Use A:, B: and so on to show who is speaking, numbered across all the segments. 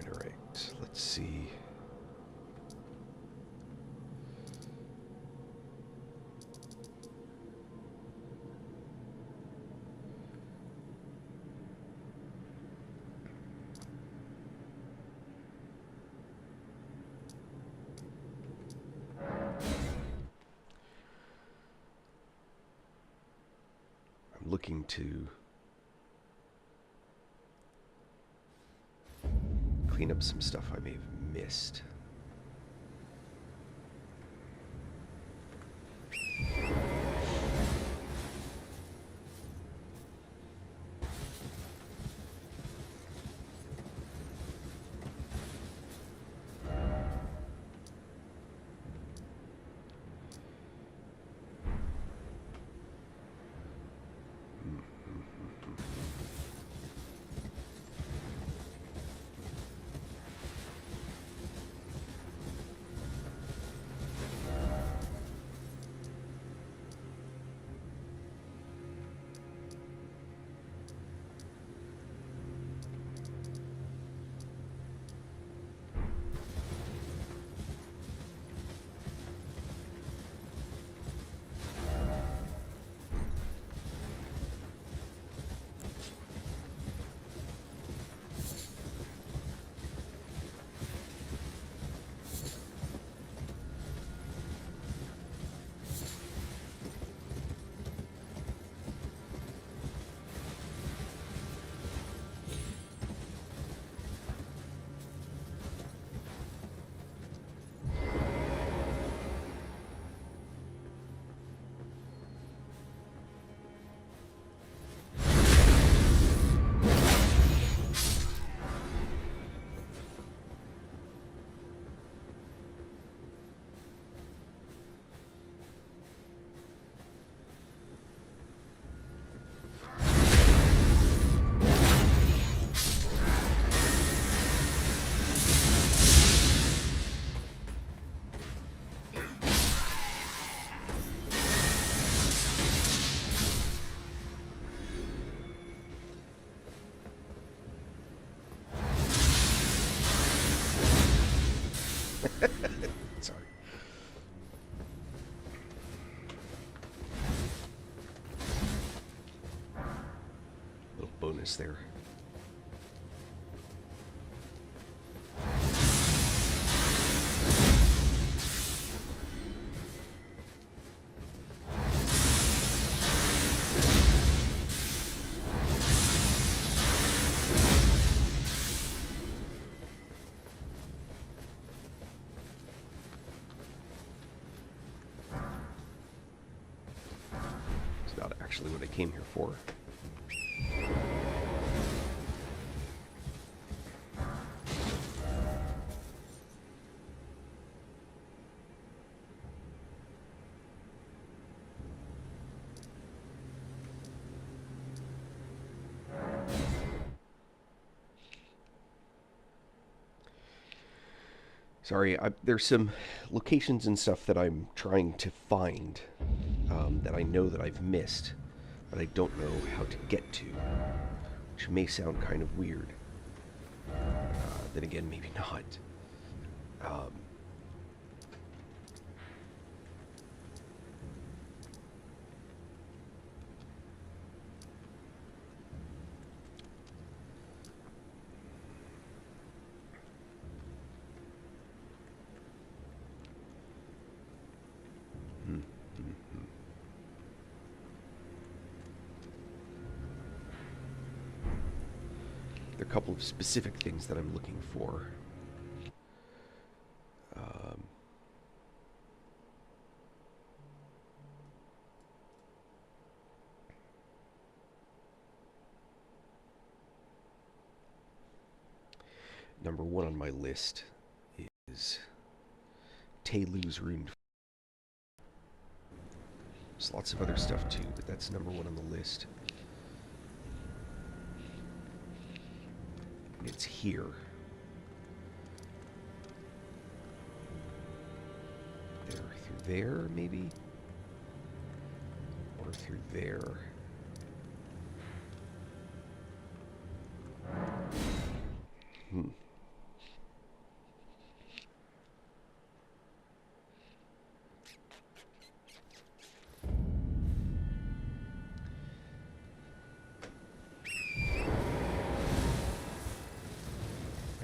A: Alright. Let's see. I'm looking to clean up some stuff I may have missed. Sorry. Little bonus there. It's not actually what I came here for. Sorry, there's some locations and stuff that I'm trying to find that I know that I've missed, but I don't know how to get to, which may sound kind of weird. Then again, maybe not. Um, There are a couple of specific things that I'm looking for. Number one on my list is Taylu's Ruined. There's lots of other stuff too, but that's number one on the list. It's here. There, through there, maybe? Or through there.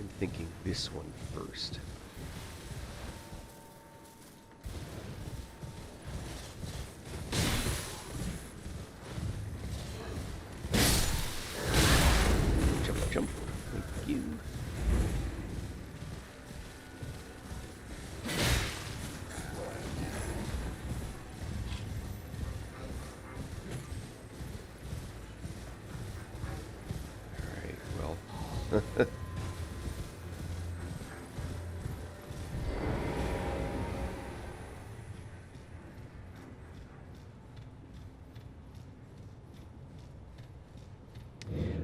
A: I'm thinking this one first. Jump, jump. Thank you. Alright, well.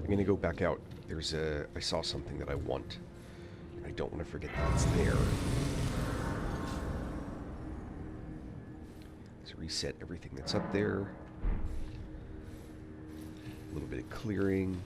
A: I'm gonna go back out. I saw something that I want. I don't want to forget that it's there. Let's reset everything that's up there. A little bit of clearing.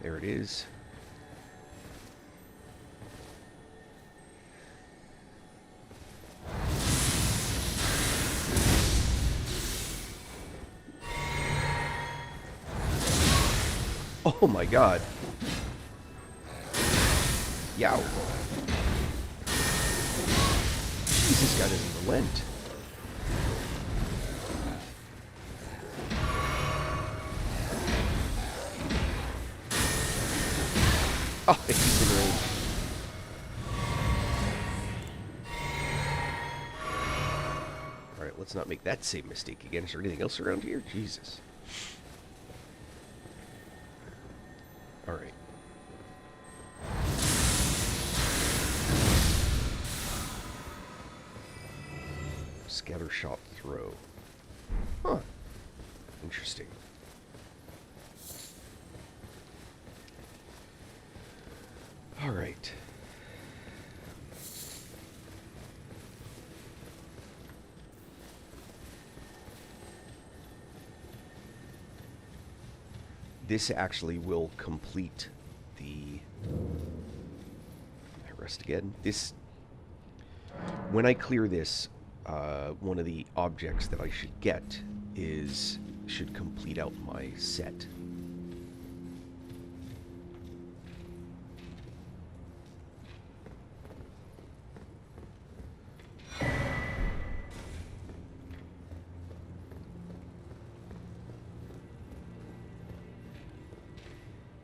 A: There it is. Oh my god. Yow. Jeez, this guy doesn't relent. Oh, he's in range. Alright, let's not make that same mistake again. Is there anything else around here? Jesus. Alright. Scatter shot throw. Huh. Interesting. Alright. This actually will complete the... I rest again. This... When I clear this, one of the objects that I should get should complete out my set.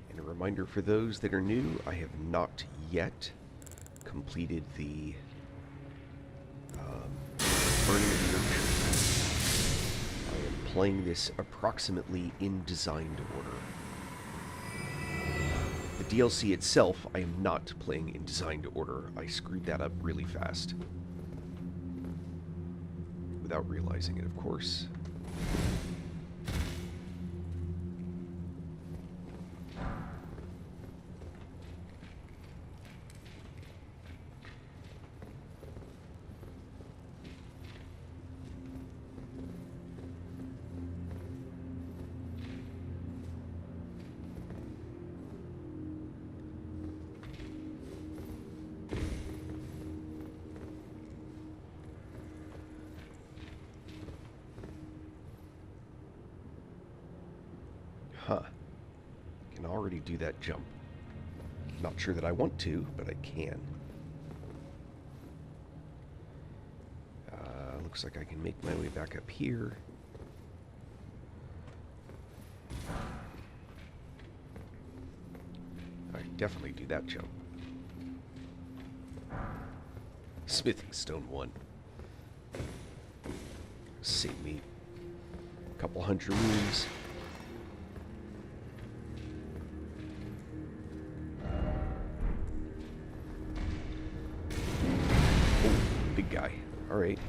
A: And a reminder for those that are new, I have not yet completed the Burning of the Earth. I am playing this approximately in designed order. The DLC itself, I am not playing in designed order. I screwed that up really fast. Without realizing it, of course. Huh. Can already do that jump. Not sure that I want to, but I can. Looks like I can make my way back up here. definitely do that jump. Smithing stone 1. Save me a couple hundred runes. Oh, big guy. Alright.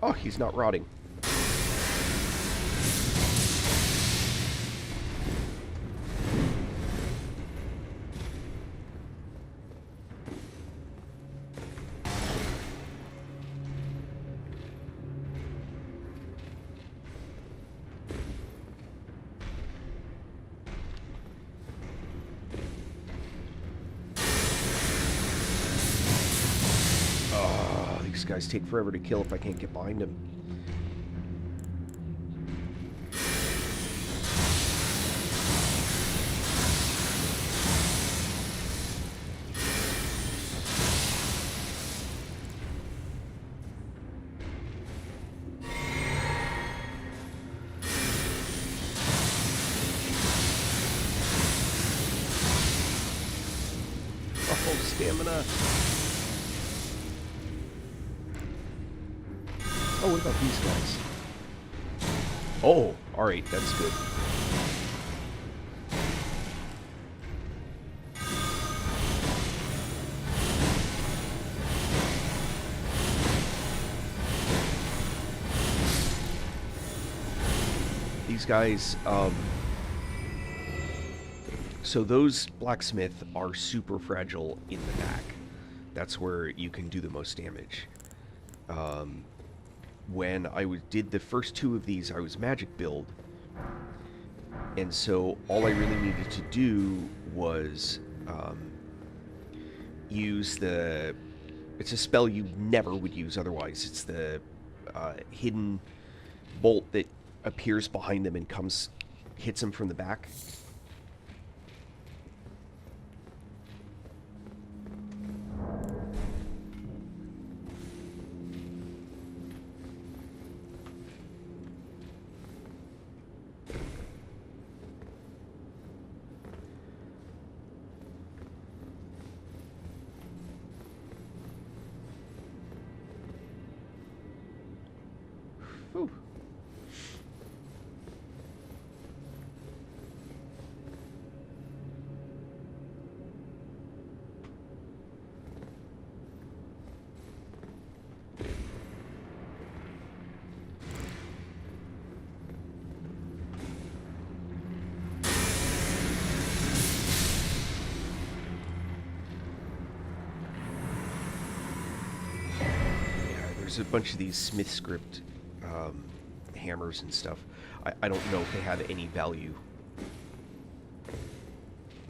A: Oh, he's not rotting. Oh, these guys take forever to kill if I can't get behind them. Oh, stamina. Oh, what about these guys? Oh, alright, that's good. These guys, so those blacksmith are super fragile in the back. That's where you can do the most damage. When I did the first 2 of these, I was magic build, and so all I really needed to do was use the... It's a spell you never would use otherwise. It's the hidden bolt that appears behind them and hits them from the back. Whew. There's a bunch of these Smith script hammers and stuff. I don't know if they have any value.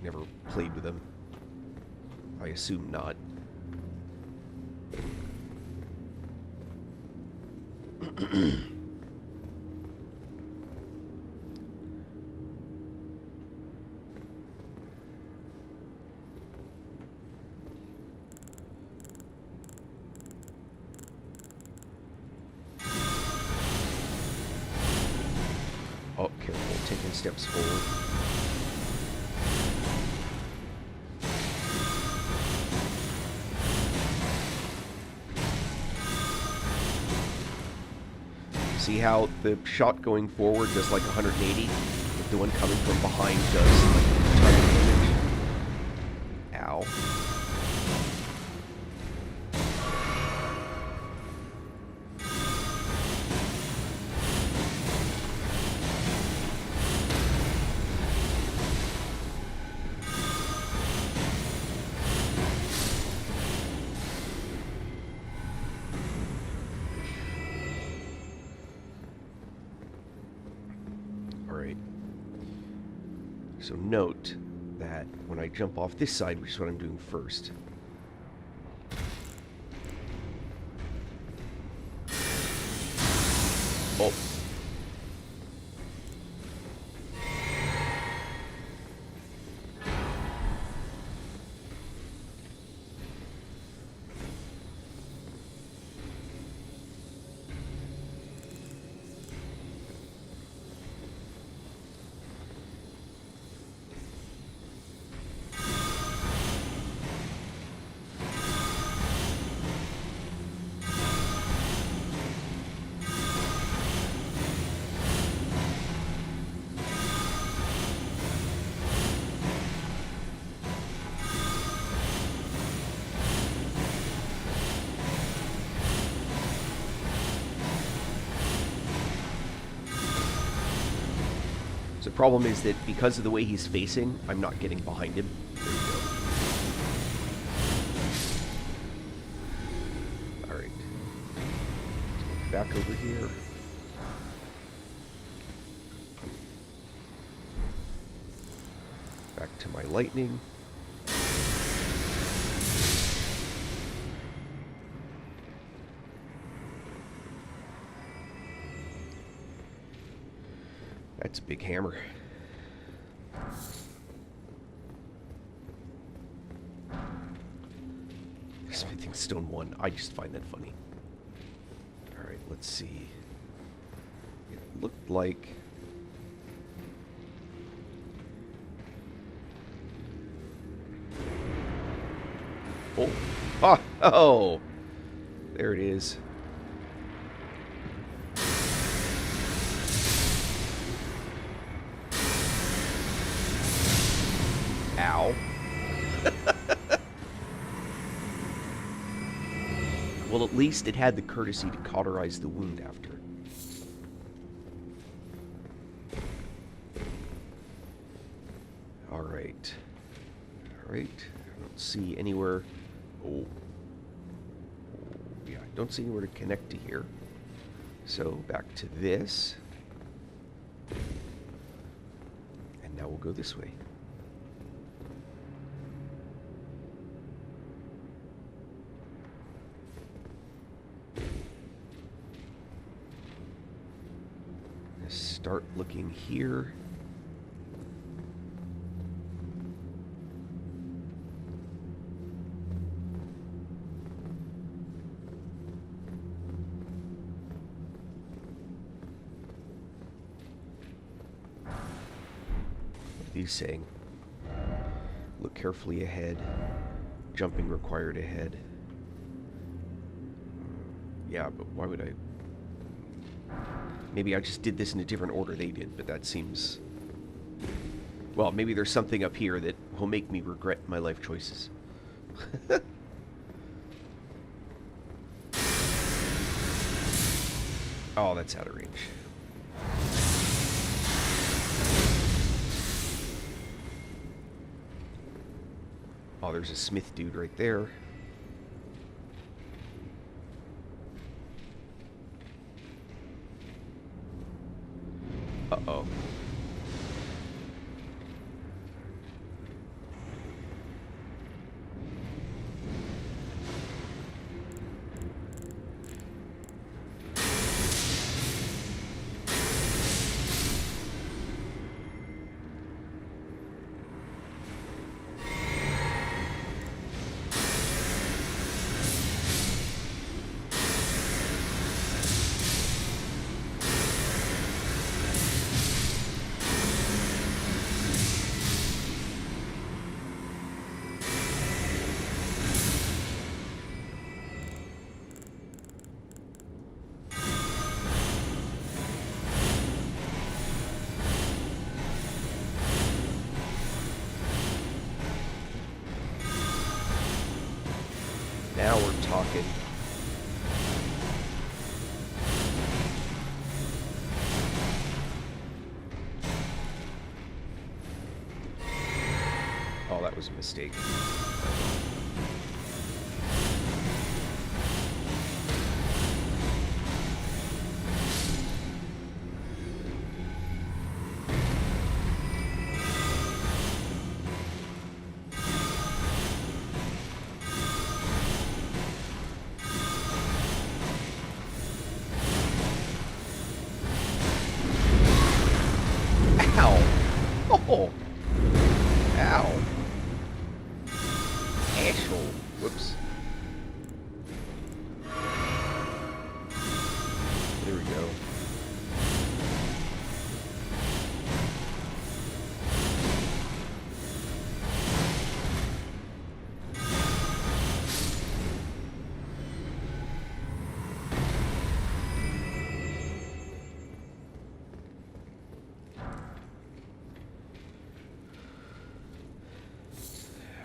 A: Never played with them. I assume not. Oh, careful, taking steps forward. See how the shot going forward does like 180? If the one coming from behind does like target damage. Ow. So note that when I jump off this side, which is what I'm doing first, Oh. So the problem is that because of the way he's facing, I'm not getting behind him. There we go. Alright. Back over here. Back to my lightning. That's a big hammer. Smithing stone 1. I just find that funny. Alright, let's see. It looked like... Oh! Ah! Oh! There it is. Ow. Well, at least it had the courtesy to cauterize the wound after. Alright. Alright. I don't see anywhere... Oh. Yeah, I don't see anywhere to connect to here. So, back to this. And now we'll go this way. Start looking here. What are these saying? Look carefully ahead. Jumping required ahead. Yeah, but why would I... Maybe I just did this in a different order they did, but that seems... Well, maybe there's something up here that will make me regret my life choices. Oh, that's out of range. Oh, there's a smith dude right there. Uh-oh. Now we're talking. Oh, that was a mistake. asshole. Whoops. There we go.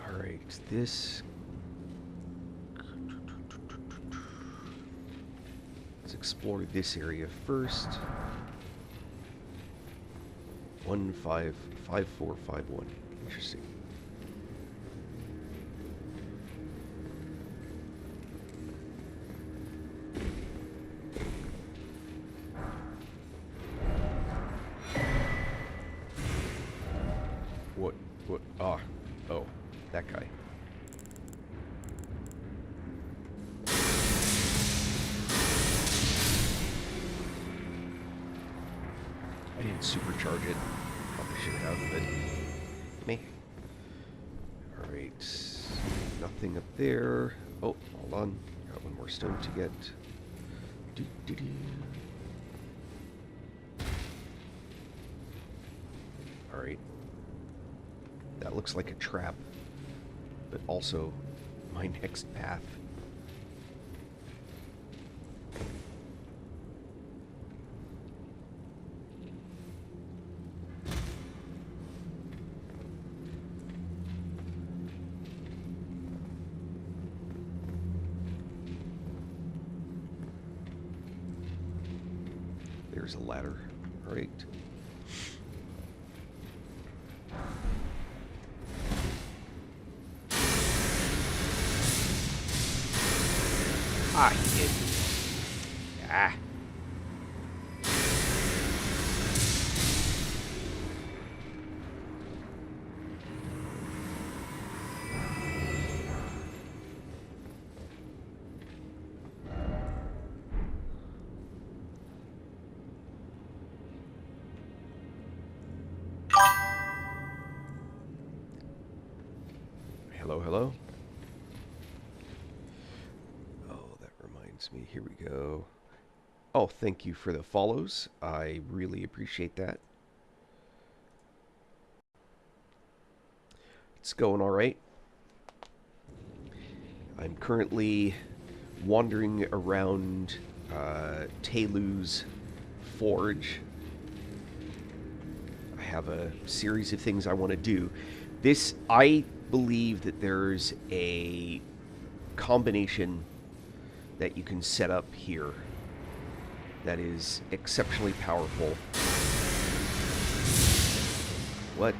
A: Alright, this... Let's explore this area first. 155451. Interesting. What? Ah. Oh. That guy. I didn't supercharge it. Probably should have, but... Meh. Alright. Nothing up there. Oh, hold on. Got one more stone to get. Doo-doo-doo. Alright. That looks like a trap, but also my next path. There's a ladder. All right. Ah, he did. Ah. Hello, hello. Oh, that reminds me. Here we go. Oh, thank you for the follows. I really appreciate that. It's going all right. I'm currently wandering around Telu's forge. I have a series of things I want to do. This, I believe that there's a combination that you can set up here that is exceptionally powerful. What?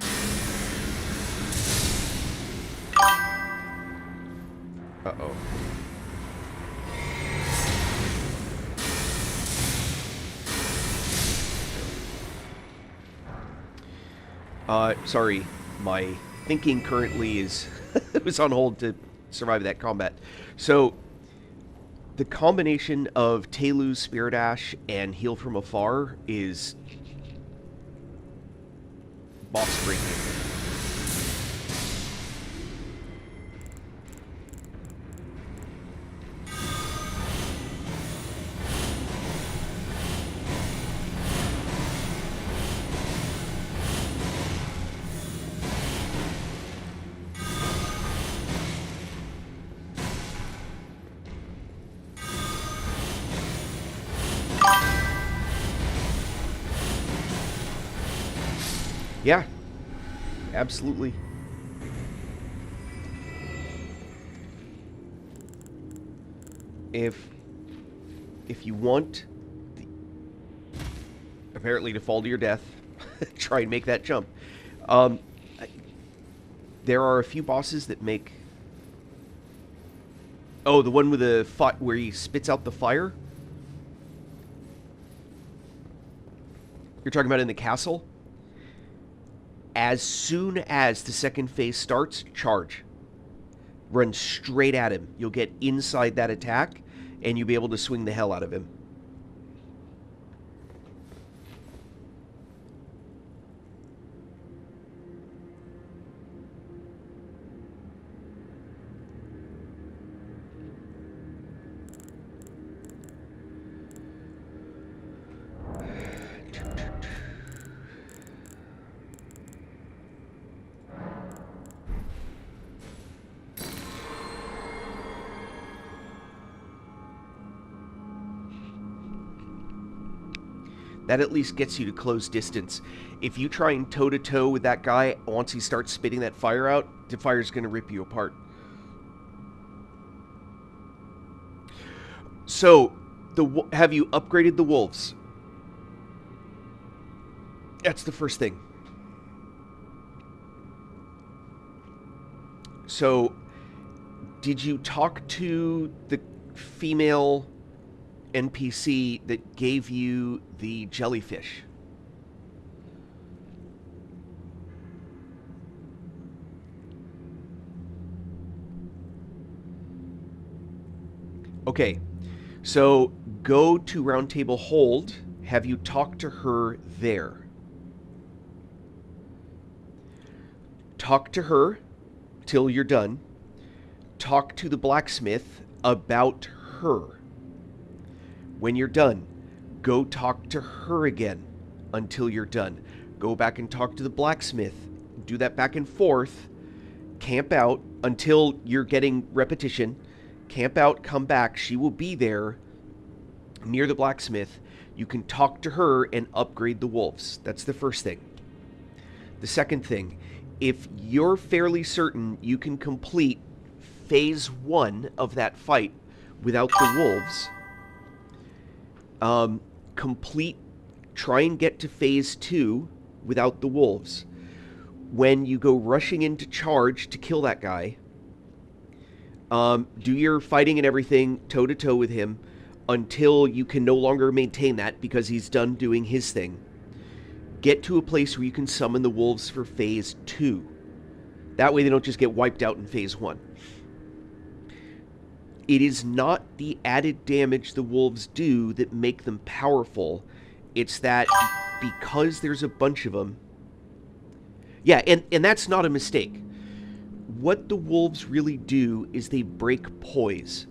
A: Uh-oh. Sorry, my thinking currently is it was on hold to survive that combat. So the combination of Telu's Spirit Ash and Heal from Afar is boss breaking. Yeah, absolutely. If you want apparently to fall to your death, try and make that jump. There are a few bosses that make... Oh, the one with the where he spits out the fire? You're talking about in the castle? As soon as the second phase starts, charge. Run straight at him. You'll get inside that attack, and you'll be able to swing the hell out of him. That at least gets you to close distance. If you try and toe-to-toe with that guy, once he starts spitting that fire out, the fire's going to rip you apart. So, have you upgraded the wolves? That's the first thing. So, did you talk to the female NPC that gave you the jellyfish? Okay, so go to Roundtable Hold. Have you talked to her there? Talk to her till you're done. Talk to the blacksmith about her. When you're done, go talk to her again until you're done. Go back and talk to the blacksmith. Do that back and forth. Camp out until you're getting repetition. Camp out, come back. She will be there near the blacksmith. You can talk to her and upgrade the wolves. That's the first thing. The second thing, if you're fairly certain you can complete phase 1 of that fight without the wolves, try and get to phase 2 without the wolves. When you go rushing into charge to kill that guy, do your fighting and everything toe-to-toe with him until you can no longer maintain that because he's done doing his thing. Get to a place where you can summon the wolves for phase 2. That way they don't just get wiped out in phase 1. It is not the added damage the wolves do that make them powerful. It's that because there's a bunch of them... Yeah, and that's not a mistake. What the wolves really do is they break poise.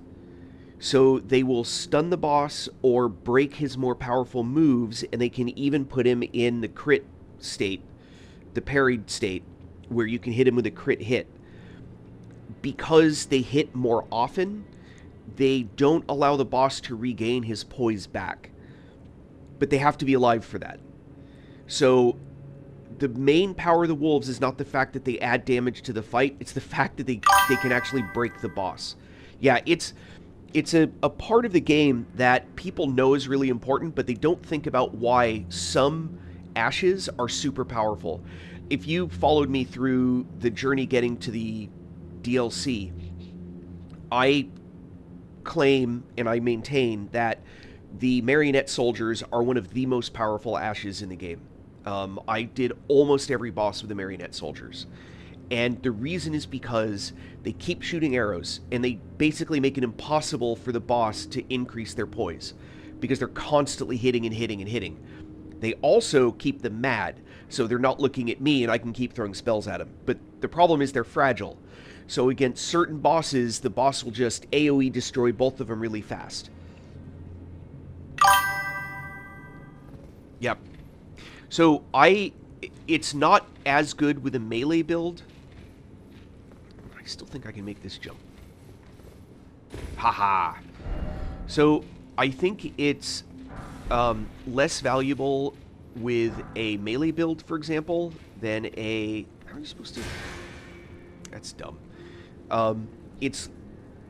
A: So they will stun the boss or break his more powerful moves, and they can even put him in the crit state, the parried state, where you can hit him with a crit hit. Because they hit more often, they don't allow the boss to regain his poise back. But they have to be alive for that. So the main power of the wolves is not the fact that they add damage to the fight, it's the fact that they can actually break the boss. Yeah, it's a part of the game that people know is really important, but they don't think about why some ashes are super powerful. If you followed me through the journey getting to the DLC, I claim and I maintain that the marionette soldiers are one of the most powerful ashes in the game. I did almost every boss with the marionette soldiers. And the reason is because they keep shooting arrows, and they basically make it impossible for the boss to increase their poise, because they're constantly hitting and hitting and hitting. They also keep them mad, so they're not looking at me and I can keep throwing spells at them. But the problem is they're fragile. So against certain bosses, the boss will just AoE destroy both of them really fast. Yep. So it's not as good with a melee build. I still think I can make this jump. Haha. So I think it's less valuable with a melee build, for example, than a... How are you supposed to... That's dumb. It's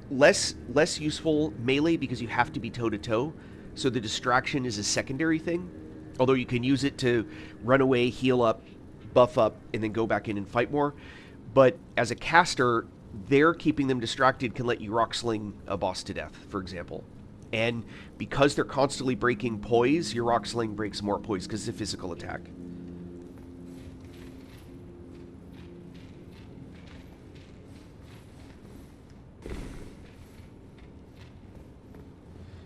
A: less useful melee because you have to be toe-to-toe, so the distraction is a secondary thing. Although you can use it to run away, heal up, buff up, and then go back in and fight more. But as a caster, keeping them distracted can let you rock sling a boss to death, for example. And because they're constantly breaking poise, your rock sling breaks more poise because it's a physical attack.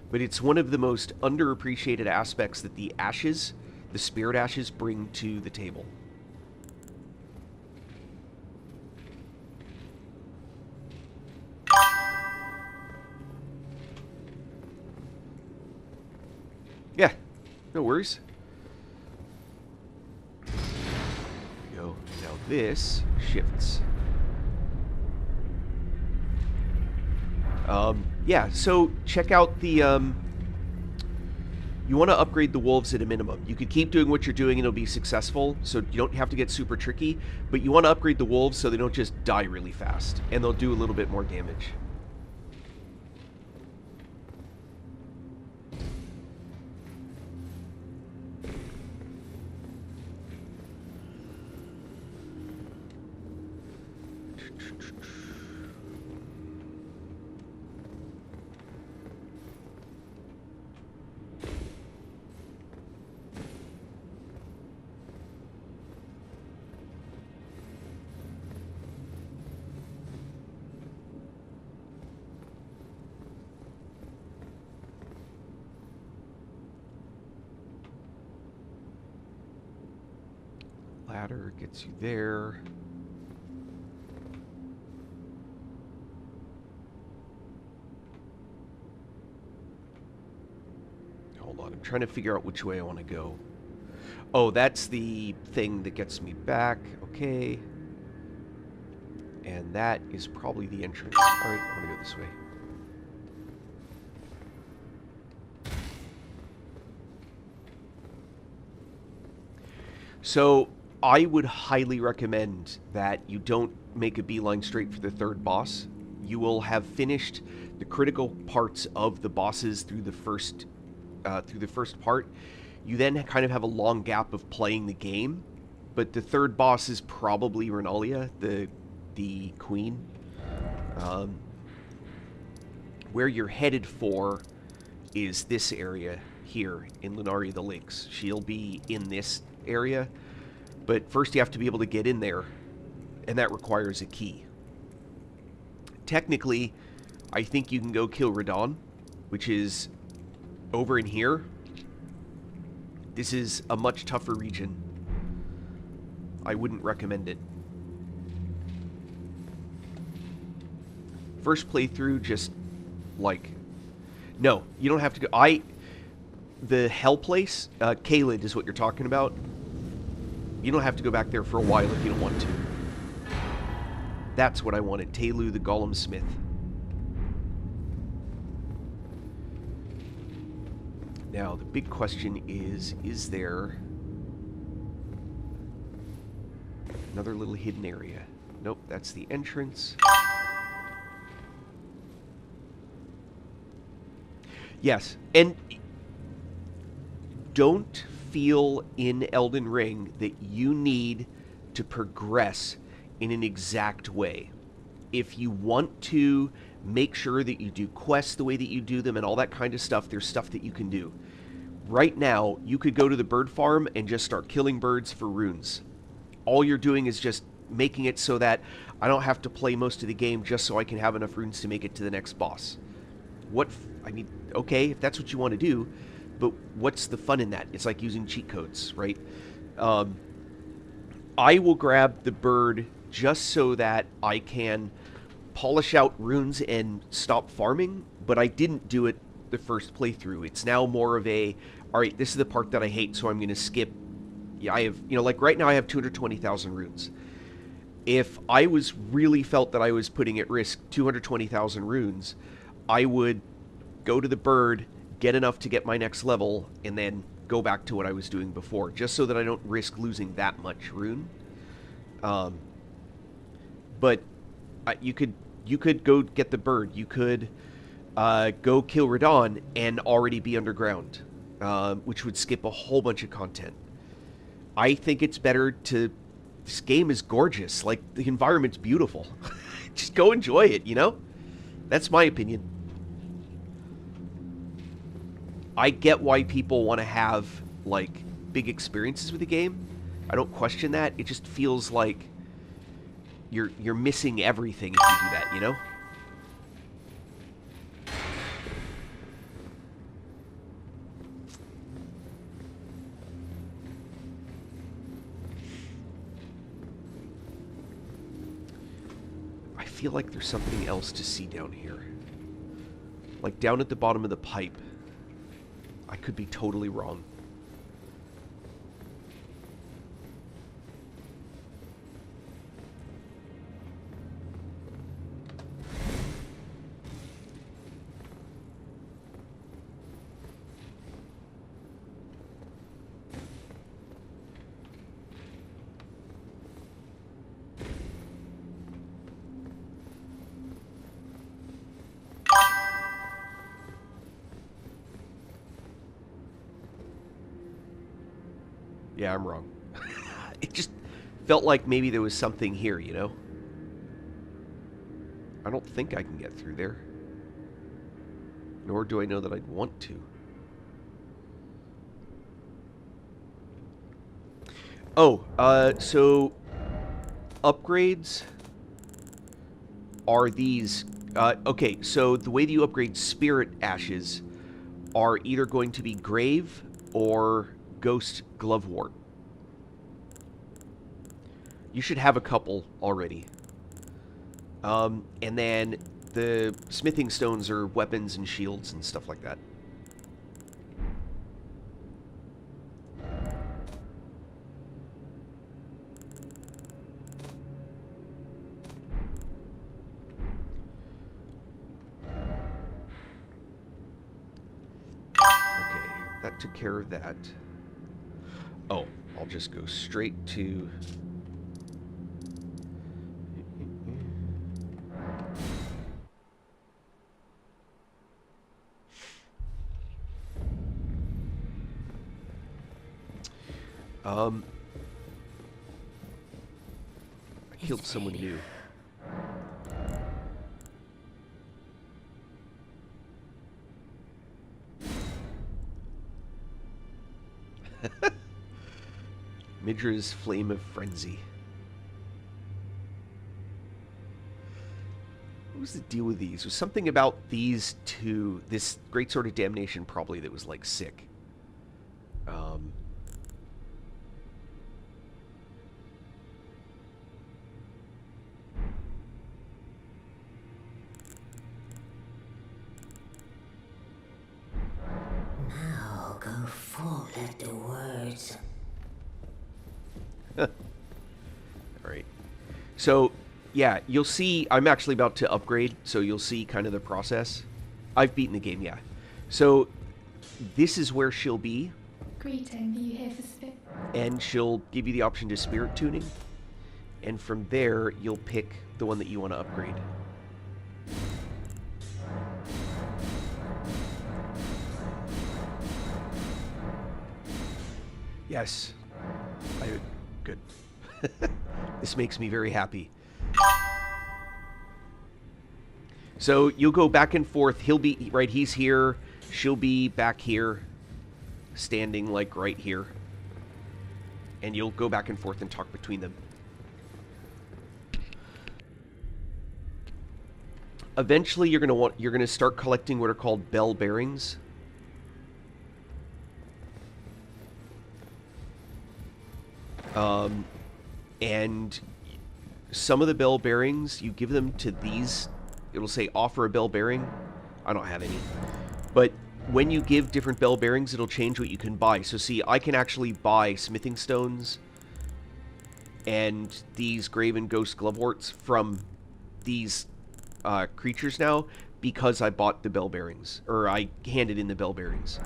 A: But it's one of the most underappreciated aspects that the ashes, the spirit ashes, bring to the table. Yeah, no worries. There we go. Now this shifts. Yeah, so check out the You want to upgrade the wolves at a minimum. You could keep doing what you're doing and it'll be successful, so you don't have to get super tricky, but you want to upgrade the wolves so they don't just die really fast, and they'll do a little bit more damage. Ladder gets you there. Hold on, I'm trying to figure out which way I want to go. Oh, that's the thing that gets me back. Okay. And that is probably the entrance. Alright, I'm going to go this way. So, I would highly recommend that you don't make a beeline straight for the third boss. You will have finished the critical parts of the bosses through the first part. You then kind of have a long gap of playing the game, but the third boss is probably Renalia, the queen. Where you're headed for is this area here in Lunaria the Lakes. She'll be in this area. But first you have to be able to get in there, and that requires a key. Technically, I think you can go kill Radon, which is over in here. This is a much tougher region. I wouldn't recommend it. First playthrough, just, like... No, you don't have to go... The Hell Place, Caelid is what you're talking about. You don't have to go back there for a while if you don't want to. That's what I wanted. Telu the Golem Smith. Now, the big question is there another little hidden area? Nope, that's the entrance. Yes, and don't feel in Elden Ring that you need to progress in an exact way. If you want to make sure that you do quests the way that you do them and all that kind of stuff, there's stuff that you can do. Right now, you could go to the bird farm and just start killing birds for runes. All you're doing is just making it so that I don't have to play most of the game just so I can have enough runes to make it to the next boss. I mean, okay, if that's what you want to do, but what's the fun in that? It's like using cheat codes, right? I will grab the bird just so that I can polish out runes and stop farming, but I didn't do it the first playthrough. It's now more of a, alright, this is the part that I hate, so I'm going to skip. Yeah, I have, like right now I have 220,000 runes. If I really felt that I was putting at risk 220,000 runes, I would go to the bird, get enough to get my next level, and then go back to what I was doing before, just so that I don't risk losing that much rune. But you could go get the bird. You could go kill Radon and already be underground, which would skip a whole bunch of content. I think it's better to... This game is gorgeous. Like, the environment's beautiful. Just go enjoy it, you know? That's my opinion. I get why people want to have, like, big experiences with the game. I don't question that. It just feels like you're missing everything if you do that, you know? I feel like there's something else to see down here. Like, down at the bottom of the pipe. I could be totally wrong. Yeah, I'm wrong. It just felt like maybe there was something here, you know? I don't think I can get through there. Nor do I know that I'd want to. Oh, so upgrades are these. Okay, so the way that you upgrade spirit ashes are either going to be grave or ghost glovewort. You should have a couple already. And then the smithing stones are weapons and shields and stuff like that. Okay, that took care of that. Oh, I'll just go straight to... I killed someone new. Midra's Flame of Frenzy. What was the deal with these? Was something about these two, this Great Sword of Damnation probably, that was like sick.
B: Now go forth at the words.
A: Alright. So, yeah, you'll see, I'm actually about to upgrade, so you'll see kind of the process. I've beaten the game, yeah. So, this is where she'll be.
C: Greeting, are you here for spirit?
A: And she'll give you the option to spirit tuning. And from there, you'll pick the one that you want to upgrade. Yes. Good. This makes me very happy. So you'll go back and forth. He'll be, right, he's here. She'll be back here. Standing, like, right here. And you'll go back and forth and talk between them. Eventually, you're gonna start collecting what are called bell bearings. And some of the bell bearings, you give them to these. It'll say offer a bell bearing. I don't have any. But when you give different bell bearings, it'll change what you can buy. So see, I can actually buy smithing stones and these graven ghost gloveworts from these creatures now because I bought the bell bearings. Or I handed in the bell bearings.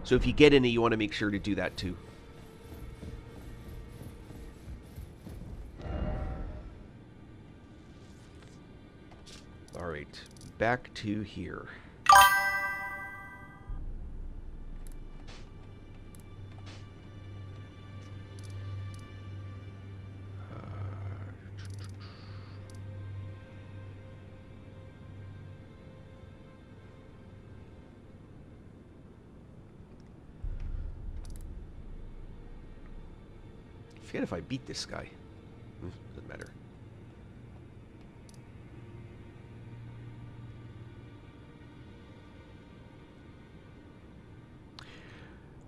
A: So if you get any, you want to make sure to do that too. Alright, back to here. I forget if I beat this guy. Doesn't matter.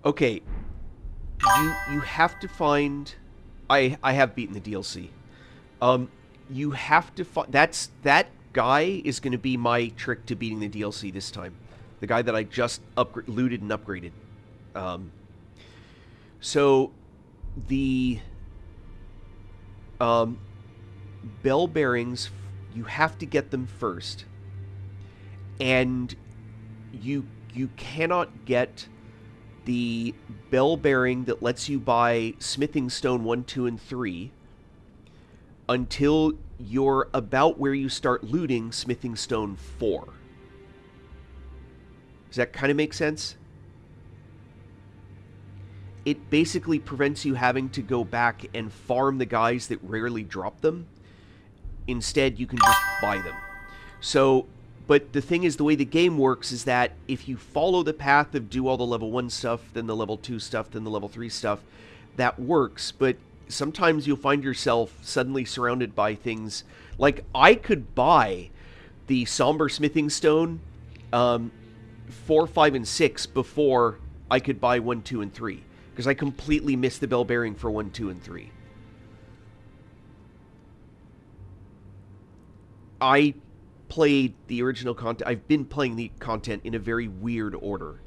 A: Okay, you have to find. I have beaten the DLC. You have to find. That guy is going to be my trick to beating the DLC this time. The guy that I just looted and upgraded. So the bell bearings, you have to get them first, and you cannot get the bell bearing that lets you buy smithing stone 1, 2, and 3 until you're about where you start looting smithing stone 4. Does that kind of make sense? it basically prevents you having to go back and farm the guys that rarely drop them. Instead, you can just buy them. So, but the thing is, the way the game works is that if you follow the path of do all the level 1 stuff, then the level 2 stuff, then the level 3 stuff, that works. But sometimes you'll find yourself suddenly surrounded by things. Like, I could buy the Somber Smithing Stone 4, 5, and 6 before I could buy 1, 2, and 3. Because I completely missed the bell bearing for 1, 2, and 3. I played the original content. I've been playing the content in a very weird order.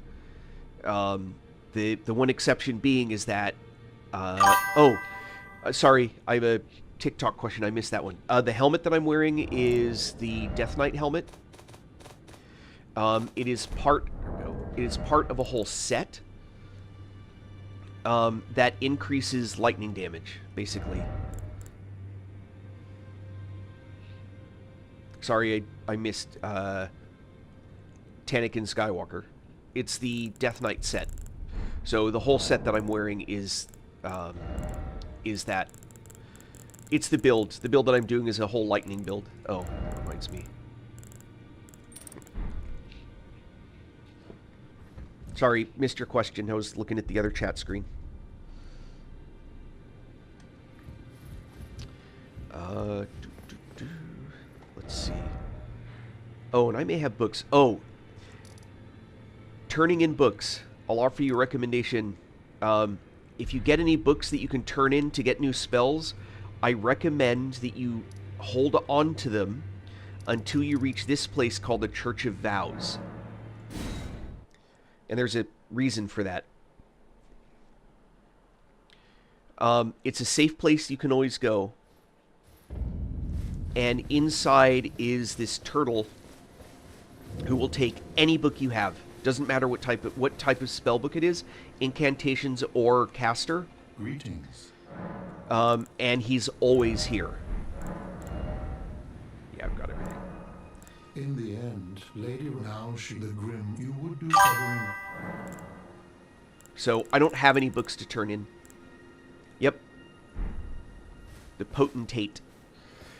A: The one exception being is that... sorry, I have a TikTok question. I missed that one. The helmet that I'm wearing is the Death Knight helmet. It is part of a whole set that increases lightning damage, basically. Sorry, I missed Tanakin Skywalker. It's the Death Knight set. So the whole set that I'm wearing is that. It's the build. The build that I'm doing is a whole lightning build. Oh, that reminds me. Sorry, missed your question. I was looking at the other chat screen. Let's see. Oh, and I may have books. Oh, turning in books. I'll offer you a recommendation. If you get any books that you can turn in to get new spells, I recommend that you hold on to them until you reach this place called the Church of Vows. And there's a reason for that. It's a safe place you can always go. And inside is this turtle who will take any book you have. Doesn't matter what type of spell book it is, incantations or caster.
D: Greetings.
A: And he's always here. Yeah, I've got everything.
D: In the end, Lady now she the grim you would do covering.
A: So I don't have any books to turn in. Yep. The Potentate.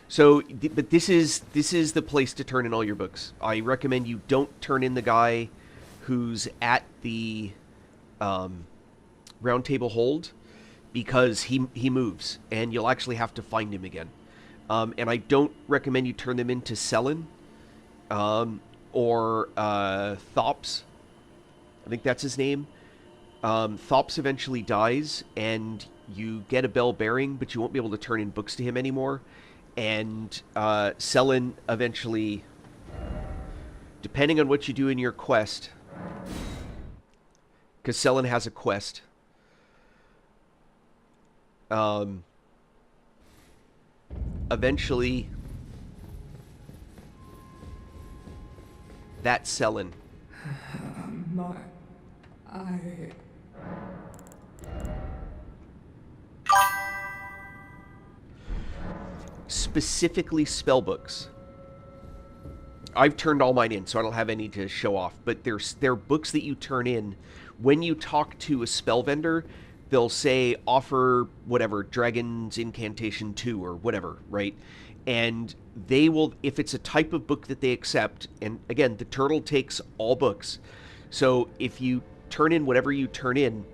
A: So, but this is the place to turn in all your books. I recommend you don't turn in the guy who's at the round table hold, because he moves and you'll actually have to find him again. And I don't recommend you turn them into Selin or Thops. I think that's his name. Thops eventually dies and you get a bell bearing, but you won't be able to turn in books to him anymore. And Selin eventually, depending on what you do in your quest, because Selin has a quest, eventually that Selin. Specifically spellbooks. I've turned all mine in, so I don't have any to show off. But they're books that you turn in. When you talk to a spell vendor, they'll say, offer whatever, Dragon's Incantation 2 or whatever, right? And they will, if it's a type of book that they accept, and again, the turtle takes all books. So if you turn in whatever you turn in,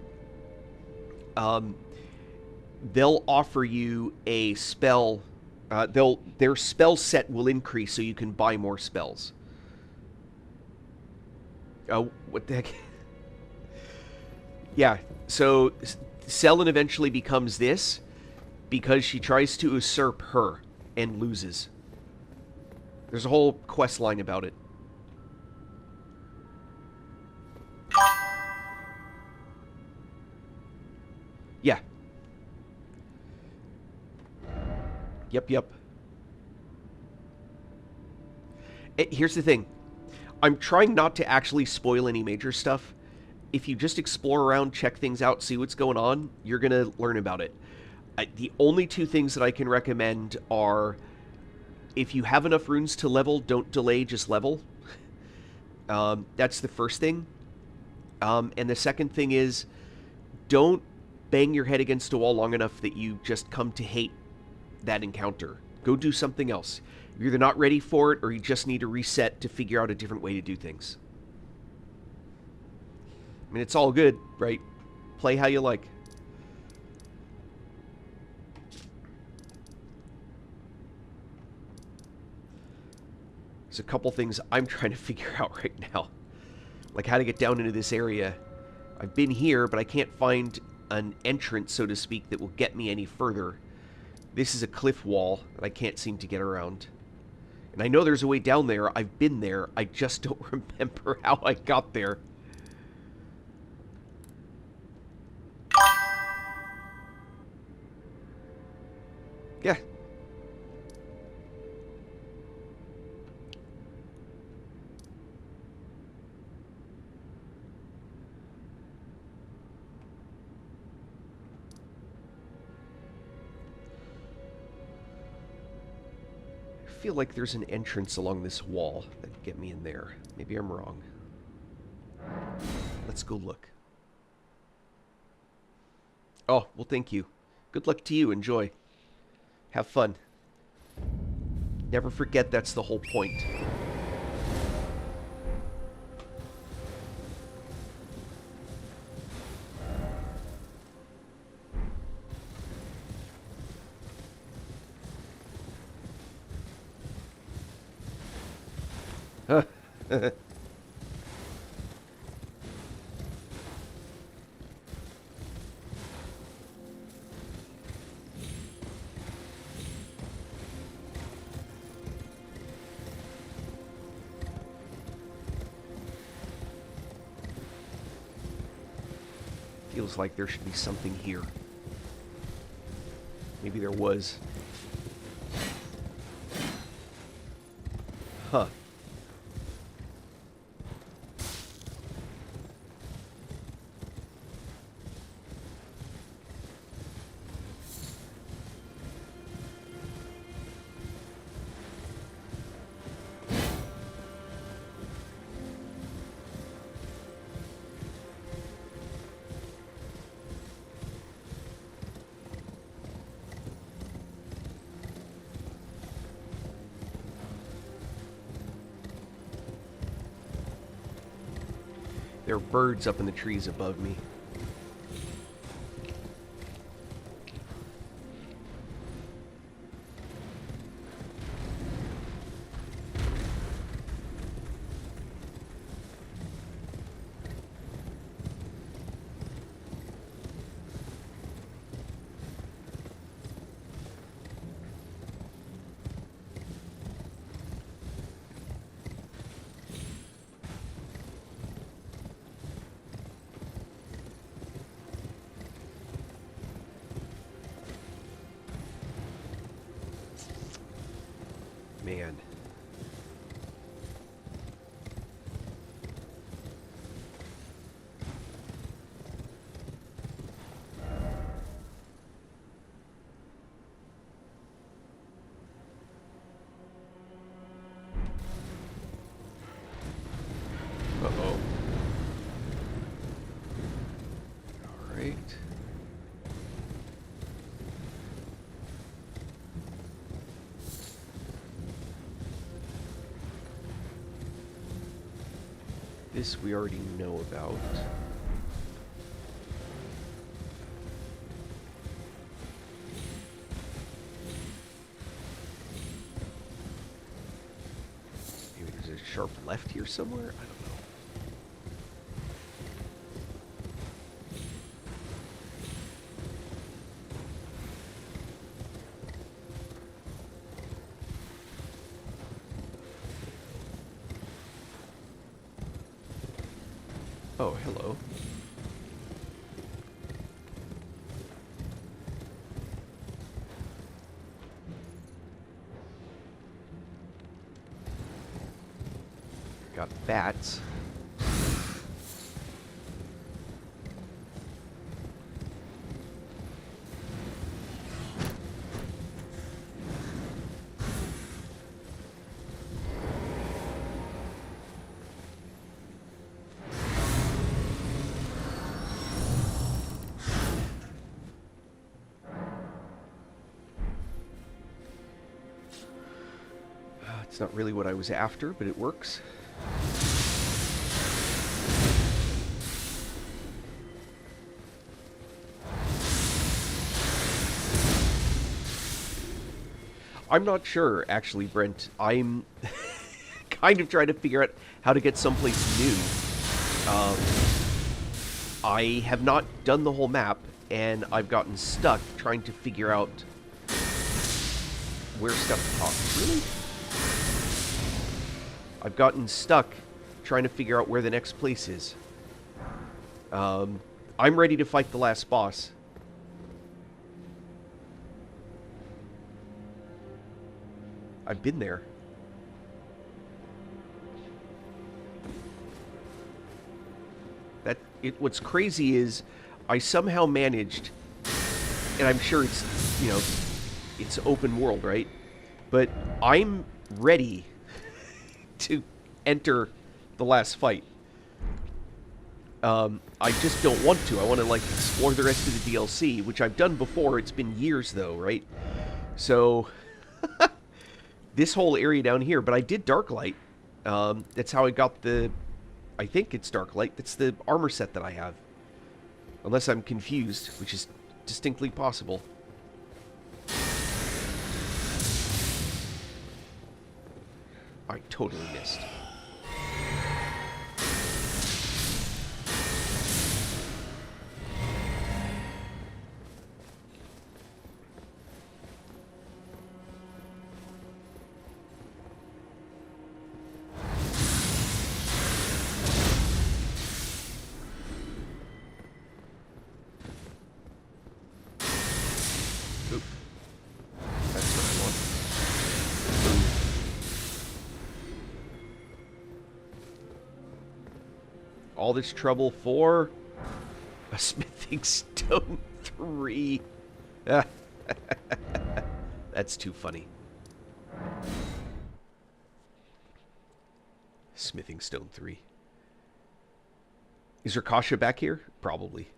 A: they'll offer you a spell. Their spell set will increase so you can buy more spells. Oh, what the heck? Yeah, so Selin eventually becomes this because she tries to usurp her and loses. There's a whole quest line about it. Yeah. Yep. Here's the thing. I'm trying not to actually spoil any major stuff. If you just explore around, check things out, see what's going on, you're going to learn about it. The only two things that I can recommend are, if you have enough runes to level, don't delay, just level. That's the first thing. And the second thing is, don't bang your head against a wall long enough that you just come to hate that encounter. Go do something else. You're either not ready for it or you just need to reset to figure out a different way to do things. I mean, it's all good, right? Play how you like. There's a couple things I'm trying to figure out right now. Like how to get down into this area. I've been here, but I can't find an entrance, so to speak, that will get me any further. This is a cliff wall that I can't seem to get around. And I know there's a way down there. I've been there. I just don't remember how I got there. Yeah. I feel like there's an entrance along this wall that could get me in there. Maybe I'm wrong. Let's go look. Oh, well, thank you. Good luck to you. Enjoy. Have fun. Never forget that's the whole point. Huh. Feels like there should be something here. Maybe there was. Huh. There are birds up in the trees above me. Man. Uh-oh. All right. This we already know about. Maybe there's a sharp left here somewhere? I don't know. Oh, hello. Got bats. It's not really what I was after, but it works. I'm not sure, actually, Brent. I'm kind of trying to figure out how to get someplace new. I have not done the whole map, and I've gotten stuck trying to figure out where stuff talks. Really? I've gotten stuck trying to figure out where the next place is. I'm ready to fight the last boss. I've been there. What's crazy is I somehow managed, and I'm sure it's, you know, it's open world, right? But I'm ready to enter the last fight. I just don't want to. I want to, like, explore the rest of the DLC, which I've done before. It's been years, though, right? So, this whole area down here, but I did Darklight. That's how I got the... I think it's Darklight. That's the armor set that I have. Unless I'm confused, which is distinctly possible. I totally missed. Oop. That's what I want. All this trouble for a smithing stone 3. That's too funny. Smithing stone 3. Is Rakasha back here? Probably.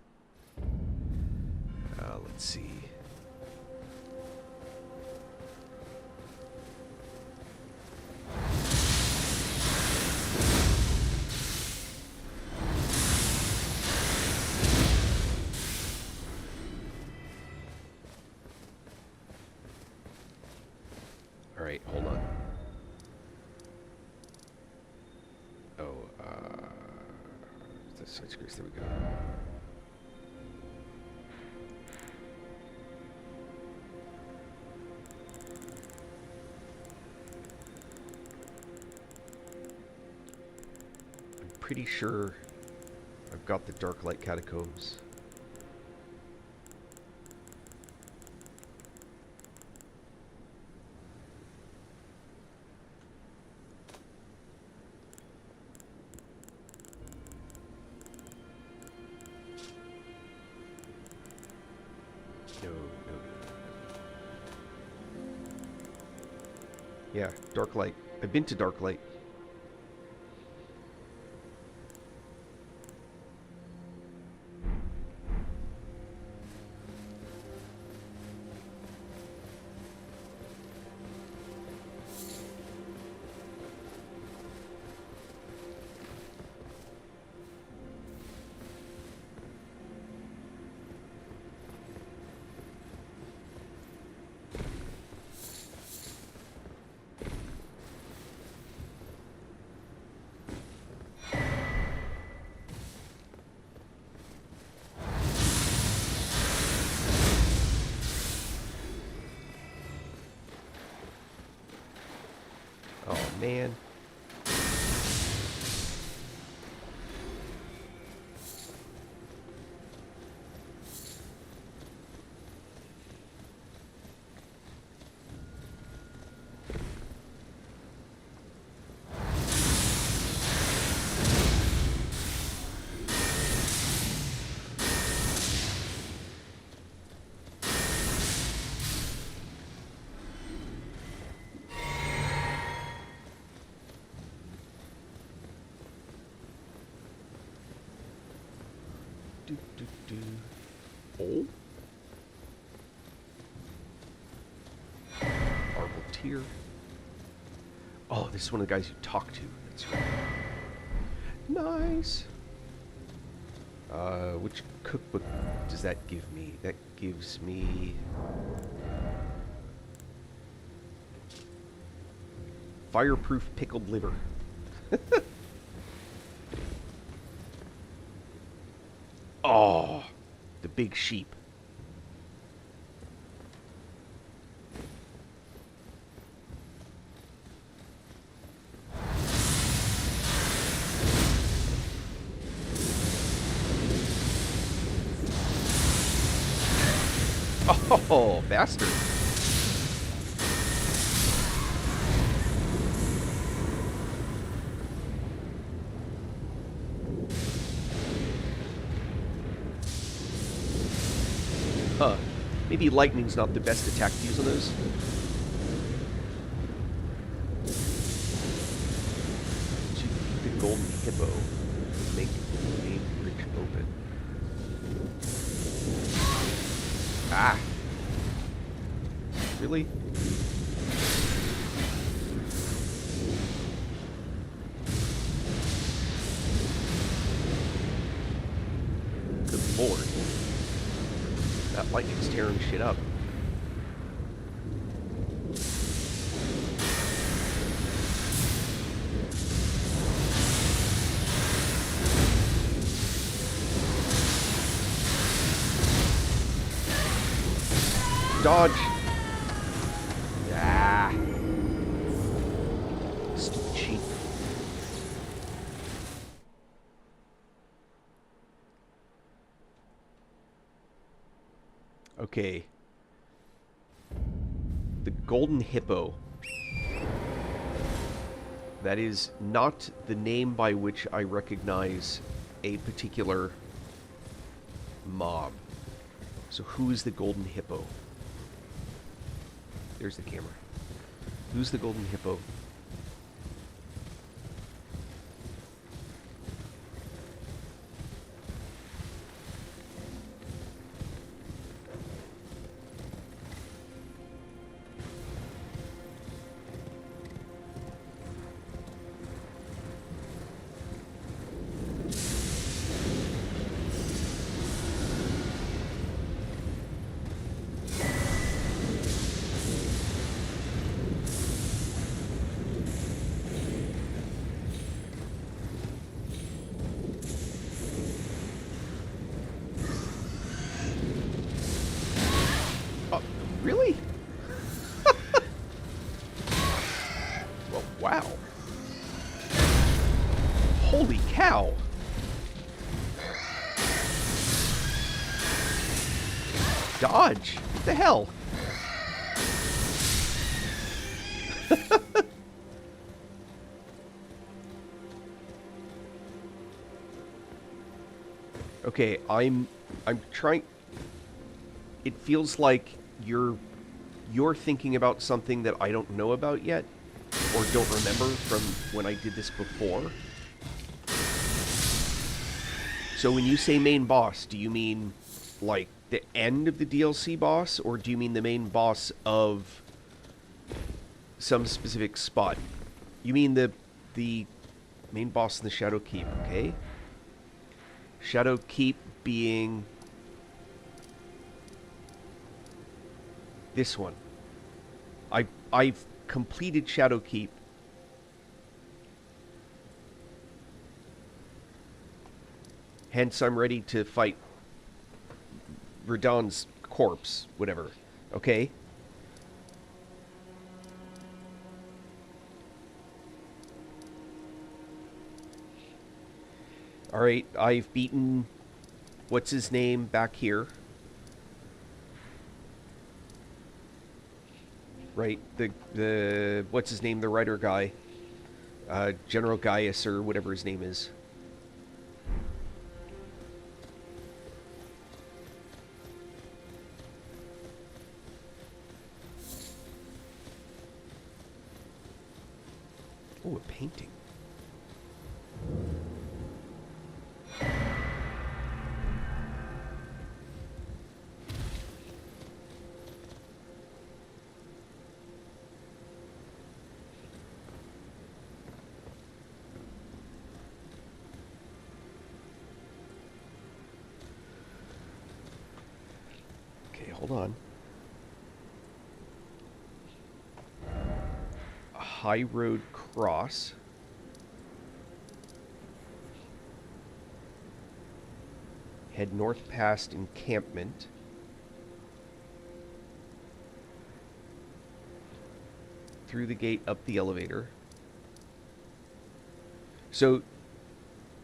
A: Let's see. Alright, hold on. Oh, the side screws, there we go. I'm pretty sure I've got the Darklight Catacombs. No. Yeah, Darklight. I've been to Darklight. Oh, man. Oh? Marble tier. Oh, this is one of the guys you talk to. That's right. Nice. Which cookbook does that give me? That gives me... Fireproof pickled liver. Oh, the big sheep. Oh, bastard. Huh. Maybe lightning's not the best attack to use on those. To beat the golden hippo. Make the main bridge open. Ah. Really? Good lord. That lightning's tearing shit up. Dodge! Ah! Stupid sheep. Okay. The golden hippo. That is not the name by which I recognize a particular mob. So who is the golden hippo? There's the camera. Who's the golden hippo? Really? Well, wow. Holy cow. Dodge. What the hell? Okay, I'm trying. It feels like you're thinking about something that I don't know about yet, or don't remember from when I did this before. So when you say main boss, do you mean like the end of the DLC boss, or do you mean the main boss of some specific spot? You mean the main boss in the Shadow Keep, okay? Shadow Keep being this one. I've completed Shadow Keep. Hence, I'm ready to fight Radon's corpse, whatever. Okay? Alright, I've beaten... What's his name back here? Right, the what's his name, the writer guy, General Gaius or whatever his name is. Oh, a painting. hold on. High Road Cross. Head north past encampment. Through the gate, up the elevator. So,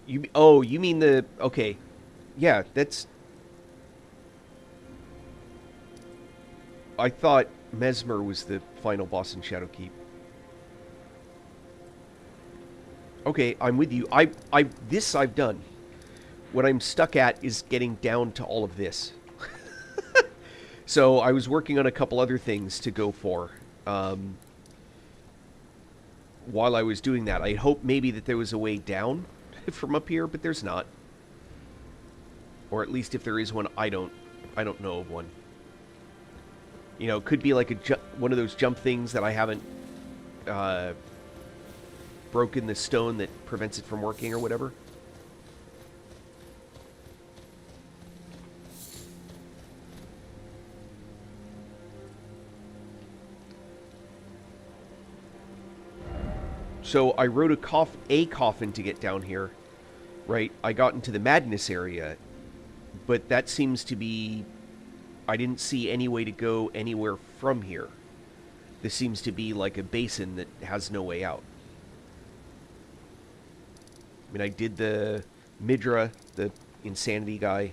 A: you mean the, okay. Yeah, that's, I thought Mesmer was the final boss in Shadowkeep. Okay, I'm with you. This I've done. What I'm stuck at is getting down to all of this. So I was working on a couple other things to go for. While I was doing that, I hoped maybe that there was a way down from up here, but there's not. Or at least if there is one, I don't know of one. You know, it could be like one of those jump things that I haven't broken the stone that prevents it from working or whatever. So I rode a coffin to get down here, right? I got into the madness area, but that seems to be... I didn't see any way to go anywhere from here. This seems to be like a basin that has no way out. I mean, I did the Midra, the insanity guy.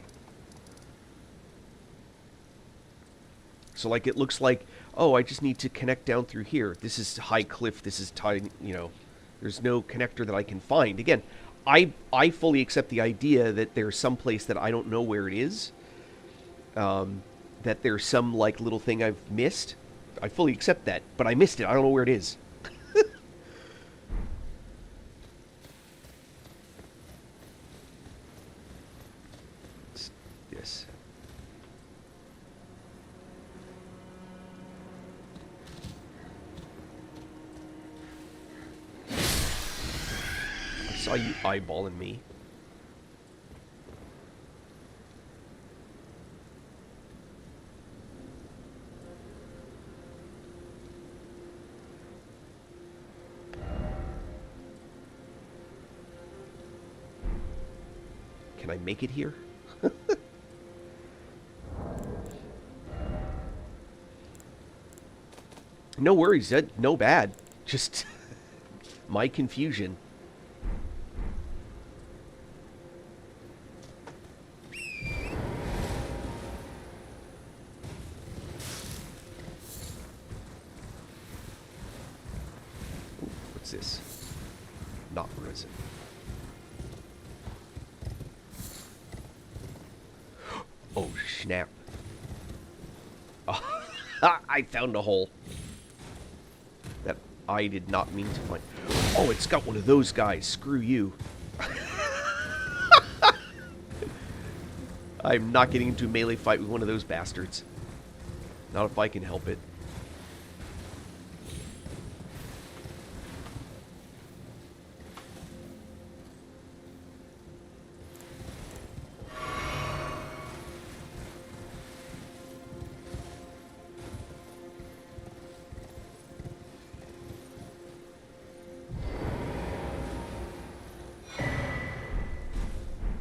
A: So, like, it looks like, oh, I just need to connect down through here. This is high cliff. This is tiny, you know. There's no connector that I can find. Again, I fully accept the idea that there's some place that I don't know where it is. That there's some, like, little thing I've missed. I fully accept that. But I missed it. I don't know where it is. This. I saw you eyeballing me. Can I make it here? No worries, no bad. Just my confusion. Ooh, what's this? Not resin. Oh, snap. Oh, I found a hole that I did not mean to find. Oh, it's got one of those guys. Screw you. I'm not getting into a melee fight with one of those bastards. Not if I can help it.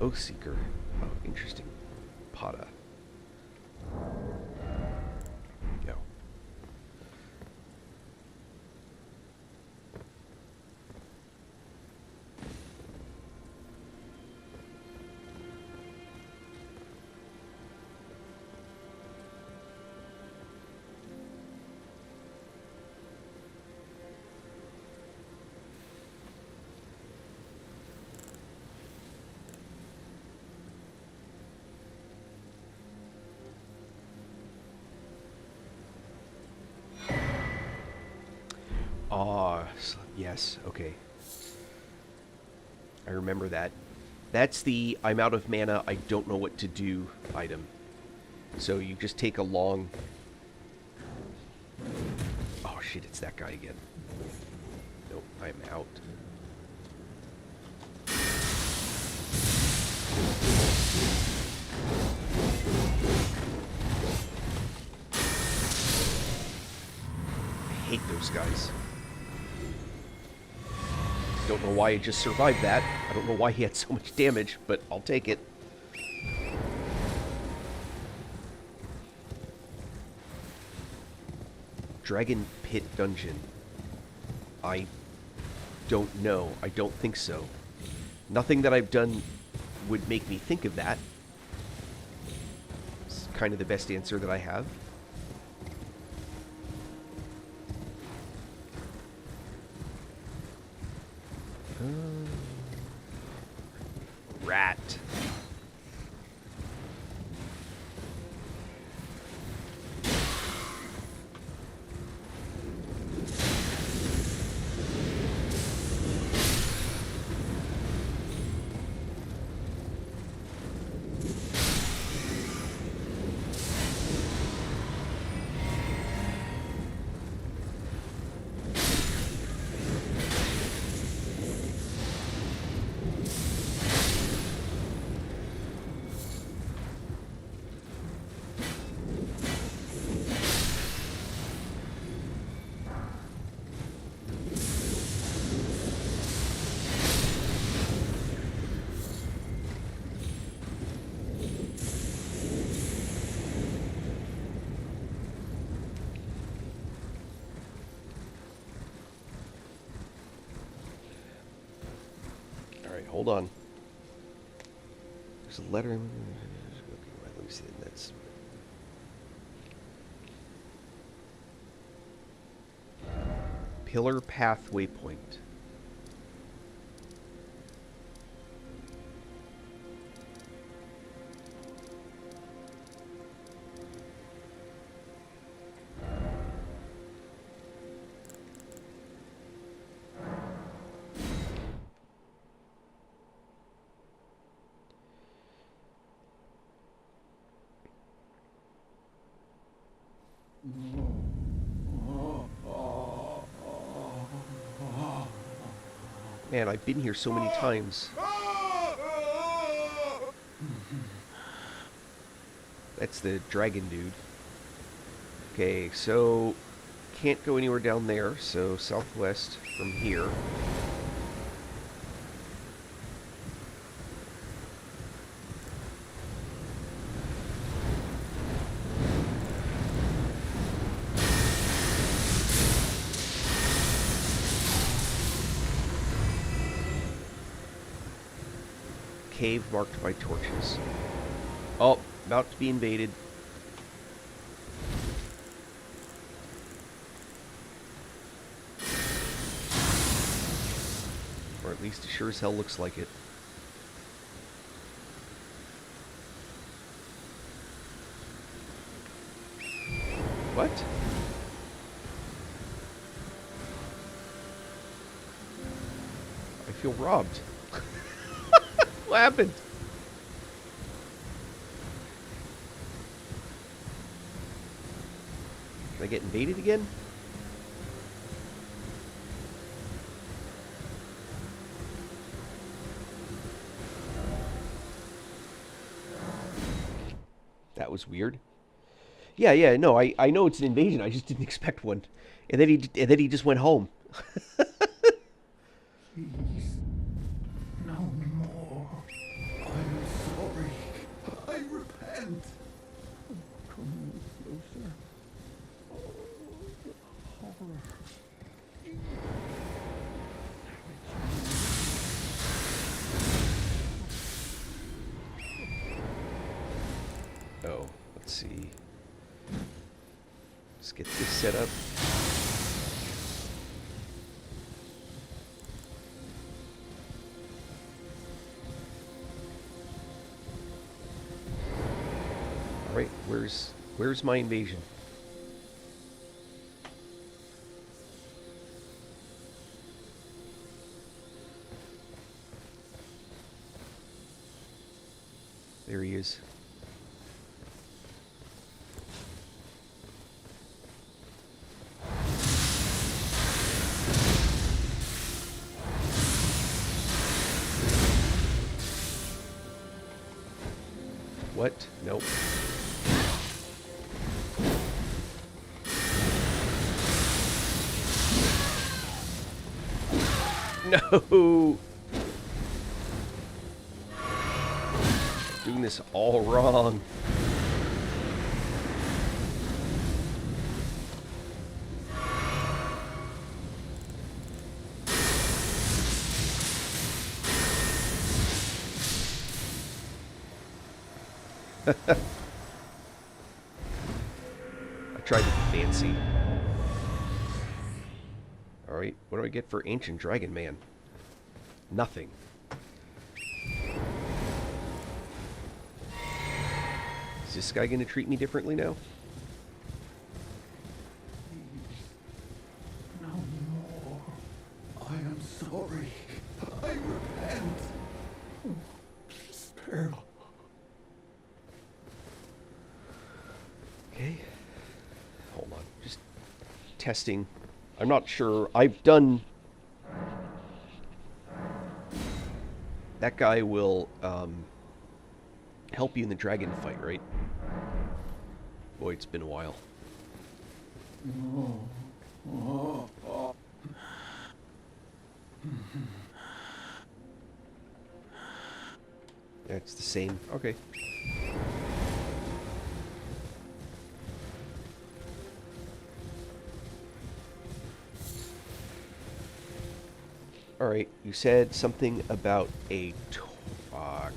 A: Oathseeker. Oh, interesting. Pata. No. Yes, okay. I remember that. That's the I'm out of mana, I don't know what to do item. So you just take a long... Oh shit, it's that guy again. Nope, I'm out. those guys. Don't know why he just survived that. I don't know why he had so much damage, but I'll take it. Dragon Pit Dungeon. I don't know. I don't think so. Nothing that I've done would make me think of that. It's kind of the best answer that I have. Rat. Hold on. There's a letter. Okay, let me see. That's Pillar Path Waypoint. Man, I've been here so many times. That's the dragon dude. Okay, so can't go anywhere down there, so southwest from here. Cave marked by torches. Oh, about to be invaded. Or at least it sure as hell looks like it. What? I feel robbed. What happened? Did I get invaded again? That was weird. Yeah, no, I know it's an invasion. I just didn't expect one. And then he just went home.
D: Please, no more. I'm sorry. I repent. Come closer. Horror.
A: Oh, let's see. Let's get this set up. All right, where's my invasion? There he is. What? Nope. No! Doing this all wrong. I tried to be fancy. Alright, what do I get for Ancient Dragon Man? Nothing. Is this guy gonna treat me differently now?
D: No more. I am sorry. I repent. Spare.
A: Okay. Hold on. Just testing. I'm not sure. I've done... That guy will help you in the dragon fight, right? Boy, it's been a while. Yeah, it's the same. Okay. Alright, you said something about a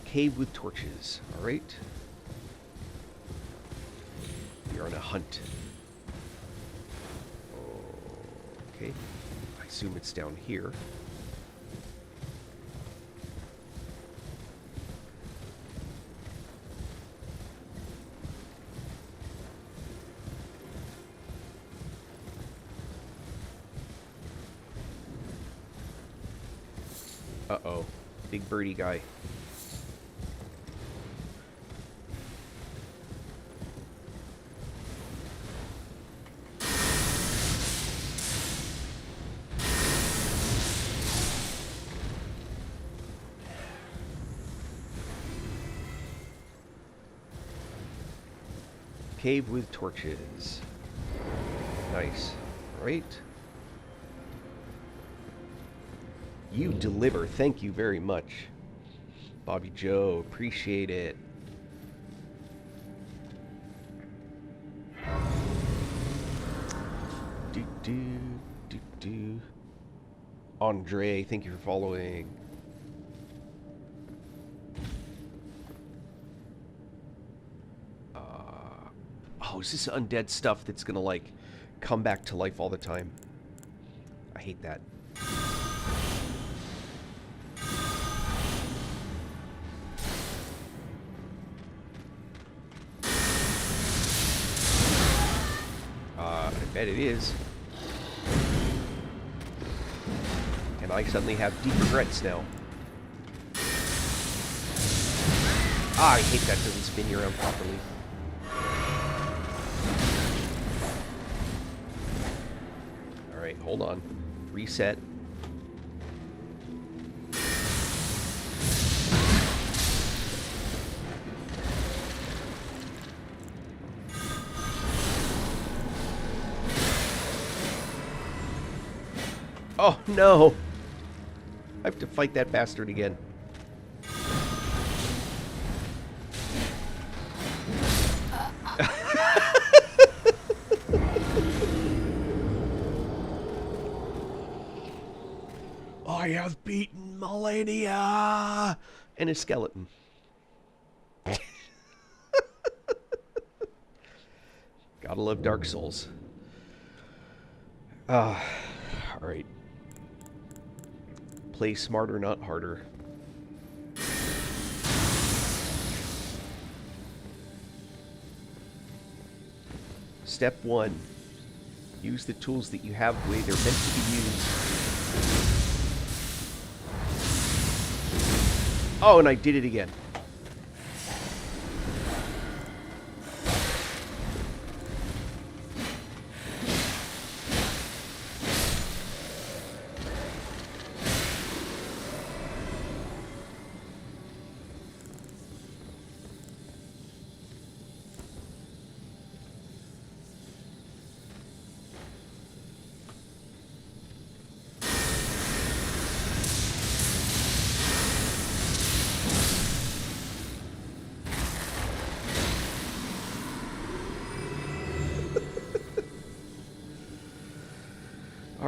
A: cave with torches. Alright. You're on a hunt. Okay. I assume it's down here. Uh-oh. Big birdie guy. Cave with torches. Nice. Right? You deliver. Thank you very much. Bobby Joe, appreciate it. Do. Andre, thank you for following. Oh, is this undead stuff that's gonna, like, come back to life all the time? I hate that. I bet it is. And I suddenly have deep regrets now. Ah, I hate that doesn't spin you around properly. Alright, hold on. Reset. Oh, no! I have to fight that bastard again. I have beaten Millennia! And a skeleton. Gotta love Dark Souls. Alright. Play smarter, not harder. Step 1. Use the tools that you have the way they're meant to be used. Oh, and I did it again.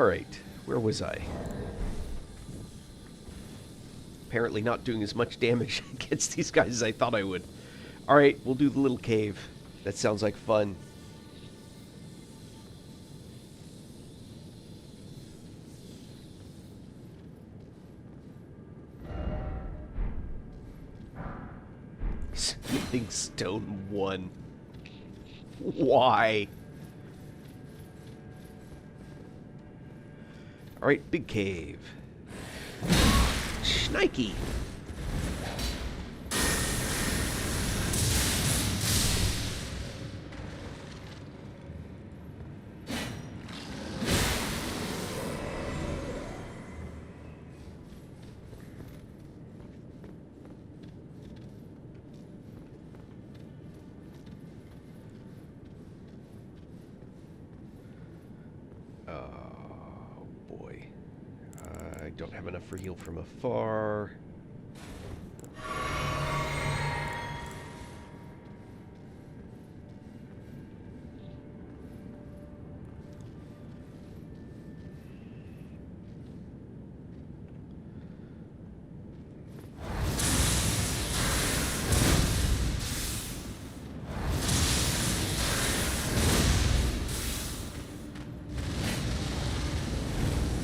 A: Alright, where was I? Apparently not doing as much damage against these guys as I thought I would. Alright, we'll do the little cave. That sounds like fun. Smithing stone 1. Why? Alright, big cave. Shnikey. Oh boy. I don't have enough for heal from afar.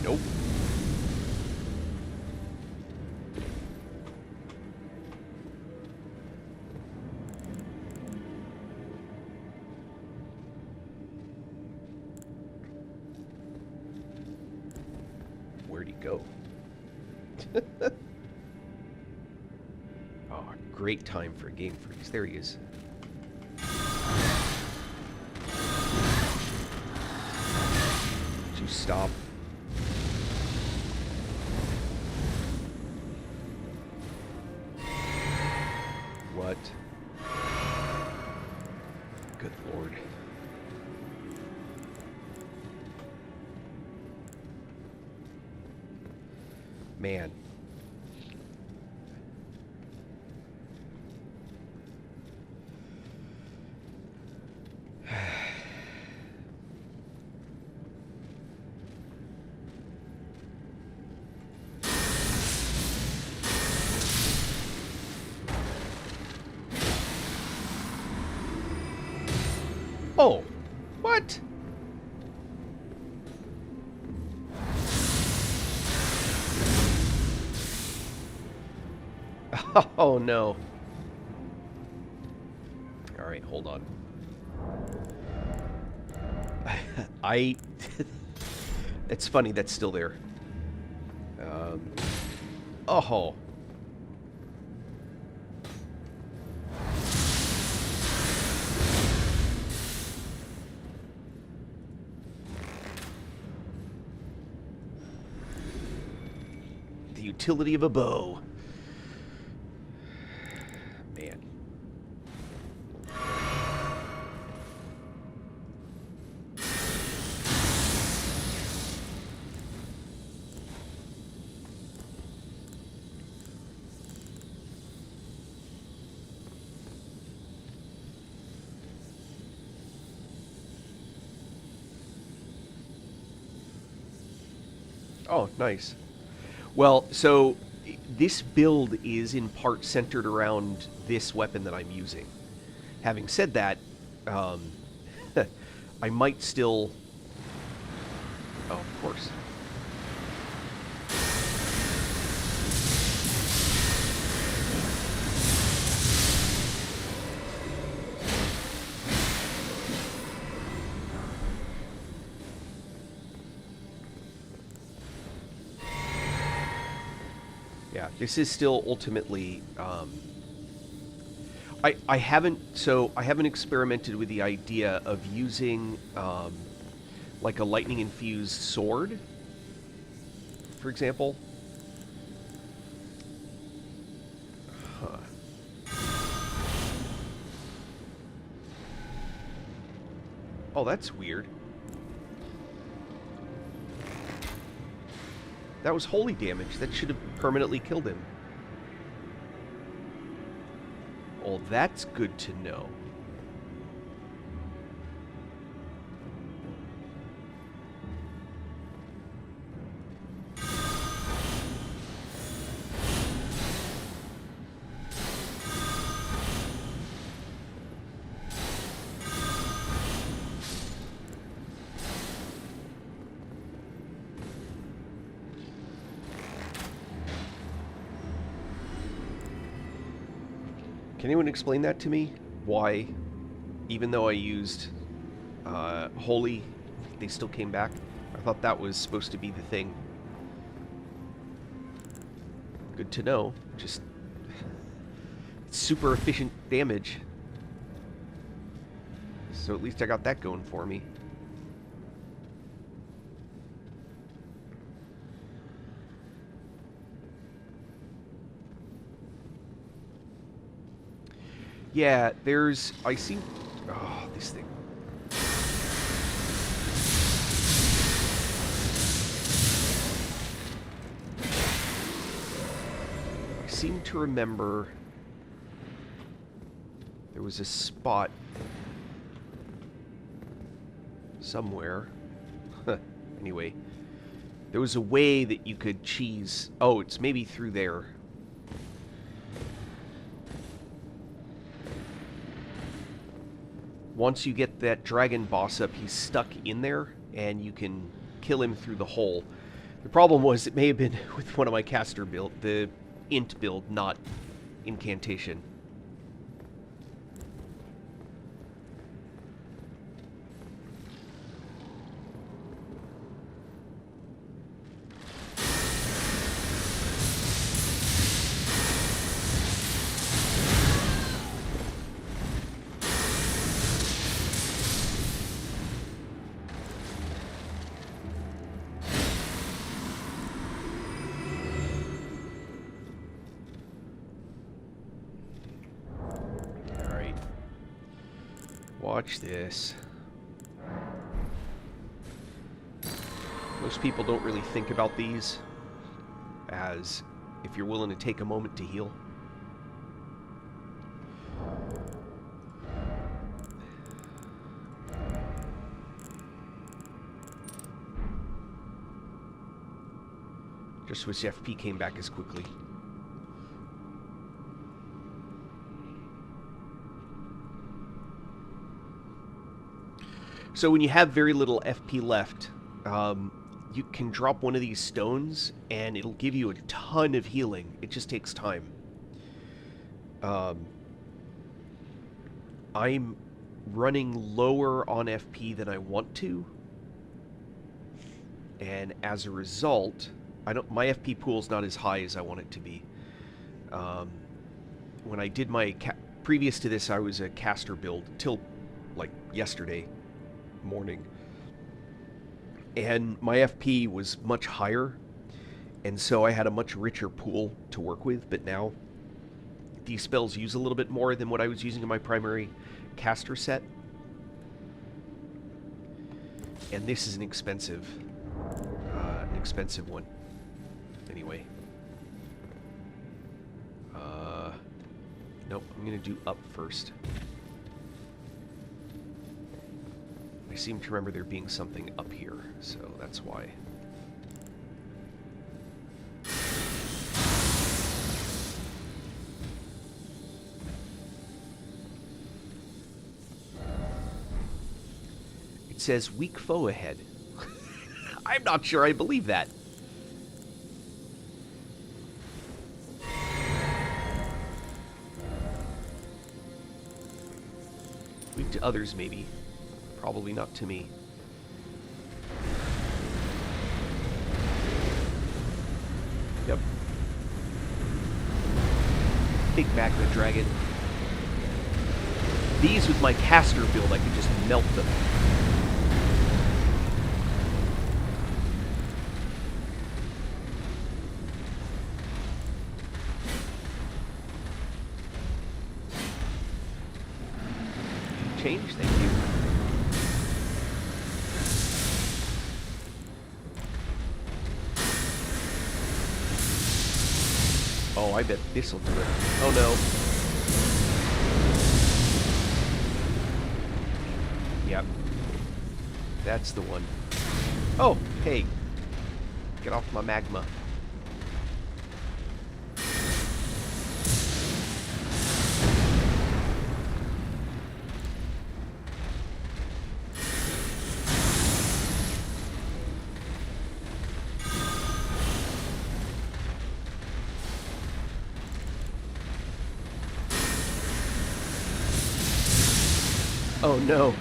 A: Nope. Where'd he go? Oh, great time for a game freeze. There he is. Would you stop? What? Good lord. Man. Oh, what? Oh no. All right, hold on. It's funny that's still there. Oh. The utility of a bow. Man. Oh, nice. Well, so this build is in part centered around this weapon that I'm using. Having said that, I might still... Oh, of course. Yeah, this is still ultimately. I haven't experimented with the idea of using like a lightning infused sword, for example. Huh. Oh, that's weird. That was holy damage. That should have permanently killed him. Oh, that's good to know. Can anyone explain that to me? Why, even though I used Holy, they still came back? I thought that was supposed to be the thing. Good to know. Just super efficient damage. So at least I got that going for me. Yeah, there's... I see... Oh, this thing. I seem to remember... There was a spot... somewhere. Anyway. There was a way that you could cheese... Oh, it's maybe through there. Once you get that dragon boss up, he's stuck in there, and you can kill him through the hole. The problem was, it may have been with one of my caster build, the int build, not incantation. Watch this. Most people don't really think about these as if you're willing to take a moment to heal. Just wish FP came back as quickly. So when you have very little FP left, you can drop one of these stones, and it'll give you a ton of healing. It just takes time. I'm running lower on FP than I want to, and as a result, my FP pool's not as high as I want it to be. When I did my previous to this, I was a caster build till like yesterday morning, and my FP was much higher, and so I had a much richer pool to work with. But now these spells use a little bit more than what I was using in my primary caster set, and this is an expensive one. Anyway, nope, I'm gonna do up first. I seem to remember there being something up here, so that's why. It says weak foe ahead. I'm not sure I believe that. Weak to others, maybe. Probably not to me. Yep. Big magma dragon. These with my caster build, I could just melt them. Change, thank you. Oh, I bet this'll do it. Oh no. Yep. That's the one. Oh, hey. Get off my magma. Oh no.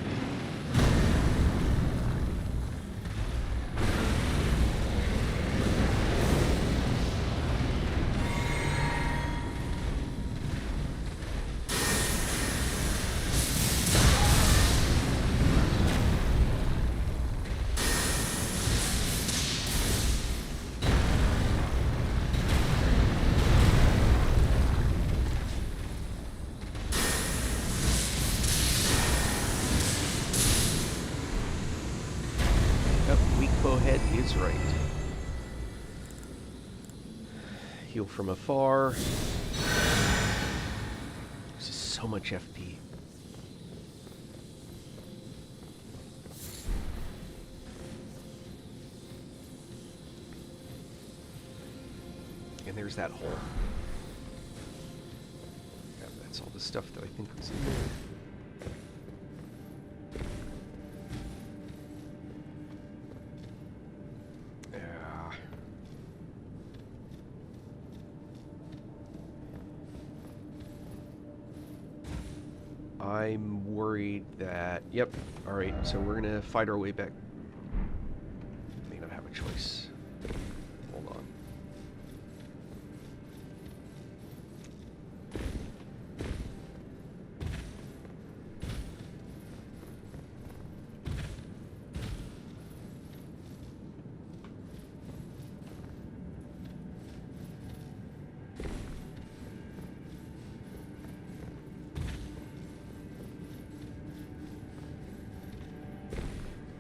A: Weak bowhead is right. Heal from afar. This is so much FP. And there's that hole. Yeah, that's all the stuff that I think was in there. I'm worried that... Yep. Alright, so we're gonna fight our way back. May not have a choice. Hold on.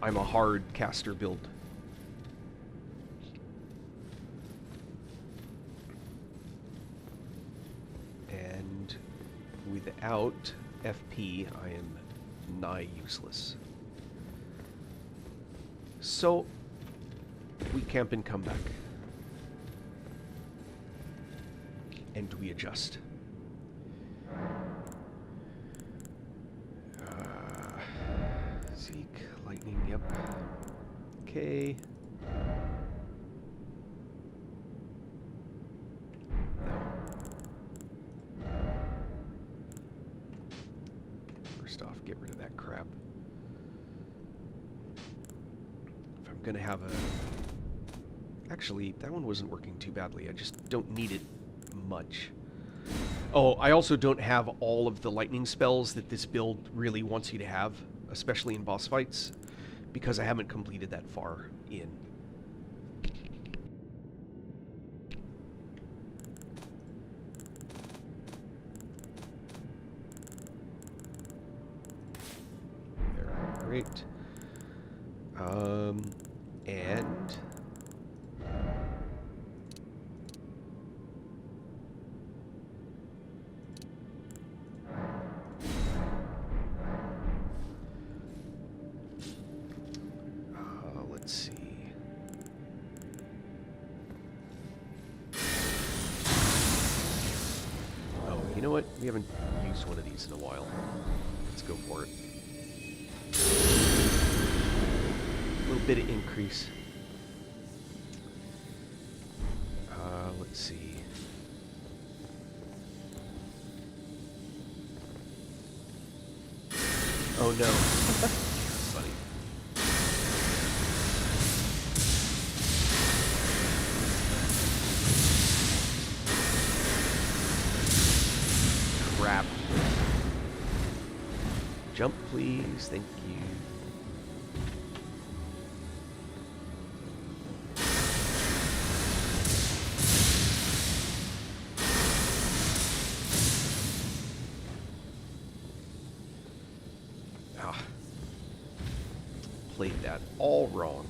A: I'm a hard caster build. And without FP, I am nigh useless. So, we camp and come back. And we adjust. Zeke, lightning, yep. Okay. No. First off, get rid of that crap. If I'm gonna have a... Actually, that one wasn't working too badly. I just don't need it much. Oh, I also don't have all of the lightning spells that this build really wants you to have, especially in boss fights, because I haven't completed that far in. There, great. And... let's see. Oh, you know what? We haven't used one of these in a while. Let's go for it. A little bit of increase. Let's see. Oh no. Funny. Crap. Jump, please. Thank you. Ah. Played that all wrong.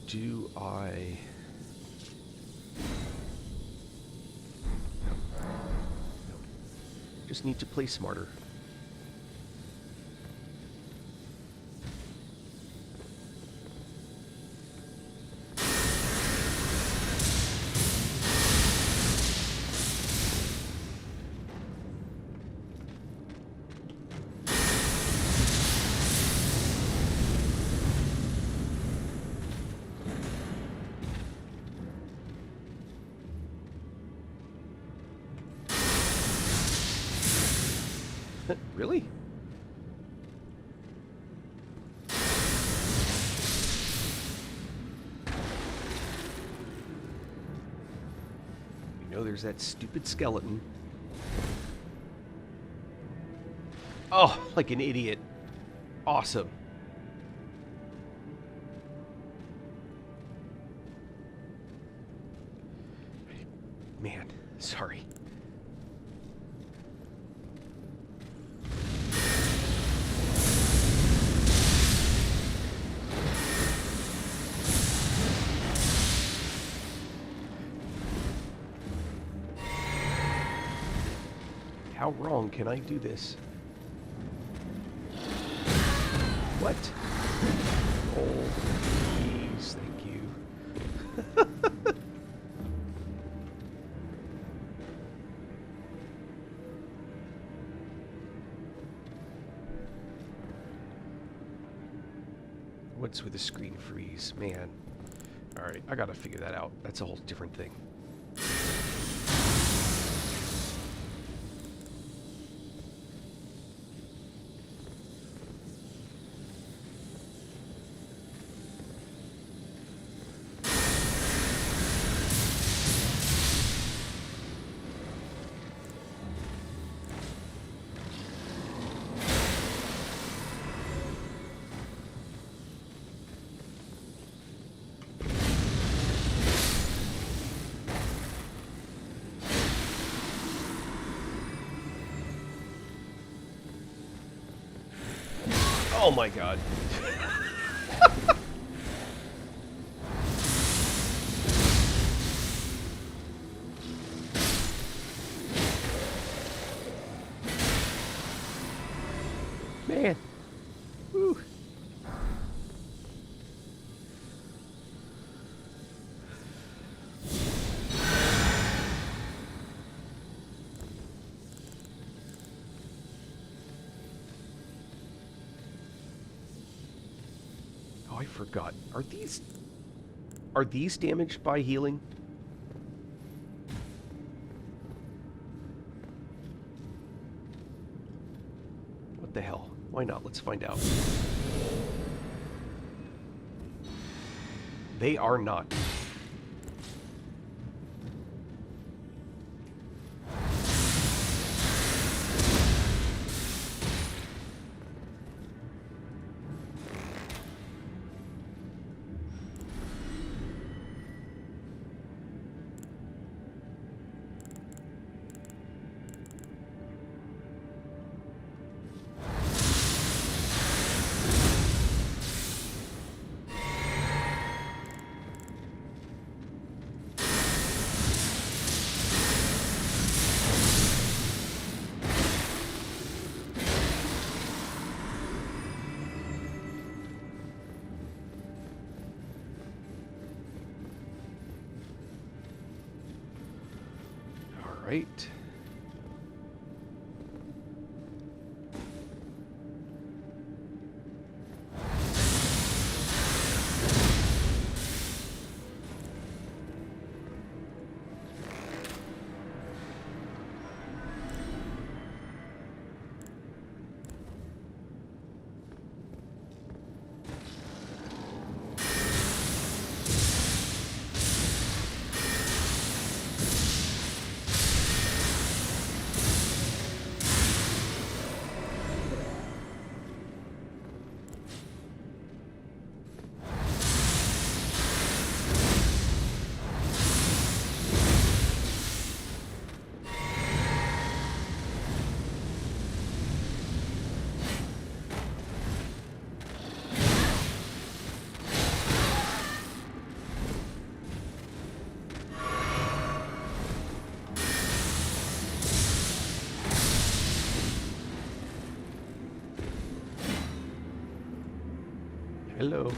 A: Do I... No. Just need to play smarter. Really? You know there's that stupid skeleton. Oh, like an idiot. Awesome. Man, sorry. How wrong can I do this? What? Oh, please, thank you. What's with the screen freeze? Man. Alright, I gotta figure that out. That's a whole different thing. Oh my god. Man. Woo. Oh, I forgot. Are these damaged by healing? What the hell? Why not? Let's find out. They are not. Right. Hello.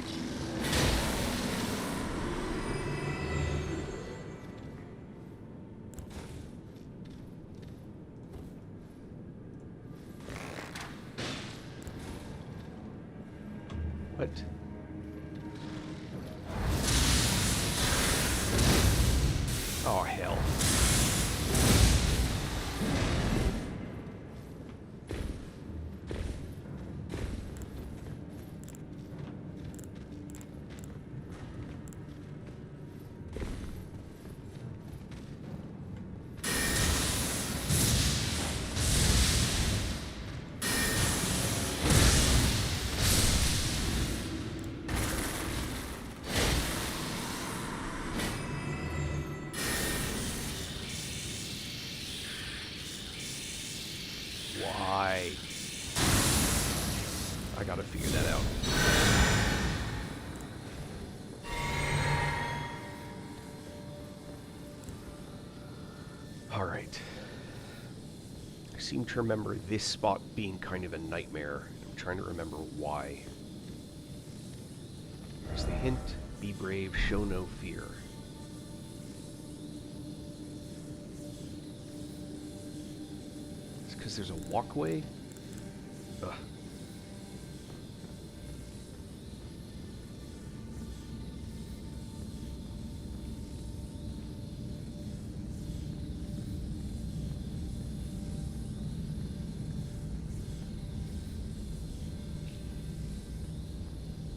A: What? Oh, hell. why. I gotta figure that out. Alright. I seem to remember this spot being kind of a nightmare. I'm trying to remember why. There's the hint. Be brave, show no fear. It's because there's a walkway? Ugh.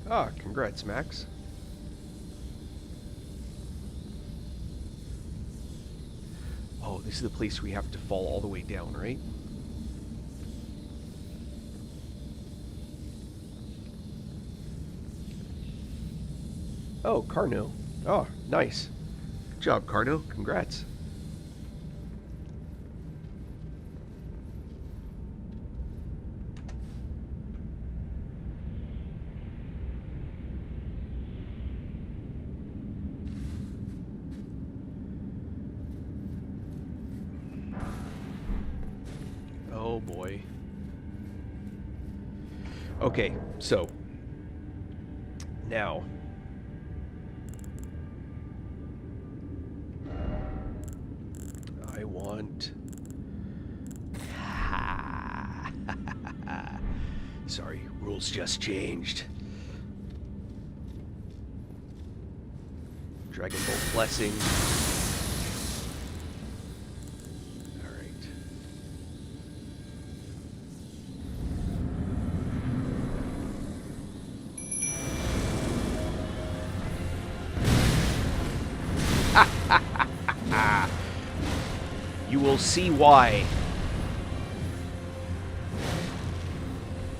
A: Ah, congrats, Max. Oh, this is the place where you have to fall all the way down, right? Oh, Carno. Oh, nice. Good job, Carno. Congrats. Oh boy. Okay, so now I want sorry, rules just changed. Dragon Bolt Blessing. You will see why.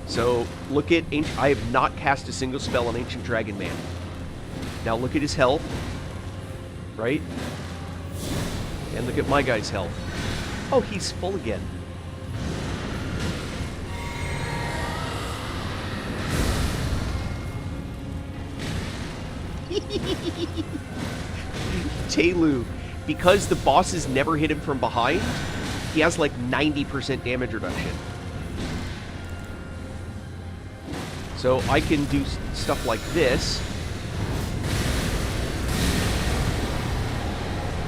A: So, look at... I have not cast a single spell on Ancient Dragon Man. Now look at his health. Right? And look at my guy's health. Oh, he's full again. Telu. Because the bosses never hit him from behind, he has like 90% damage reduction. So I can do stuff like this,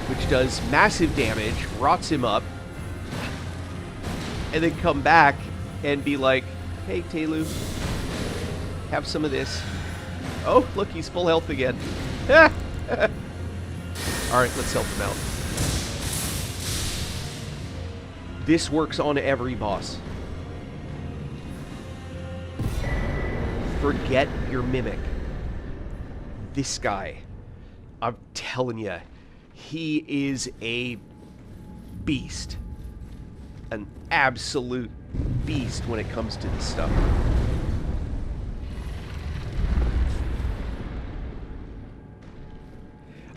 A: which does massive damage, rots him up, and then come back and be like, hey, Telu, have some of this. Oh, look, he's full health again. Alright, let's help him out. This works on every boss. Forget your mimic. This guy, I'm telling you, he is a beast. An absolute beast when it comes to this stuff.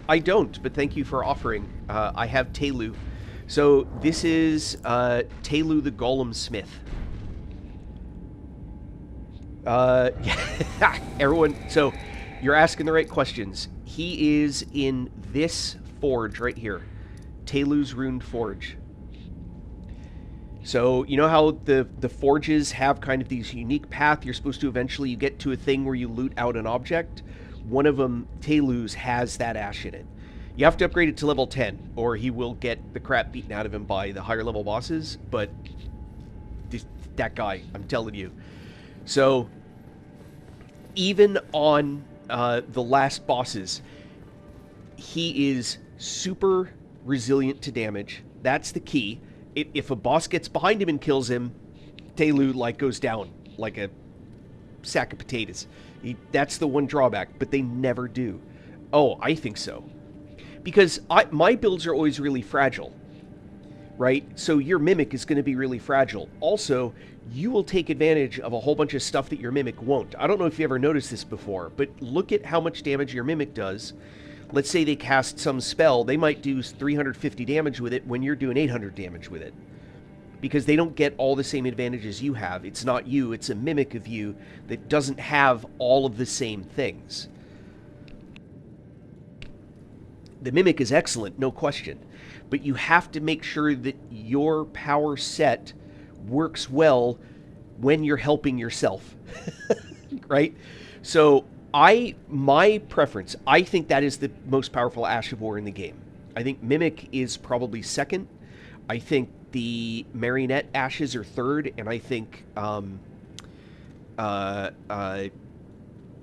A: I don't, but thank you for offering. I have Telu. So this is Telu the Golem Smith. Everyone, so you're asking the right questions. He is in this forge right here. Telu's Ruined Forge. So, you know how the forges have kind of these unique path you're supposed to eventually you get to a thing where you loot out an object? One of them, Telu's, has that ash in it. You have to upgrade it to level 10, or he will get the crap beaten out of him by the higher level bosses, but that guy, I'm telling you. So, even on the last bosses, he is super resilient to damage. That's the key. If a boss gets behind him and kills him, Telu, like, goes down like a sack of potatoes. That's the one drawback, but they never do. Oh, I think so. Because my builds are always really fragile, right? So your Mimic is going to be really fragile. Also, you will take advantage of a whole bunch of stuff that your Mimic won't. I don't know if you ever noticed this before, but look at how much damage your Mimic does. Let's say they cast some spell. They might do 350 damage with it when you're doing 800 damage with it. because they don't get all the same advantages you have. It's not you, it's a mimic of you that doesn't have all of the same things. The mimic is excellent, no question, but you have to make sure that your power set works well when you're helping yourself, right? So my preference, I think that is the most powerful Ash of War in the game. I think Mimic is probably second. I think the Marionette Ashes are third, and I think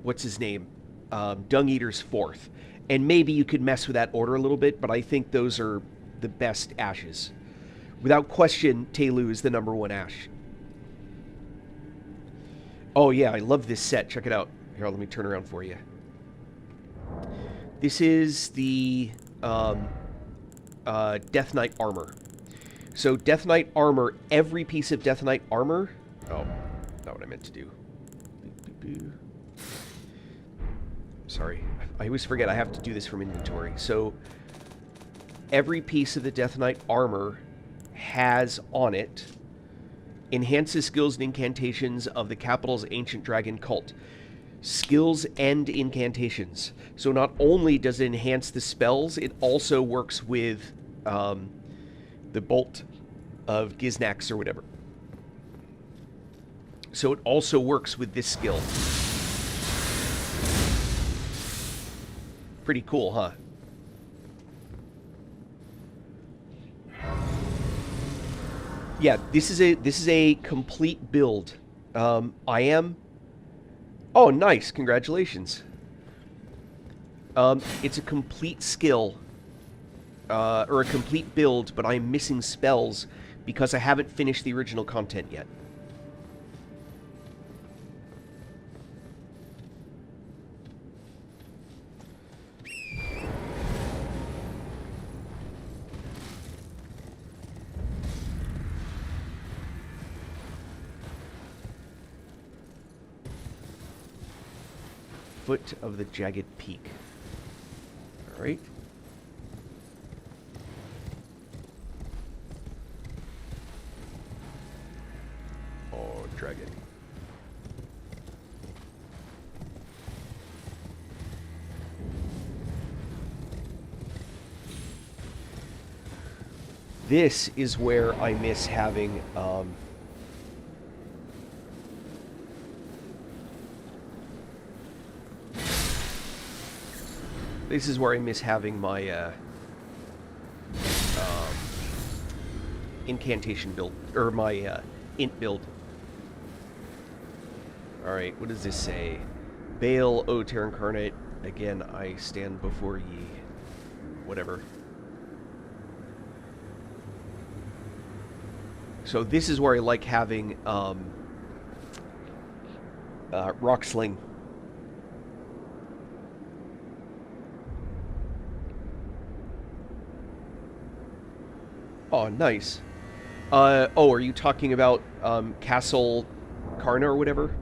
A: what's his name? Dung Eater's fourth. And maybe you could mess with that order a little bit, but I think those are the best Ashes. Without question, Telu is the number one Ash. Oh yeah, I love this set. Check it out. Here, let me turn around for you. This is the Death Knight armor. So Death Knight armor, every piece of Death Knight armor... Oh, not what I meant to do. Sorry. I always forget I have to do this from inventory. So every piece of the Death Knight armor has on it enhances skills and incantations of the capital's ancient dragon cult. Skills and incantations. So not only does it enhance the spells, it also works with the bolt of Giznax or whatever. So it also works with this skill. Pretty cool, huh? Yeah, this is a complete build. I am... Oh, nice. Congratulations. It's a complete skill, or a complete build, but I'm missing spells because I haven't finished the original content yet. Foot of the Jagged Peak. Alright. Oh, dragon. This is where I miss having, this is where I miss having my, incantation build, or my, int build. Alright, what does this say? Baal, O Terra Incarnate, again, I stand before ye. Whatever. So this is where I like having, Rock Sling. Oh, nice. Oh, are you talking about, Castle Karna or whatever?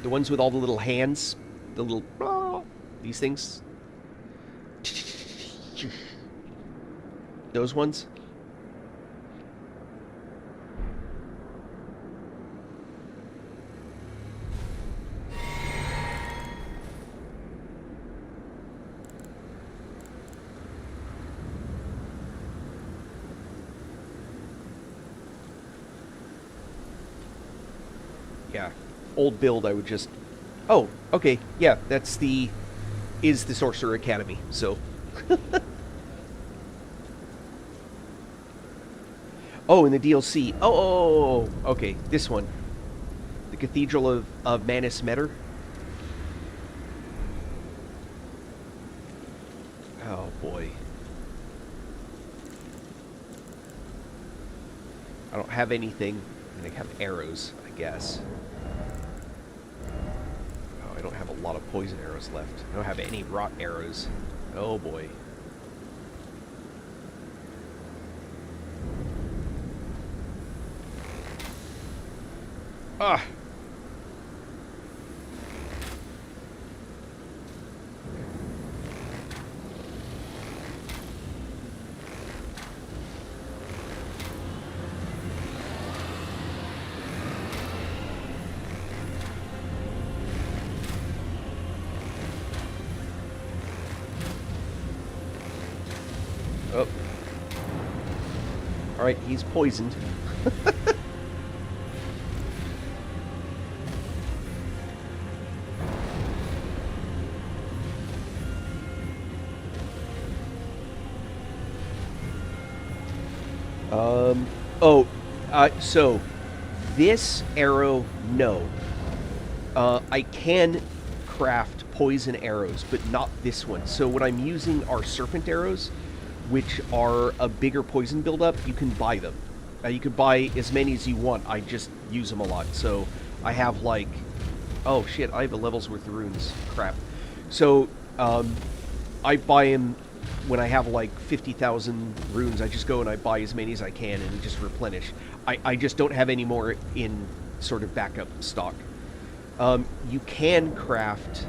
A: The ones with all the little hands? The little... these things? Those ones? Yeah. Old build, I would just... Oh, okay. Yeah, that's the... is the Sorcerer Academy, so... Oh, in the DLC. Oh, okay. This one. The Cathedral of Manus Meter. Oh, boy. I don't have anything. I have arrows, I guess. Oh, I don't have a lot of poison arrows left. I don't have any rot arrows. Oh, boy. Ah. Oh. Alright, he's poisoned. So this arrow, no. I can craft poison arrows, but not this one. So what I'm using are serpent arrows, which are a bigger poison buildup. You can buy them. You can buy as many as you want. I just use them a lot. So I have like, oh shit, I have a level's worth of runes. Crap. So I buy them when I have like 50,000 runes. I just go and I buy as many as I can and just replenish. I just don't have any more in sort of backup stock. You can craft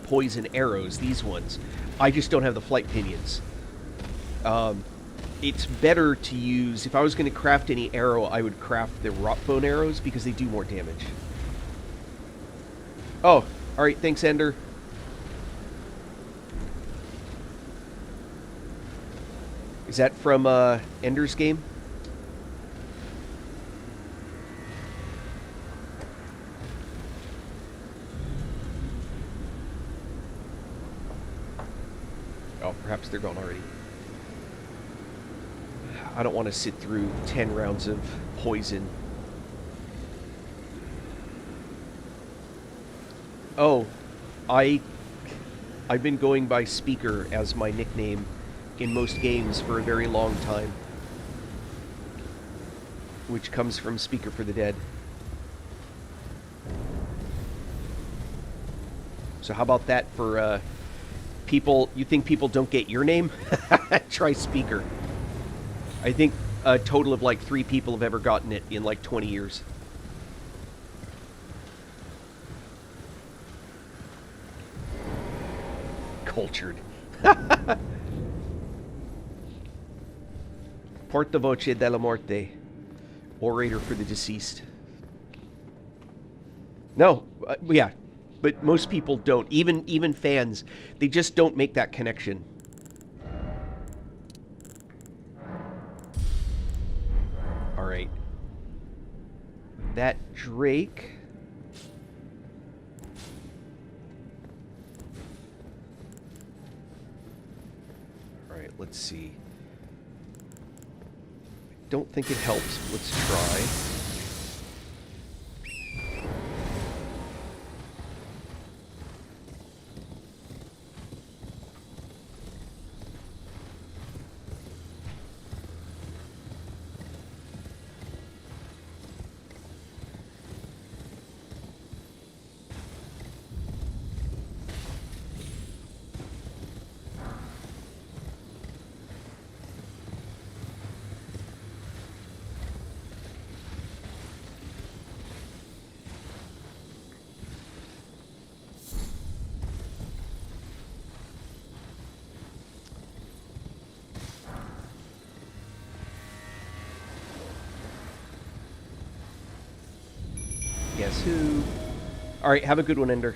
A: poison arrows, these ones. I just don't have the flight pinions. It's better to use, if I was going to craft any arrow, I would craft the rot bone arrows because they do more damage. Oh, alright, thanks, Ender. Is that from Ender's game? Oh, perhaps they're gone already. I don't want to sit through 10 rounds of poison. Oh, I've been going by Speaker as my nickname in most games for a very long time, which comes from Speaker for the Dead. So how about that for people? You think people don't get your name? Try Speaker. I think a total of like 3 people have ever gotten it in like 20 years. Cultured. Portavoce della Morte. Orator for the deceased. No, yeah, but most people don't. Even fans, they just don't make that connection. All right. That Drake. All right, let's see. Don't think it helps. Let's try. Guess who? Alright, have a good one, Ender.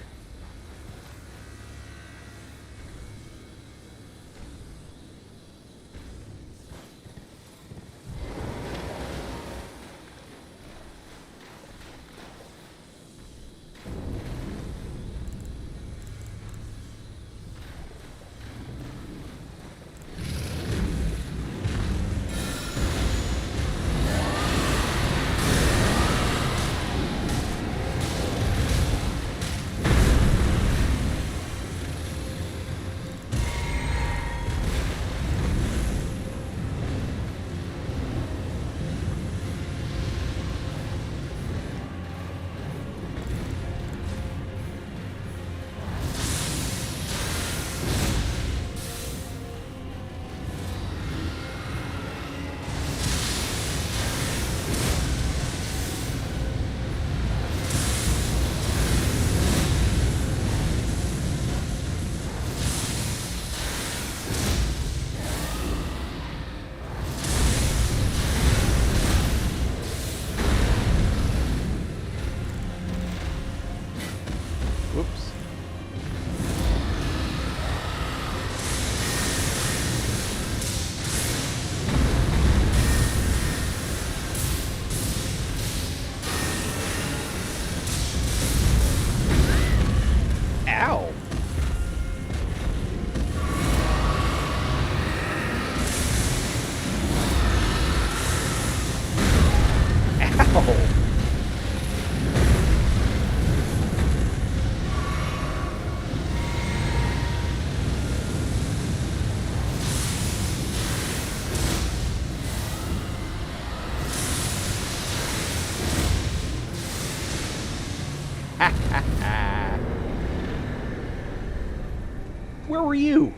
A: Where were you?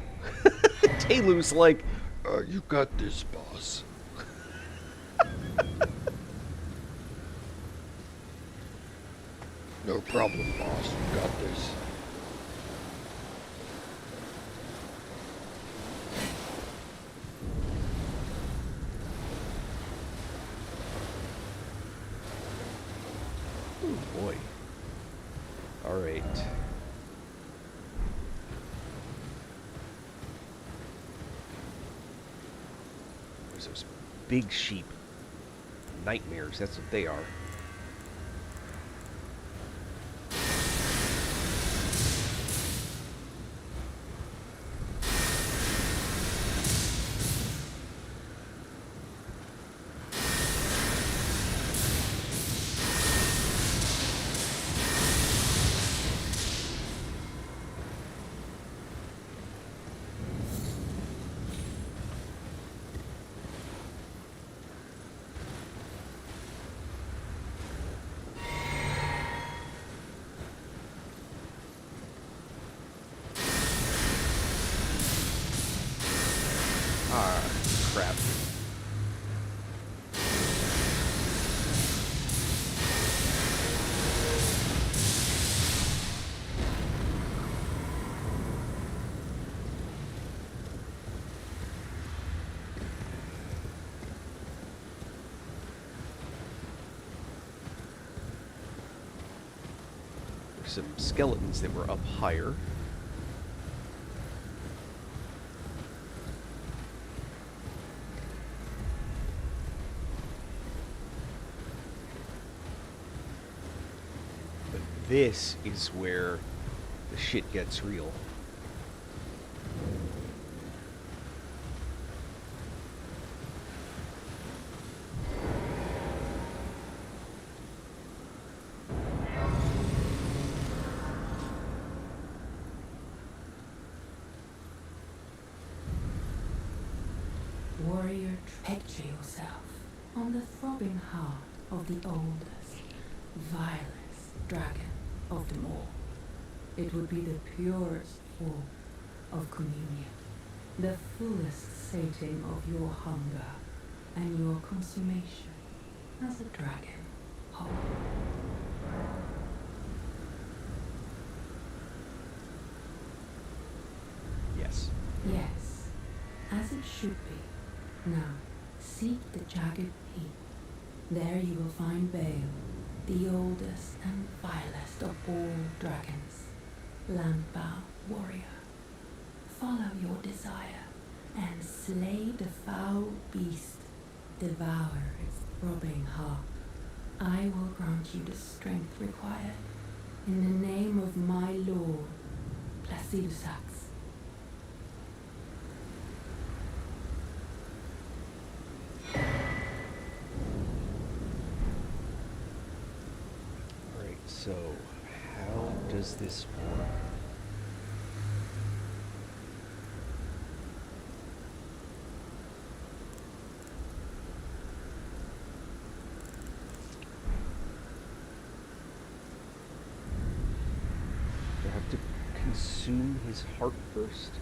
A: Talu's like, you got this, boss. No problem, boss. You got this. Oh boy. Alright. There's those big sheep. Nightmares, that's what they are. Ah, crap. There's some skeletons that were up higher. This is where the shit gets real.
B: Warrior, picture yourself on the throbbing heart of the oldest, vilest dragon of them all. It would be the purest form of communion, the fullest sating of your hunger and your consummation as a dragon whole.
A: Yes.
B: Yes, as it should be. Now, seek the jagged peak. There you will find Bale, the oldest and vilest of all dragons, land-bound warrior. Follow your desire and slay the foul beast. Devour its throbbing heart. I will grant you the strength required. In the name of my lord, Placidusax.
A: Alright, so how does this work? Do I have to consume his heart first?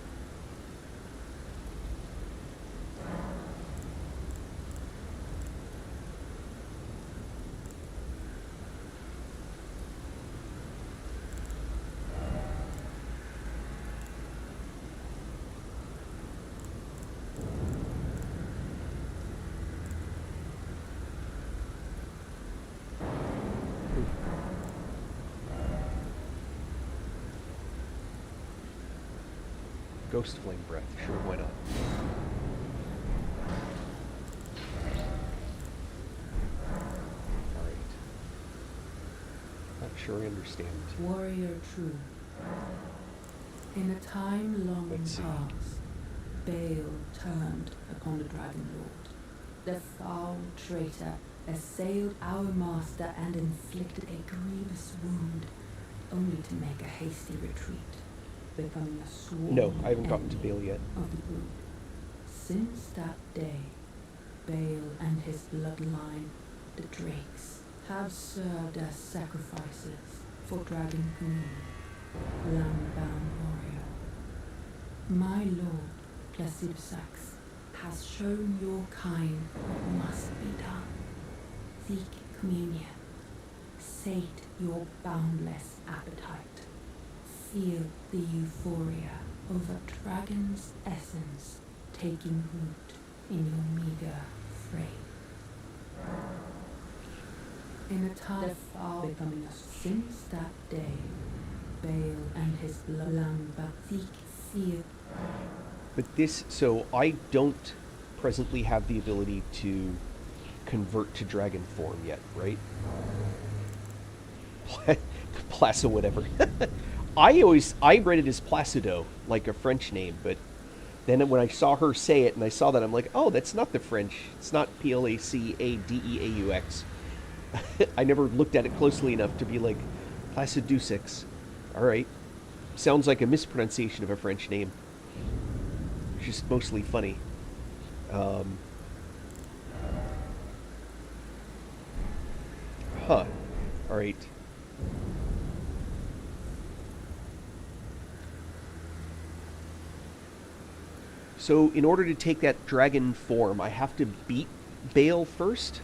A: Ghost flame breath, sure, why not? Alright. Not sure I understand.
B: Warrior true. In a time long
A: Let's see.
B: past, Bale turned upon the Dragon Lord. The foul traitor assailed our master and inflicted a grievous wound, only to make a hasty retreat, becoming a sworn
A: No, I haven't gotten to
B: enemy
A: Bale yet.
B: of the group. Since that day, Bale and his bloodline, the Drakes, have served as sacrifices for Dragon Queen, land-bound warrior. My lord, Placidusax, has shown your kind what must be done. Seek communion. Sate your boundless appetite. Feel the euphoria of a dragon's essence taking root in your meager frame. In a time far becoming us since that day, Bale and his blood but feel.
A: But this, so I don't presently have the ability to convert to dragon form yet, right? Placido, whatever. I read it as Placido, like a French name, but then when I saw her say it and I saw that, I'm like, oh, that's not the French. It's not Placadeaux. I never looked at it closely enough to be like, Placidusix. All right. Sounds like a mispronunciation of a French name. It's just mostly funny. All right. So in order to take that dragon form, I have to beat Bale first?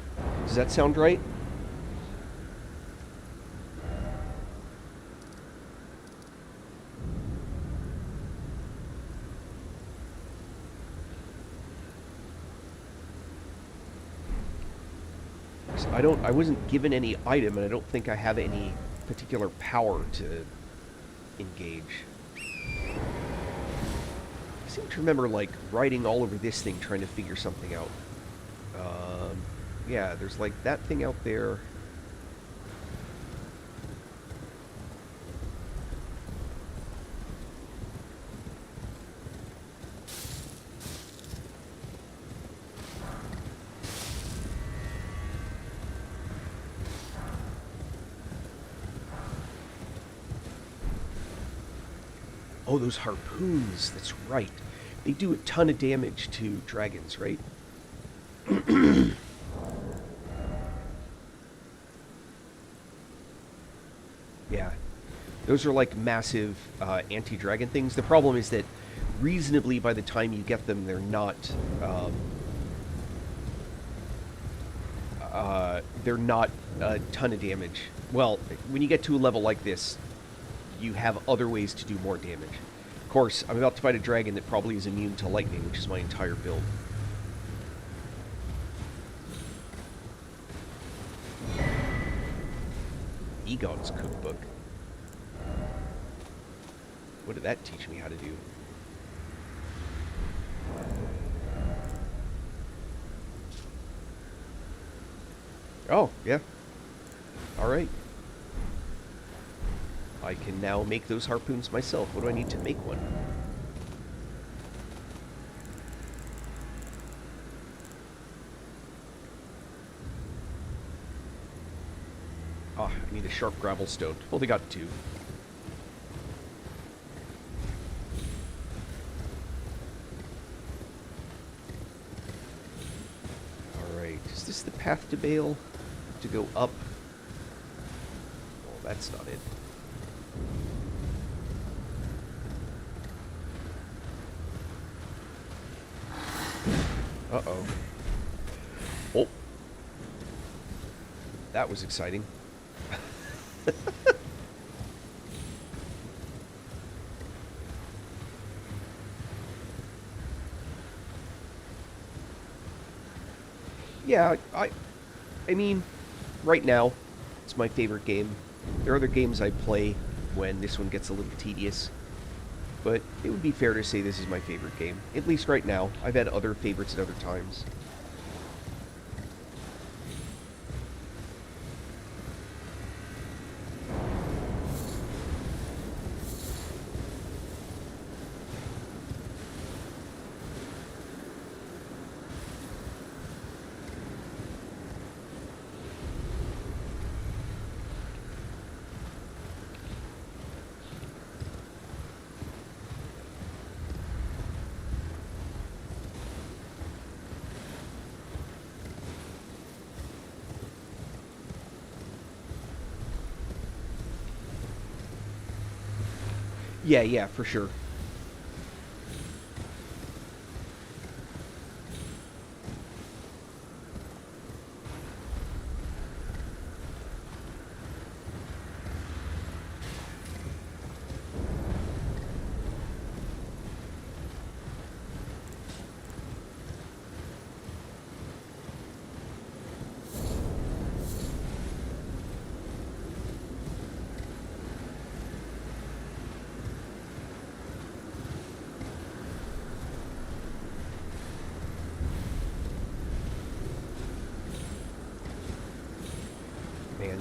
A: Does that sound right? So I wasn't given any item, and I don't think I have any particular power to engage. I seem to remember, like, riding all over this thing trying to figure something out. Yeah, there's, like, that thing out there. Oh, those harpoons, that's right. They do a ton of damage to dragons, right? Yeah. Those are like massive anti-dragon things. The problem is that reasonably by the time you get them, they're not a ton of damage. Well, when you get to a level like this, you have other ways to do more damage. Of course, I'm about to fight a dragon that probably is immune to lightning, which is my entire build. Egon's cookbook. What did that teach me how to do? Oh, yeah. Alright. I can now make those harpoons myself. What do I need to make one? Ah, I need a sharp gravel stone. Only got 2. Alright, is this the path to Bale? To go up? Well, that's not it. Uh-oh. Oh. That was exciting. Yeah, I mean, right now, it's my favorite game. There are other games I play when this one gets a little tedious. But it would be fair to say this is my favorite game. At least right now. I've had other favorites at other times. Yeah, for sure.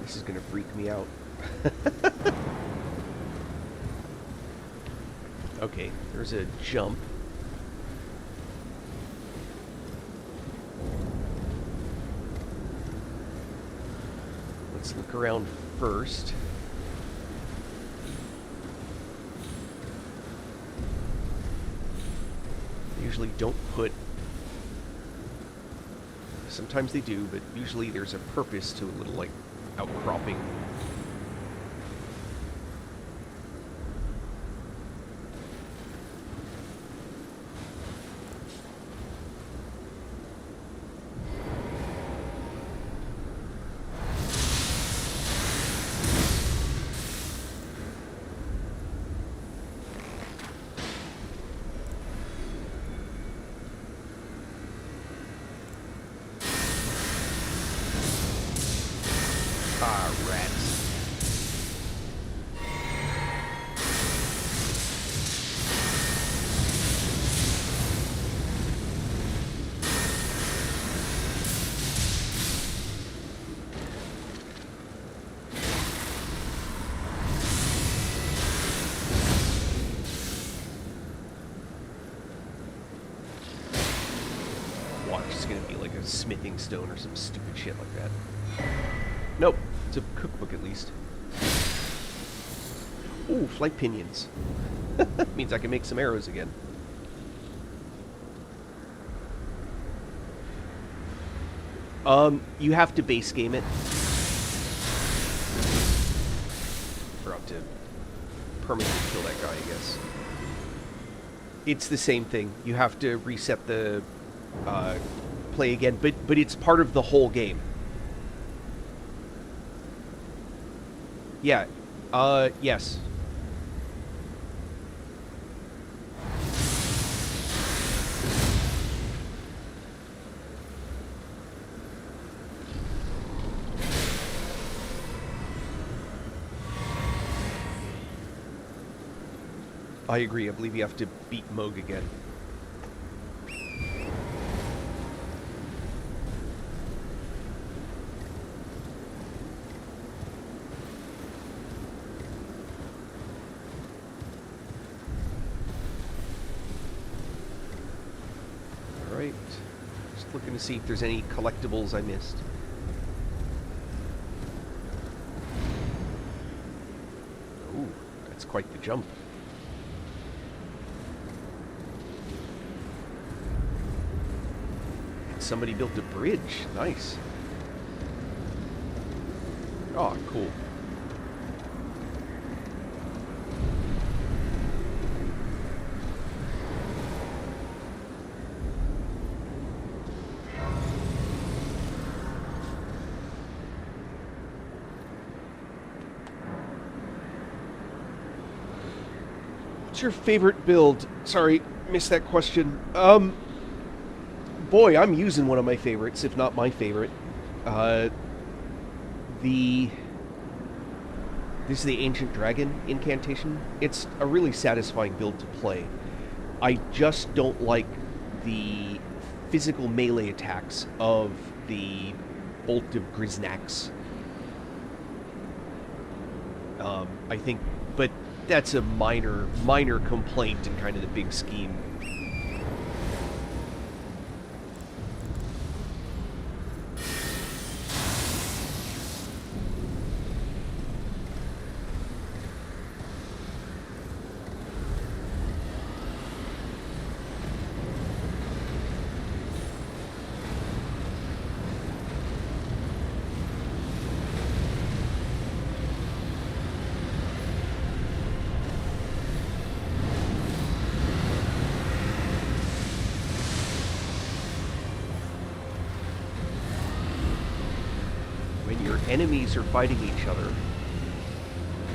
A: This is gonna freak me out. Okay, there's a jump. Let's look around first. They usually don't put... Sometimes they do, but usually there's a purpose to a little, like, outcropping. Ah, rats. Watch, it's gonna be like a smithing stone or some stupid shit like that. Nope, it's a cookbook at least. Ooh, flight pinions. Means I can make some arrows again. You have to base game it. Or up to permanently kill that guy, I guess. It's the same thing. You have to reset the play again, but it's part of the whole game. Yeah. Yes. I agree. I believe you have to beat Moog again. Alright. Just looking to see if there's any collectibles I missed. Ooh, that's quite the jump. Somebody built a bridge. Nice. Oh, cool. What's your favorite build? Sorry, missed that question. Boy, I'm using one of my favorites, if not my favorite. This is the Ancient Dragon incantation. It's a really satisfying build to play. I just don't like the physical melee attacks of the Bolt of Griznax. I think, but that's a minor complaint in kind of the big scheme. When your enemies are fighting each other,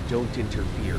A: don't interfere.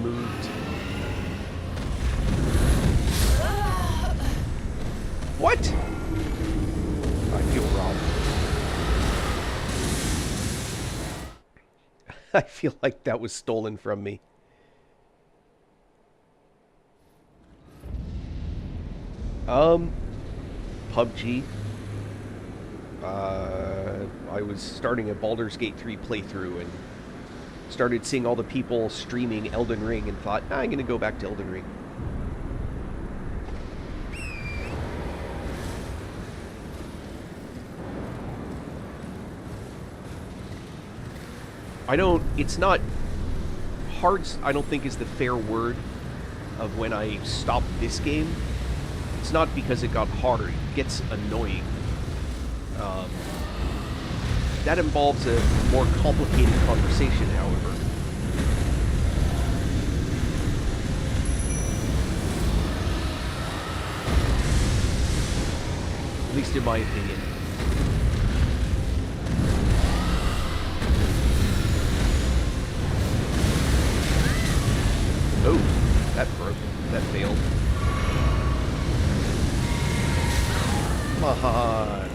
A: moved. What? I feel robbed. I feel like that was stolen from me. PUBG. I was starting a Baldur's Gate 3 playthrough and started seeing all the people streaming Elden Ring and thought, I'm gonna go back to Elden Ring. It's not hard, I don't think is the fair word of when I stopped this game. It's not because it got hard, it gets annoying. That involves a more complicated conversation, however. At least in my opinion. Oh, that broke. That failed. Come on.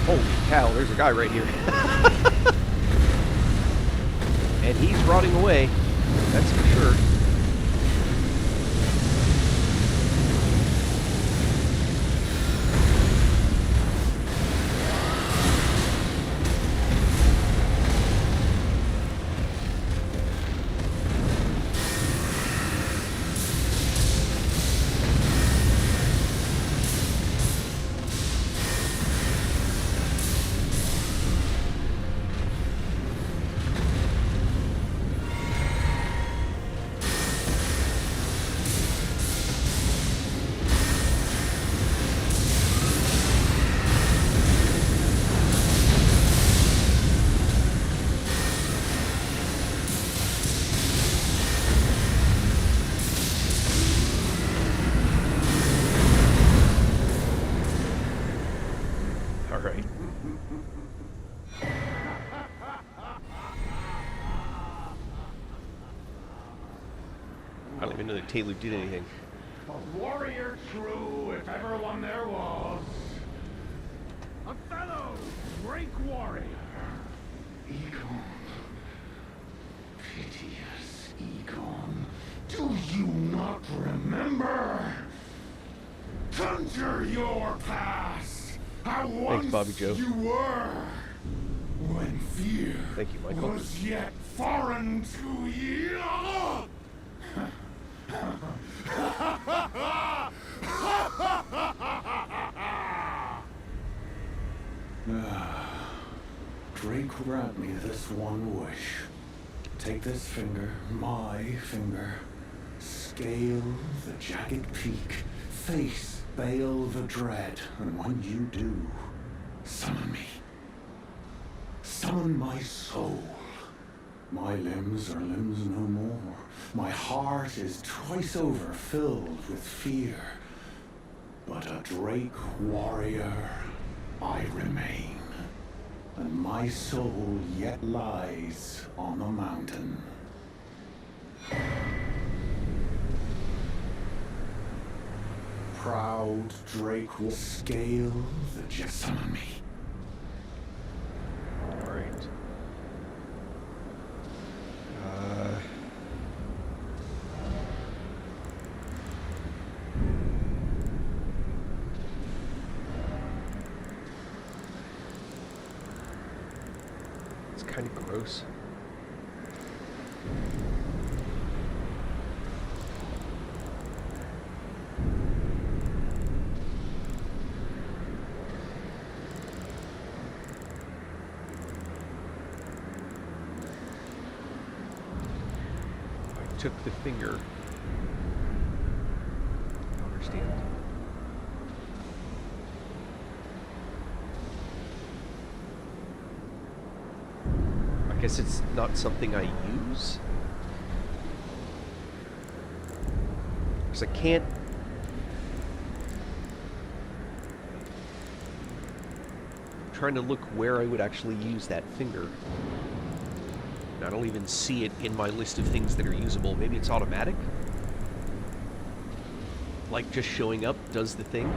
A: Holy cow, there's a guy right here. And he's rotting away, that's for sure. Alright. I don't even know that Taylor did anything.
E: A warrior true, if ever one there was. A fellow Drake warrior.
D: Egon. Piteous Egon. Do you not remember? Conjure your past. How once
A: Bobby Joe.
D: you were. When fear
A: Thank you, Michael.
D: was yet foreign to ye. Drake grant me this one wish. Take this finger, my finger, scale the jagged peak, face Baal the Dread, and when you do, summon me. Summon my soul. My limbs are limbs no more. My heart is twice over filled with fear. But a Drake warrior I remain. And my soul yet lies on the mountain. Proud Drake will scale the summon me.
A: Alright. It's kind of gross. took the finger. I don't understand. I guess it's not something I use. Because I can't... I'm trying to look where I would actually use that finger. I don't even see it in my list of things that are usable. Maybe it's automatic? Like just showing up does the thing?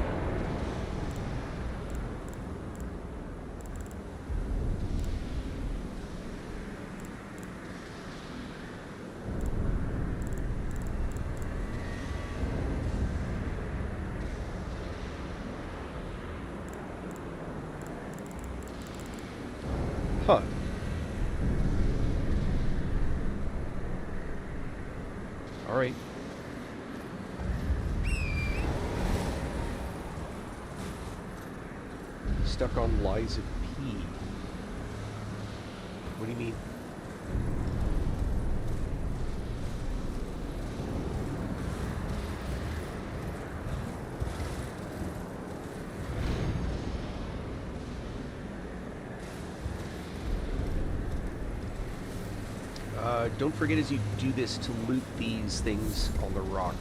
A: Huh. Alright. Stuck on Lies of P. What do you mean? Don't forget as you do this to loot these things on the rock.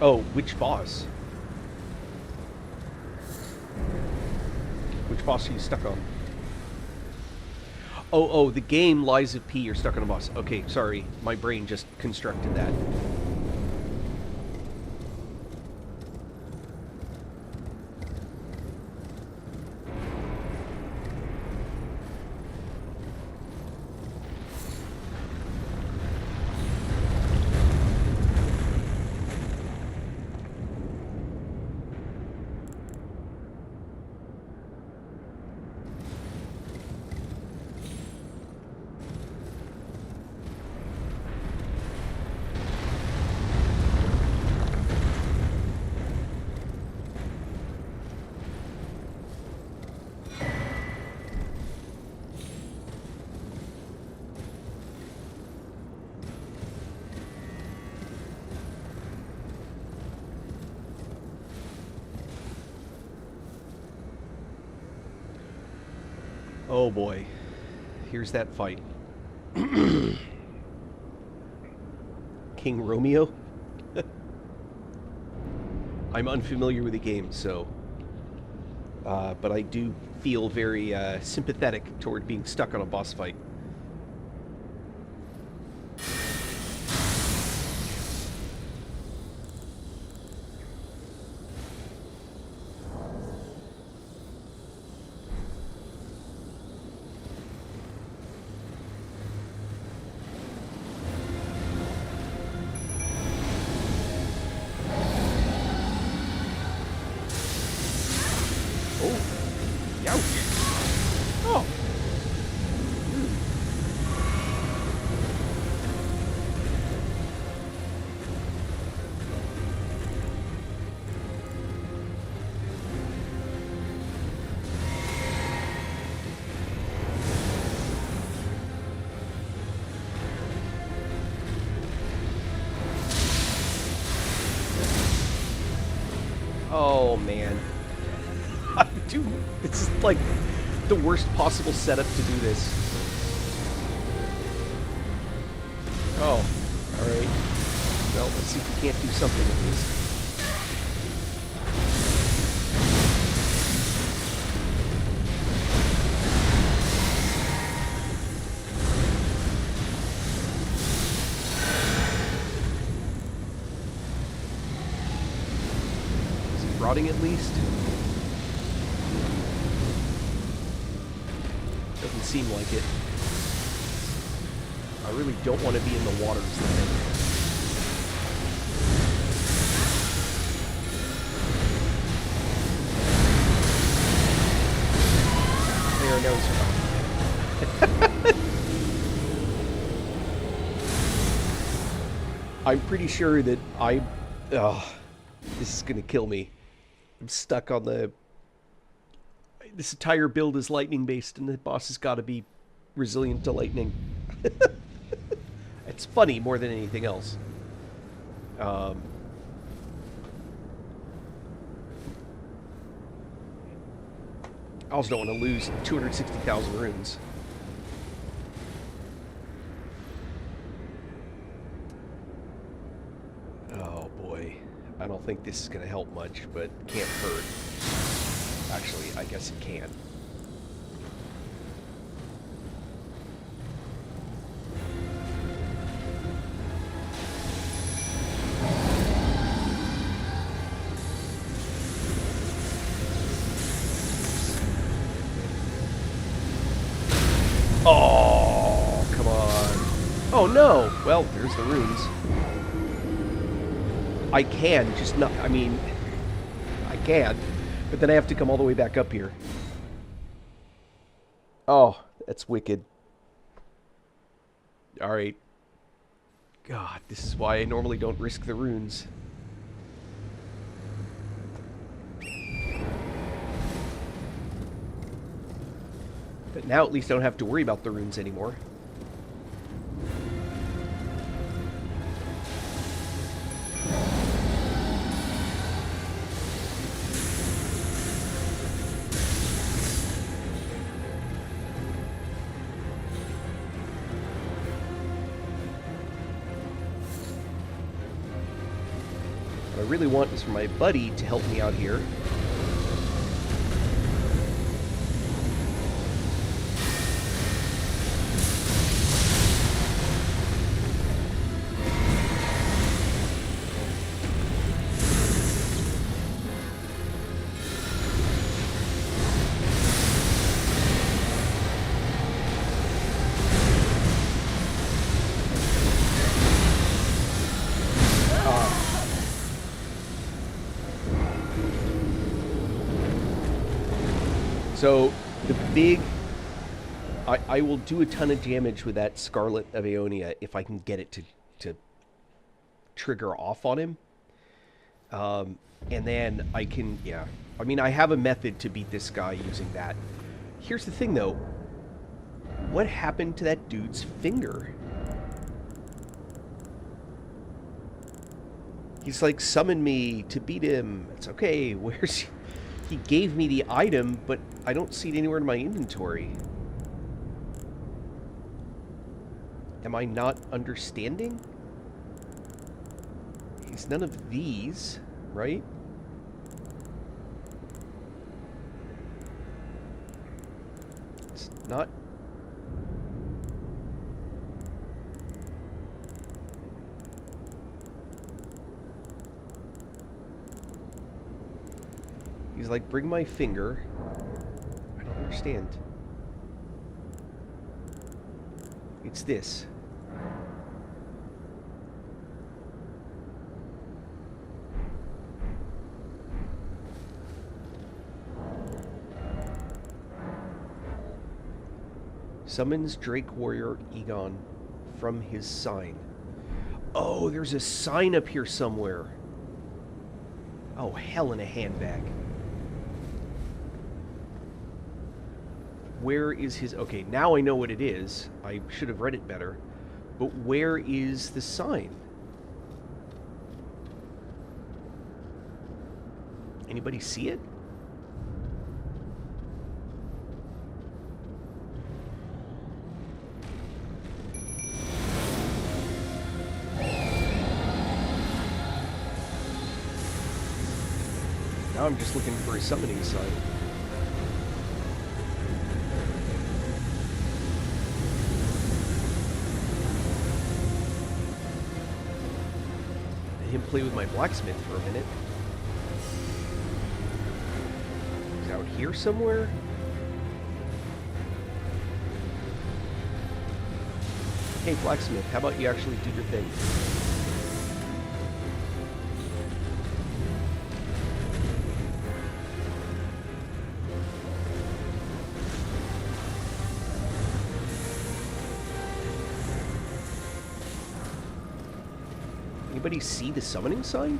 A: Oh, which boss? Which boss are you stuck on? Oh, the game Lies of P, you're stuck on a boss. Okay, sorry. My brain just constructed that. Oh boy. Here's that fight. King Romeo? I'm unfamiliar with the game, so... but I do feel very sympathetic toward being stuck on a boss fight. Oh man. Dude, it's like the worst possible setup to do this. Oh, alright. Well, let's see if we can't do something with this. Rotting at least? Doesn't seem like it. I really don't want to be in the waters then. announcer. I'm pretty sure that this is gonna kill me. I'm stuck on the... This entire build is lightning based, and the boss has got to be resilient to lightning. It's funny more than anything else. I also don't want to lose 260,000 runes. Oh boy. I don't think this is going to help much, but can't hurt. Actually, I guess it can. Oh, come on. Oh no! Well, there's the runes. I can, just not... I mean... I can. But then I have to come all the way back up here. Oh, that's wicked. Alright. God, this is why I normally don't risk the runes. But now at least I don't have to worry about the runes anymore. What I really want is for my buddy to help me out here. So, the big... I will do a ton of damage with that Scarlet of Aeonia if I can get it to trigger off on him. And then I can... Yeah. I mean, I have a method to beat this guy using that. Here's the thing, though. What happened to that dude's finger? He's like, summoned me to beat him. It's okay. Where's... He gave me the item, but I don't see it anywhere in my inventory. Am I not understanding? He's none of these, right? It's not... He's like, bring my finger. I don't understand. It's this. Summons Drake Warrior Egon from his sign. Oh, there's a sign up here somewhere. Oh, hell in a handbag. Where is his... Okay, now I know what it is. I should have read it better. But where is the sign? Anybody see it? Now I'm just looking for a summoning sign. Him play with my blacksmith for a minute. He's out here somewhere? Hey blacksmith, how about you actually do your thing? Anybody see the summoning sign?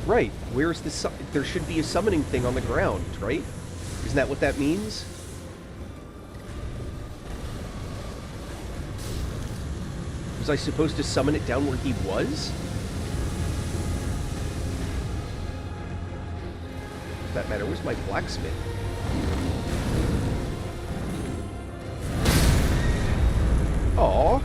A: Right. Where's the there should be a summoning thing on the ground, right? Isn't that what that means? Was I supposed to summon it down where he was? For that matter, where's my blacksmith? Aww.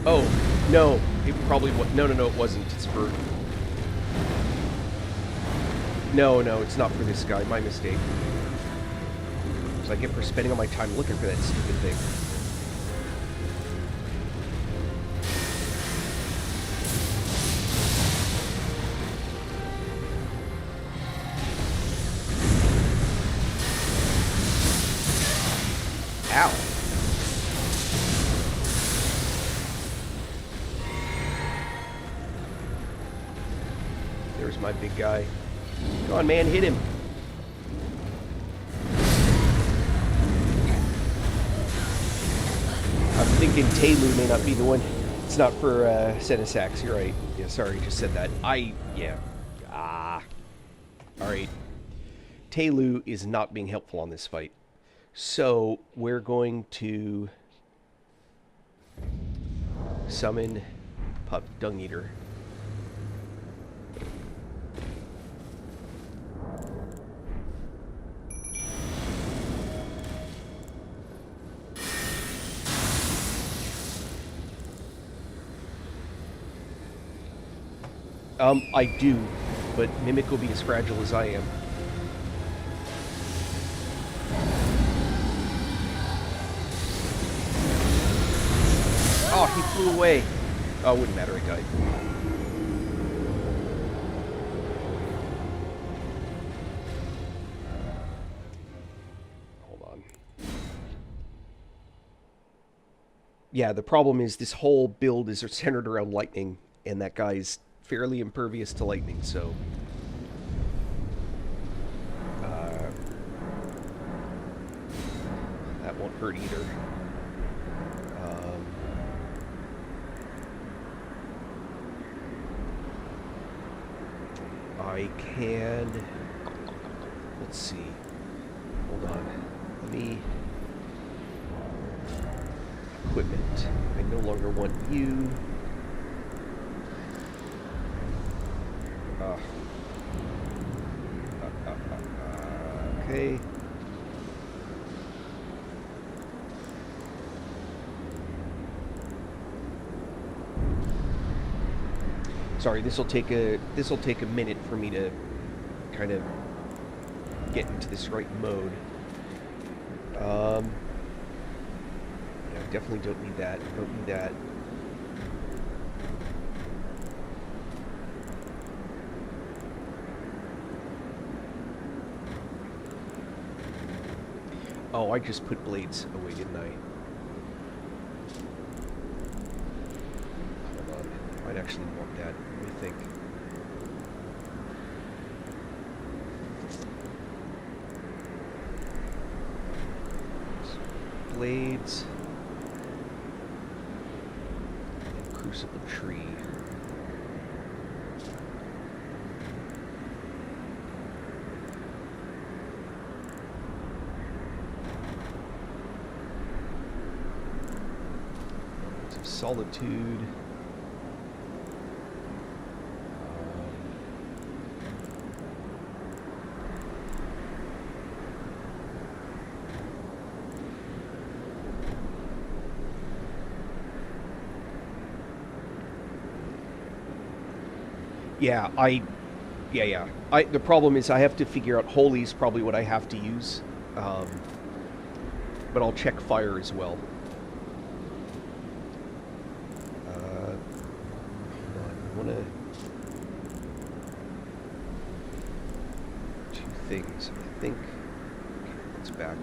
A: Oh, no. It probably was. No, it wasn't. It's for... No, it's not for this guy. My mistake. So I get for spending all my time looking for that stupid thing. Ow. There's my big guy. Come on, man, hit him. I'm thinking Taylu may not be the one. It's not for Senesax, you're right. Yeah, sorry, just said that. Yeah. Alright. Taylu is not being helpful on this fight. So, we're going to summon Pup Dung Eater. I do, but Mimic will be as fragile as I am. Oh, he flew away. Oh, it wouldn't matter, I died. Hold on. Yeah, the problem is this whole build is centered around lightning, and that guy's fairly impervious to lightning, so... that won't hurt either. I can... Let's see. Hold on. Let me... Equipment. I no longer want you. Okay. Sorry, this will take a minute for me to kind of get into this right mode. Yeah, I definitely don't need that. Don't need that. Oh, I just put blades away, didn't I? Hold on. I might actually want that. What do you think? Blades. And Crucible Tree. Solitude. Yeah, yeah. The problem is I have to figure out holy's probably what I have to use, um, but I'll check fire as well. Hold on, I want to two things. I think it's back.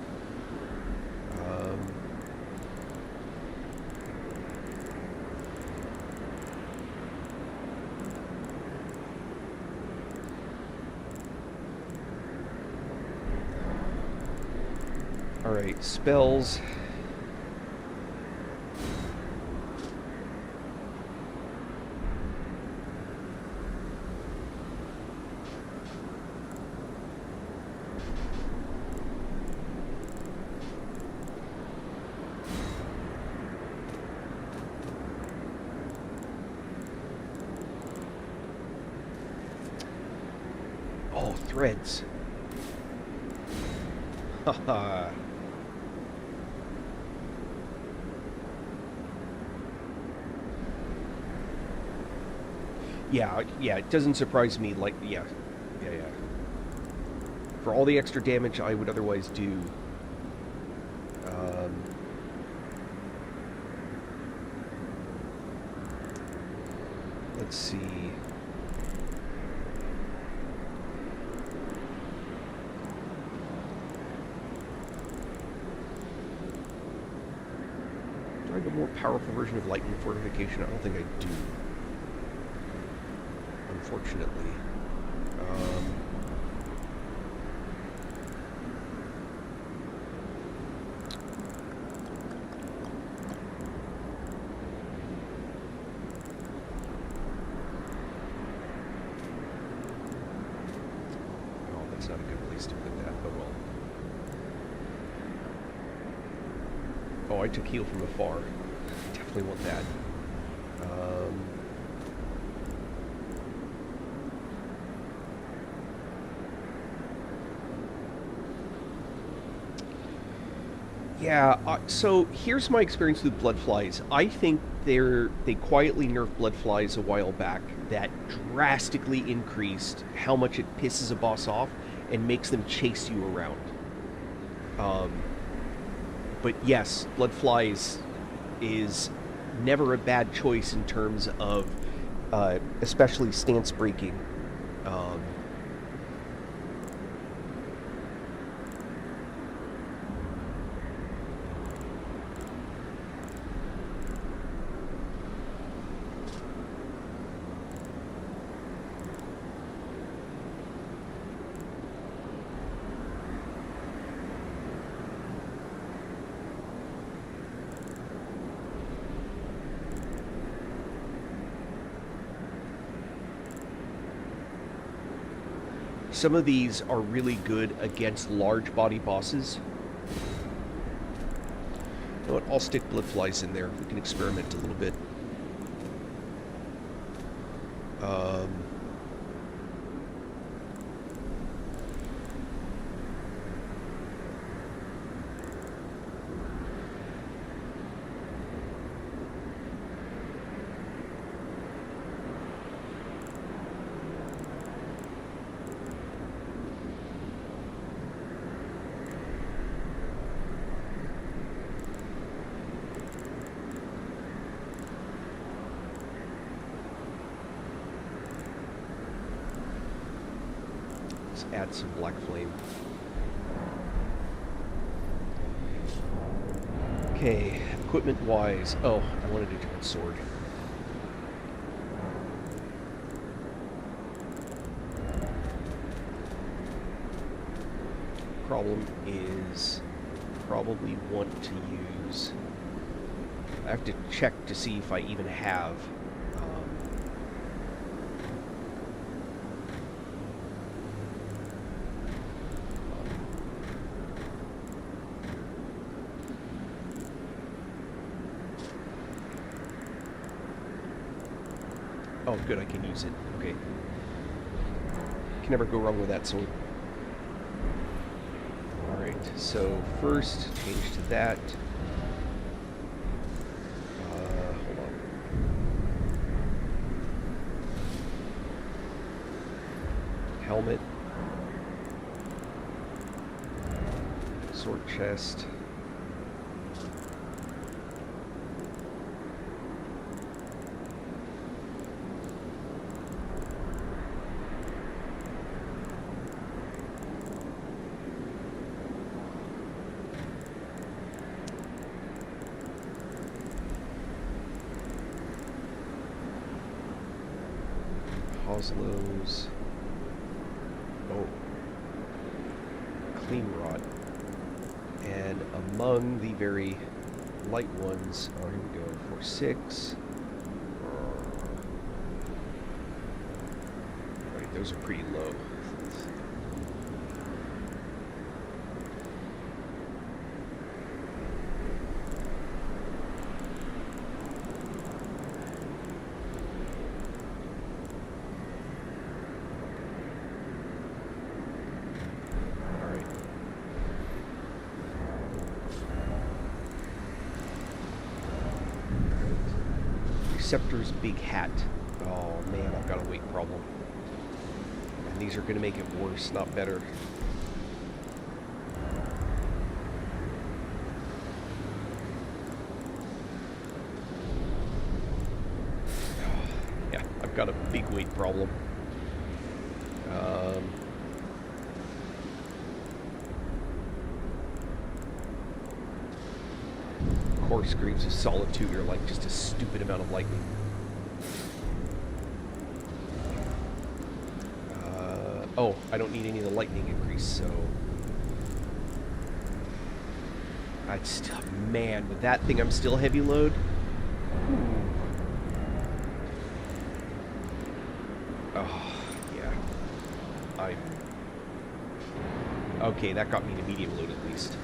A: Alright, spells. Oh, threads. Haha. Yeah, it doesn't surprise me, like, yeah. For all the extra damage I would otherwise do, let's see. Do I have a more powerful version of lightning fortification? I don't think I do. Unfortunately. Oh, that's not a good place to put that, but well. Oh, I took heal from afar. Definitely want that. Yeah, so here's my experience with bloodflies. I think they quietly nerfed bloodflies a while back that drastically increased how much it pisses a boss off and makes them chase you around. But yes, bloodflies is never a bad choice in terms of especially stance breaking. Some of these are really good against large body bosses. You know what? I'll stick bloodflies in there. We can experiment a little bit. Add some black flame. Okay, equipment wise. Oh, I wanted a different sword. Problem is, probably want to use. I have to check to see if I even have. Oh, good, I can use it. Okay. Can never go wrong with that sword. Alright, so first, change to that. Hold on. helmet. Sword chest. Oslo's. Oh. Clean rod. And among the very light ones, oh, here we go, 4-6. Right, those are pretty low. Receptor's big hat. Oh man, I've got a weight problem. And these are going to make it worse, not better. Yeah, I've got a big weight problem. Core Screams of Solitude are like just a stupid amount of lightning. Oh, I don't need any of the lightning increase, so... Man, with that thing I'm still heavy load? Oh, yeah. Okay, that got me to medium load at least.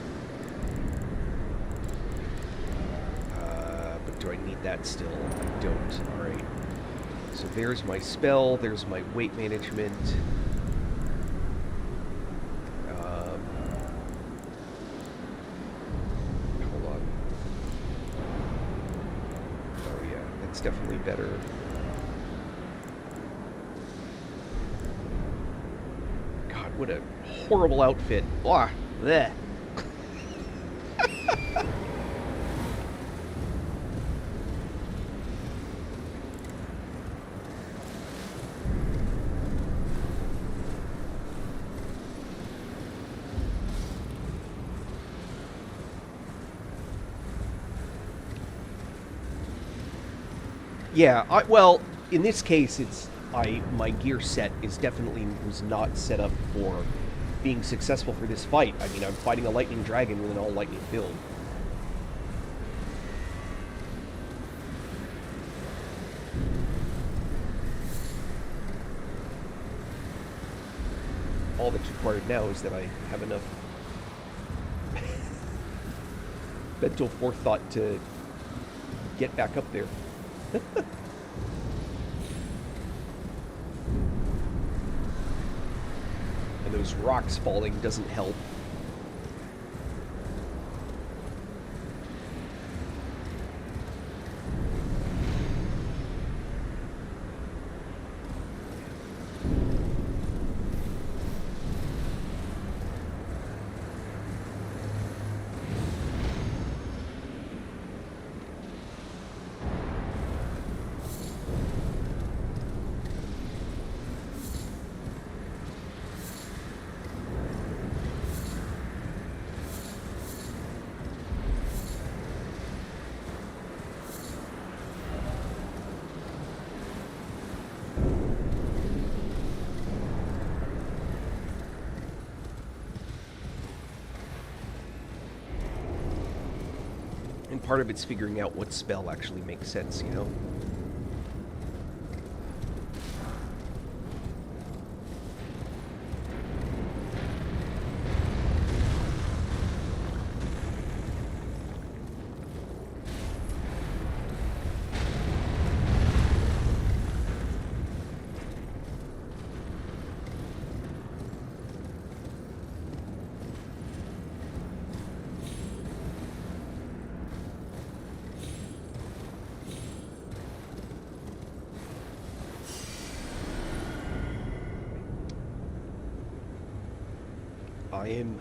A: Do I need that still? I don't. Alright. So there's my spell, there's my weight management. Hold on. Oh yeah, that's definitely better. God, what a horrible outfit. Blah. Bleh. Yeah, well, in this case, my gear set was not set up for being successful for this fight. I mean, I'm fighting a lightning dragon with an all lightning build. All that's required now is that I have enough mental forethought to get back up there. And those rocks falling doesn't help. And part of it's figuring out what spell actually makes sense, you know? I am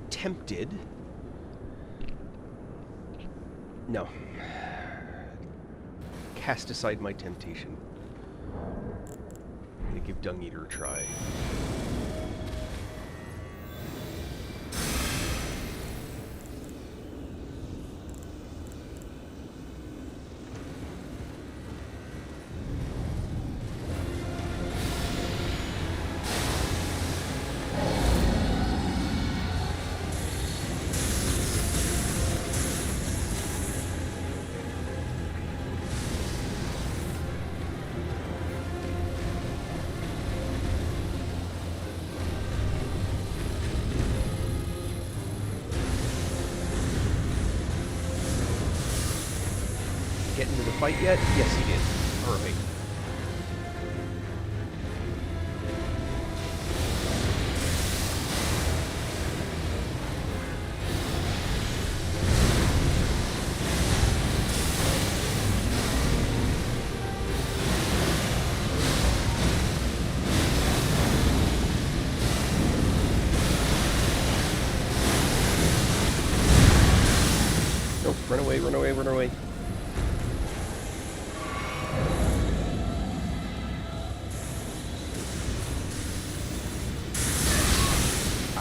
A: tempted. No. Cast aside my temptation. I'm gonna give Dung Eater a try. Get into the fight yet? Yes, he did. Alright. Nope, run away, run away, run away.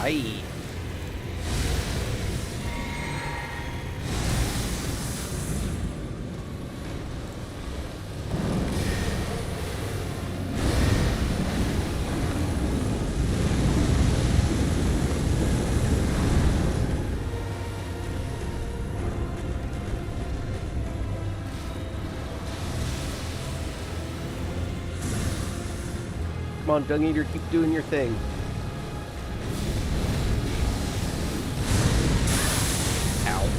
A: Aye. Come on, Dung Eater, keep doing your thing. Ow.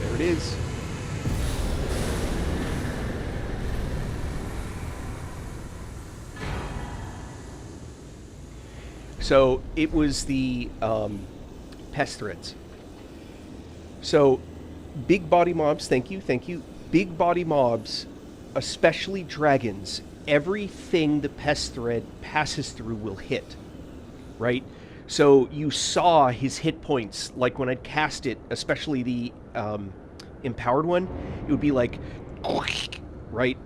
A: There it is. So it was the pest threads. So big body mobs, thank you. Big body mobs, especially dragons, everything the pest thread passes through will hit, right? So you saw his hit points, like when I'd cast it, especially the empowered one, it would be like, right?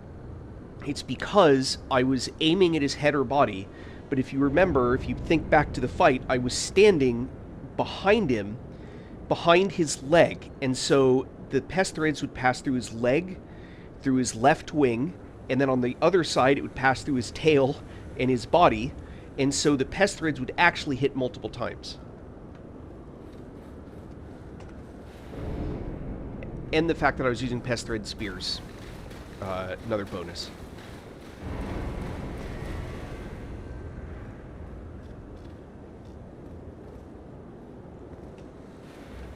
A: It's because I was aiming at his head or body, but if you remember, if you think back to the fight, I was standing behind him, behind his leg, and so the pest threads would pass through his leg, through his left wing, and then on the other side it would pass through his tail and his body, and so the pest threads would actually hit multiple times. And the fact that I was using pest thread spears, another bonus.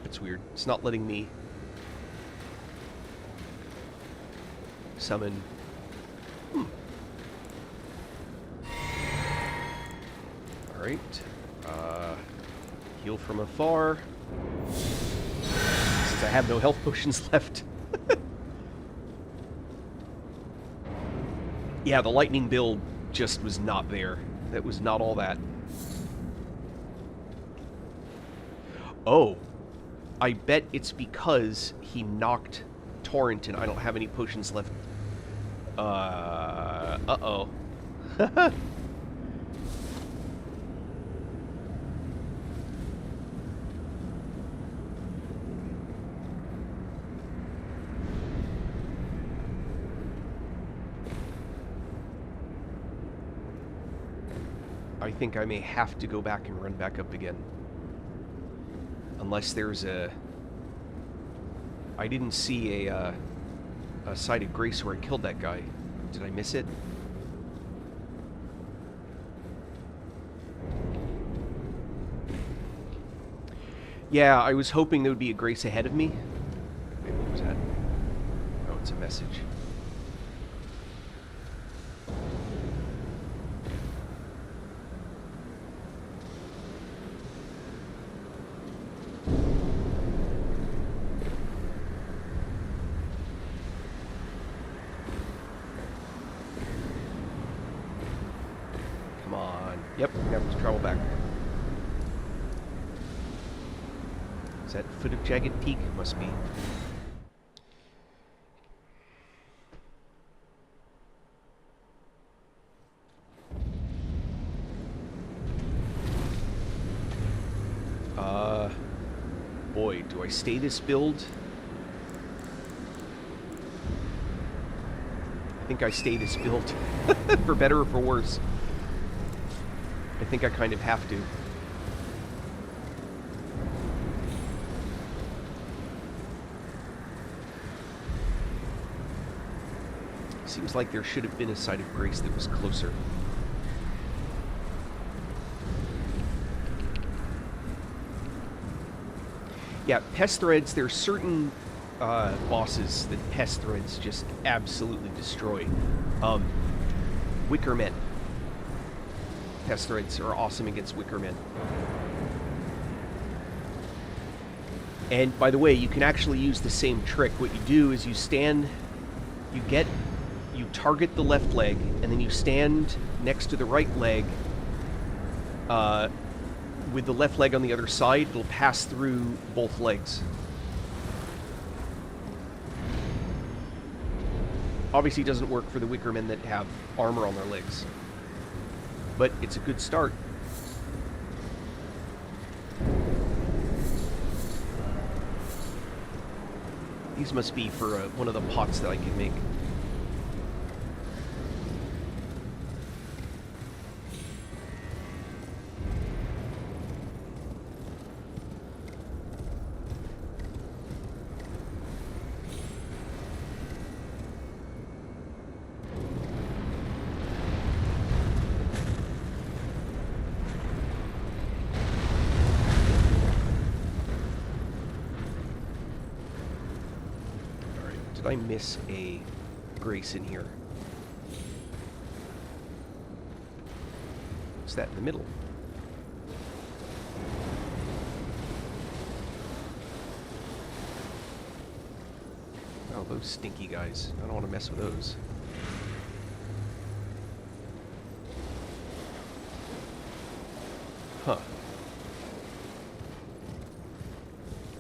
A: It's weird. It's not letting me summon. Alright. Heal from afar. Since I have no health potions left. Yeah, the lightning build just was not there. That was not all that. Oh. I bet it's because he knocked Torrent and I don't have any potions left. Uh-oh. I think I may have to go back and run back up again. Unless there's a... I didn't see a site of grace where I killed that guy. Did I miss it? Yeah, I was hoping there would be a Grace ahead of me. Wait, what was that? Oh, it's a message. Come on. Yep, we have to travel back. Is that foot of Jagged Peak? Must be. Boy, do I stay this build? I think I stay this build. For better or for worse. I think I kind of have to. Seems like there should have been a site of Grace that was closer. Yeah, pest threads, there are certain bosses that pest threads just absolutely destroy. Wicker men. Pest threads are awesome against wicker men. And by the way, you can actually use the same trick. What you do is you stand, you target the left leg, and then you stand next to the right leg with the left leg on the other side. It'll pass through both legs. Obviously, it doesn't work for the wicker men that have armor on their legs, but it's a good start. These must be for one of the pots that I can make. Did I miss a Grace in here? What's that in the middle? Oh, those stinky guys. I don't want to mess with those. Huh.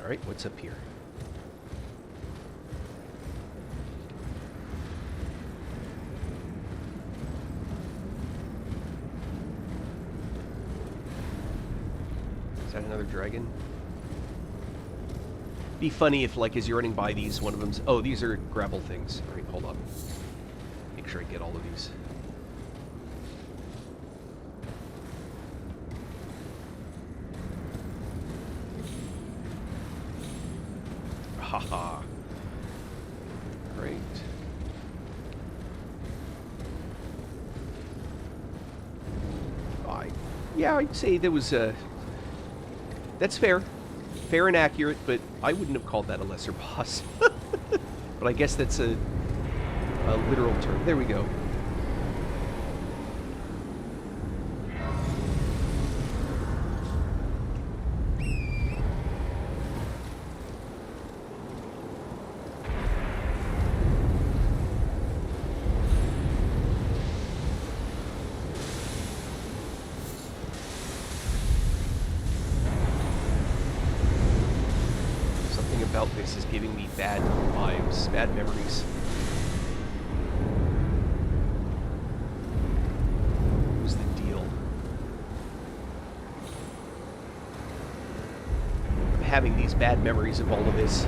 A: Alright, what's up here? Another dragon. Be funny if, like, as you're running by these, one of them's... Oh, these are gravel things. Alright, hold on. Make sure I get all of these. Haha. Great. Yeah, I'd say there was a... That's fair. Fair and accurate, but I wouldn't have called that a lesser boss. But I guess that's a literal term. There we go. About this is giving me bad vibes, bad memories. What was the deal? I'm having these bad memories of all of this.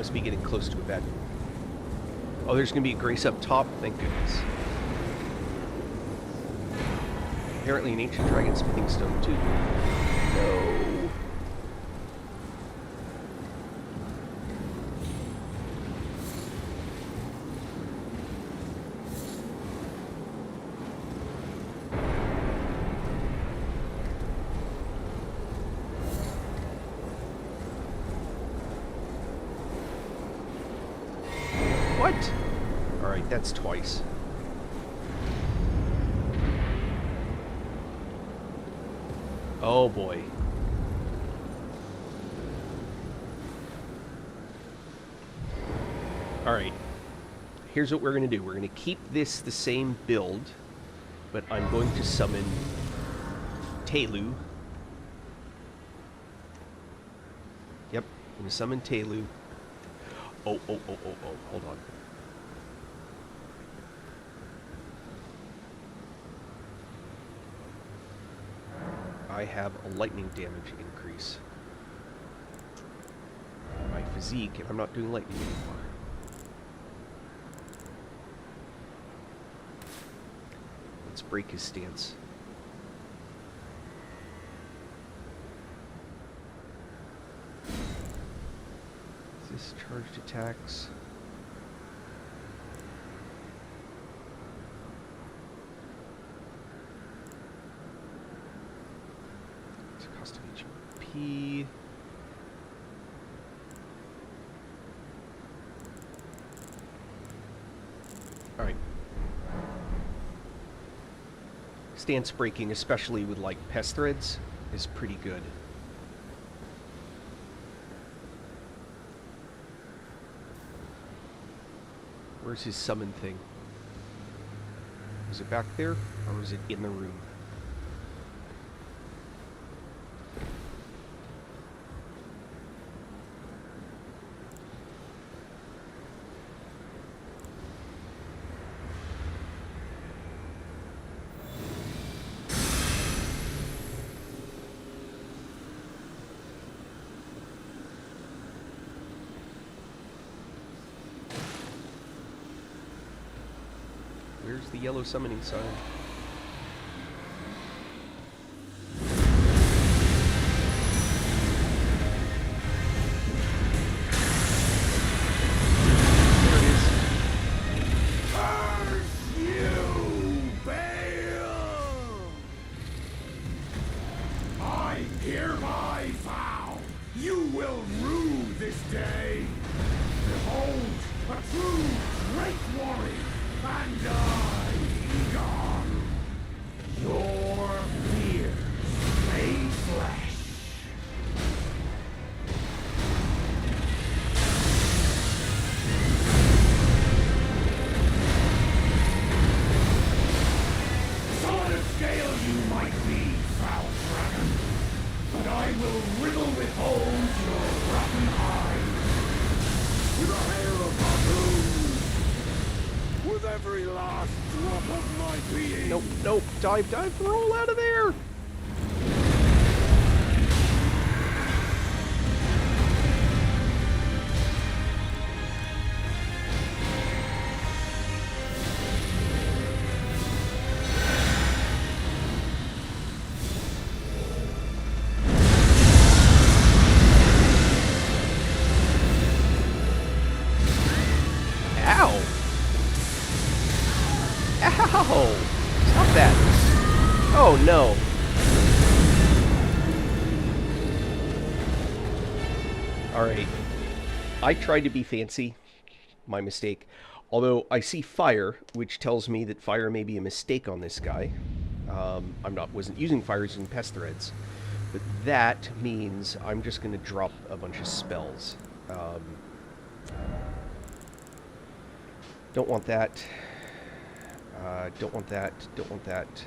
A: must be getting close to a bed. Oh, there's going to be a Grace up top? Thank goodness. Apparently an ancient dragon smithing stone, too. No. What? Alright, that's twice. Oh boy. Alright. Here's what we're going to do. We're going to keep this the same build, but I'm going to summon Telu. Yep, I'm going to summon Telu. Oh, hold on. I have a lightning damage increase. My physique, and I'm not doing lightning anymore. Let's break his stance. Is this charged attacks? It's a cost of HP. Alright. Stance breaking, especially with like pest threads, is pretty good. Where's his summon thing? Was it back there, or was it in the room? Where's the yellow summoning sign? There it is.
E: Curse you, Bale! I hereby vow you will rue this day. Behold, a true great warrior, and I, Egon, your fears made flesh. Solid of scale you might be, foul dragon, but I will riddle with holes your rotten hide with a hail of harpoons. With every last drop of my being.
A: Nope, nope. Dive, roll out of there! Ow! Ow! Stop that! Oh no! Alright. I tried to be fancy. My mistake. Although I see fire, which tells me that fire may be a mistake on this guy. Wasn't using fire, using pest threads. But that means I'm just going to drop a bunch of spells. Don't want that. Don't want that. Don't want that.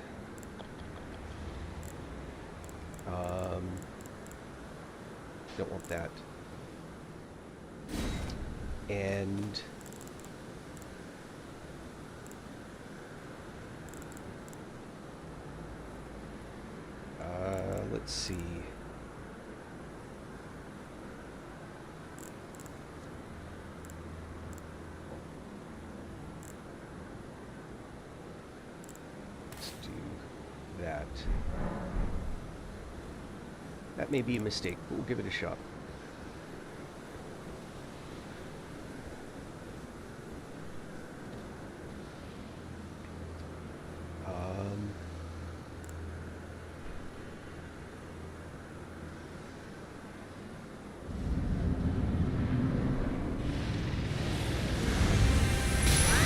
A: Don't want that. And let's see. That may be a mistake, but we'll give it a shot.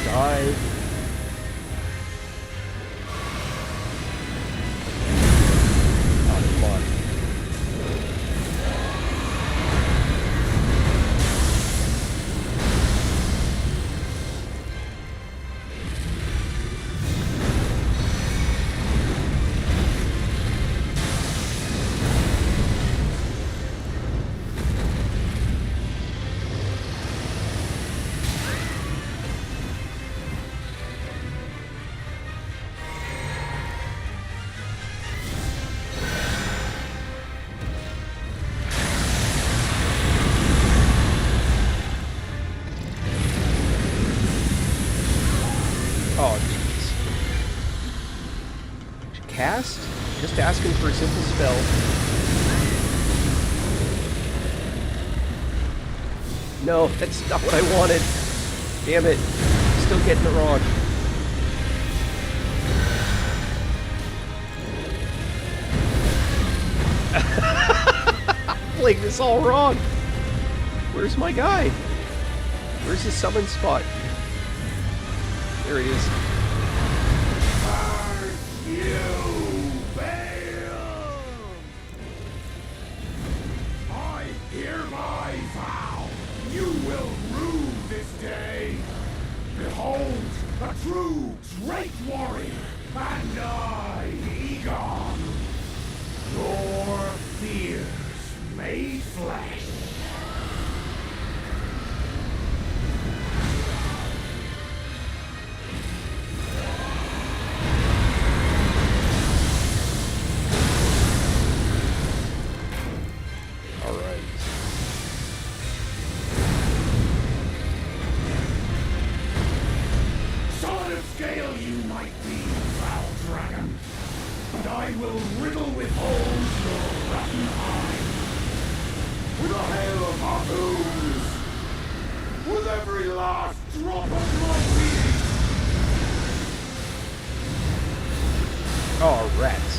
A: Dive. Oh, come on. Oh, jeez. Cast? Just asking for a simple spell. No, that's not what I wanted. Damn it. Still getting it wrong. I'm playing this all wrong. Where's my guy? Where's his summon spot? There he is.
E: Curse you, Bale! I hereby vow you will rue this day. Behold, a true great warrior, and I, Egon, your fears made flesh. I will riddle with holes your rotten eye. With a hail of harpoons. With every last drop of my being.
A: Oh, rats.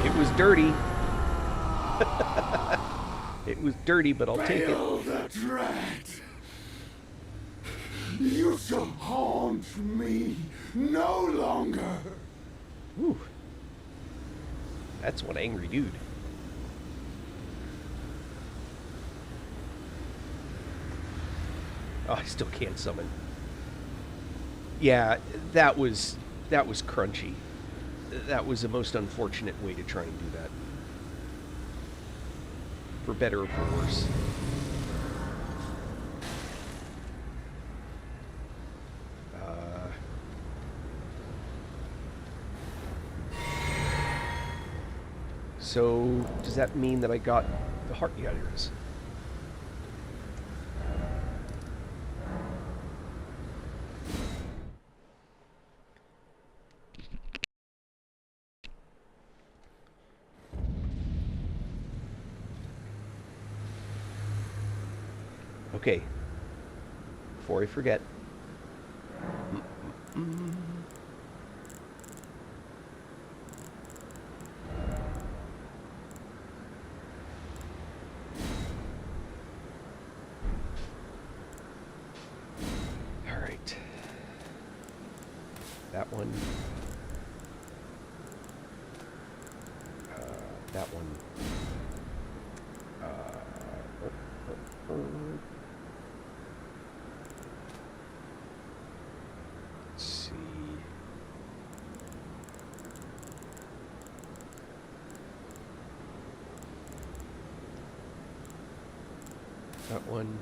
A: It was dirty. It was dirty, but I'll take it.
E: Bale the Dread. You shall haunt me no longer.
A: Ooh. That's one angry dude. Oh, I still can't summon. Yeah, that was crunchy. That was the most unfortunate way to try and do that. For better or for worse. So, does that mean that I got the heart? Yeah, there it is. Okay. Before I forget. All right. That one. That one. Let's see. That one.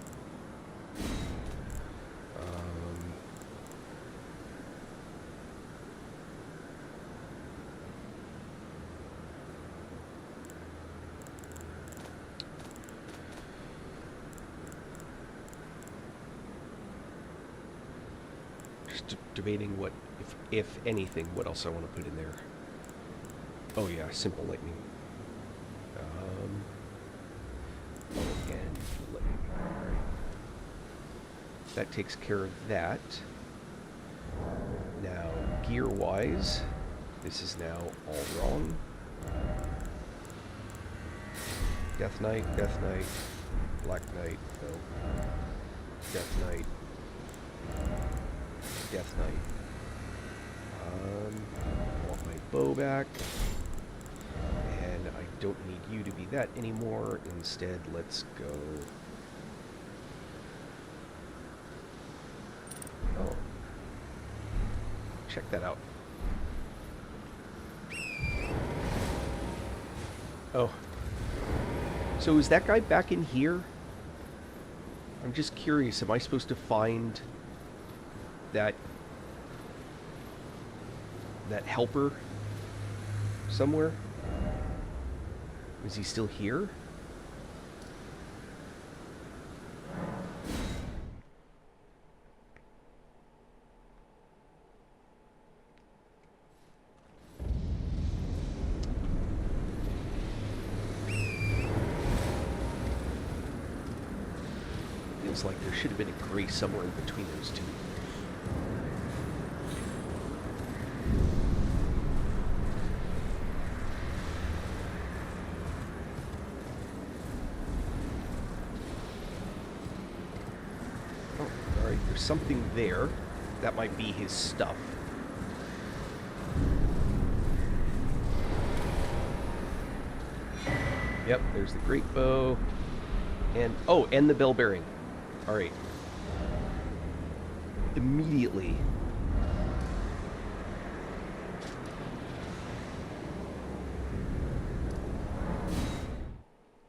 A: Just debating what, if anything, what else I want to put in there. Oh yeah, simple lightning. Oh, and lightning. All right. That takes care of that. Now, gear-wise, this is now all wrong. Death Knight, Black Knight, no. Death Knight, Death Knight. I want my bow back. And I don't need you to be that anymore. Instead, let's go. Oh. Check that out. Oh. So is that guy back in here? I'm just curious. Am I supposed to find that helper somewhere? Is he still here? Feels like there should have been a gray somewhere in between those two. There's something there. That might be his stuff. Yep, there's the great bow. And, oh, and the bell bearing. Alright. Immediately.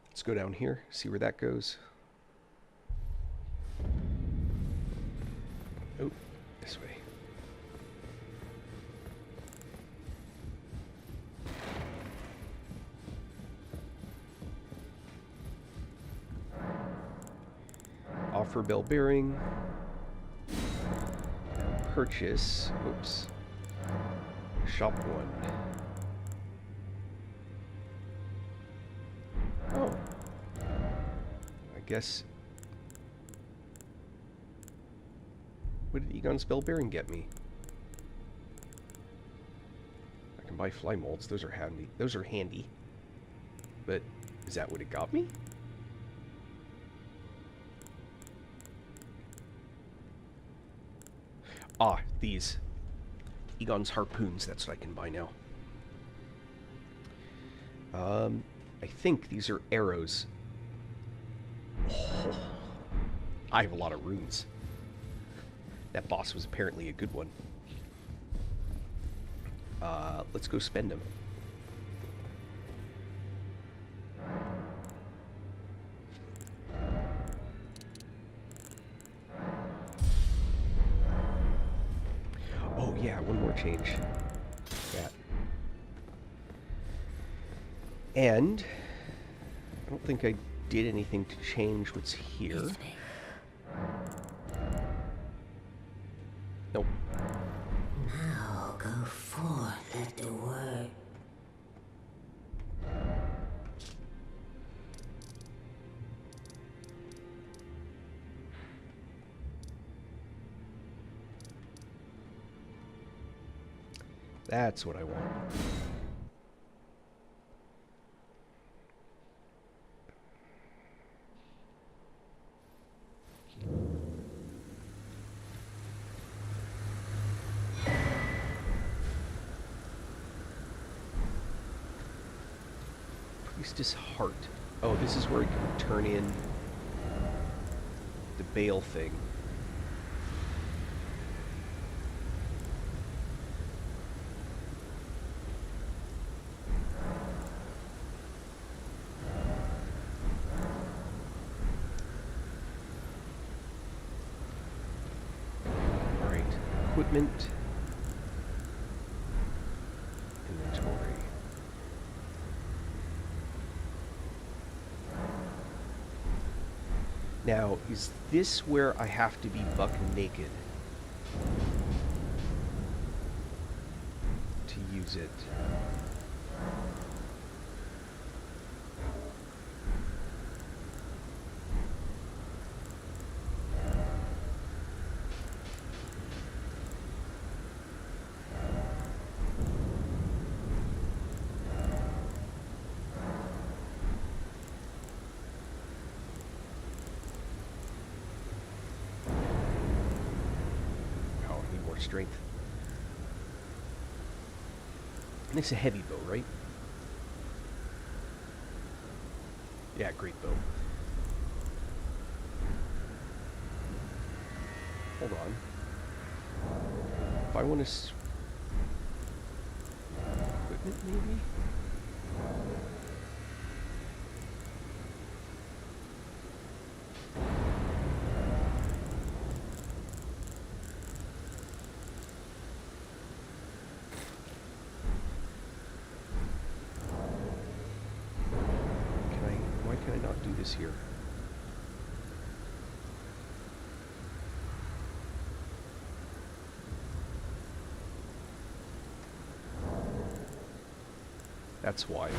A: Let's go down here, see where that goes. Oh, this way. Offer bell bearing. Purchase. Oops. Shop one. Oh. I guess. What did Egon's bell bearing get me? I can buy fly molds. Those are handy. Those are handy. But is that what it got me? Ah, these. Egon's harpoons. That's what I can buy now. I think these are arrows. Oh, I have a lot of runes. That boss was apparently a good one. Let's go spend them. Oh yeah, one more change. That. And I don't think I did anything to change what's here. Nope.
F: Now go forth at the word.
A: That's what I want. Priestess Heart. Oh, this is where I can turn in the Bale thing. Alright. Equipment. Inventory. Now, is this where I have to be buck naked to use it? Oh, I need more strength. And it's a heavy bow, right? Yeah, great bow. Hold on. If I want to... equipment, maybe? Why can I not do this here? That's why.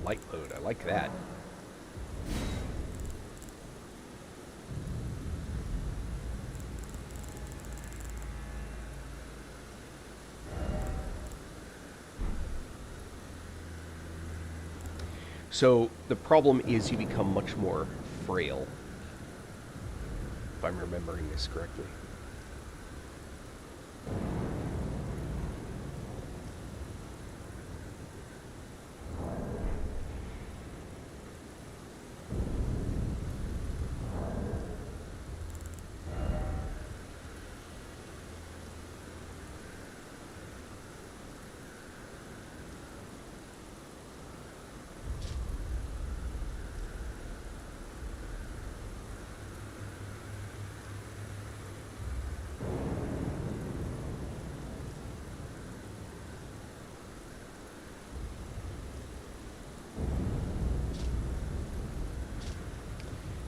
A: Light load, I like that. So the problem is you become much more frail, if I'm remembering this correctly.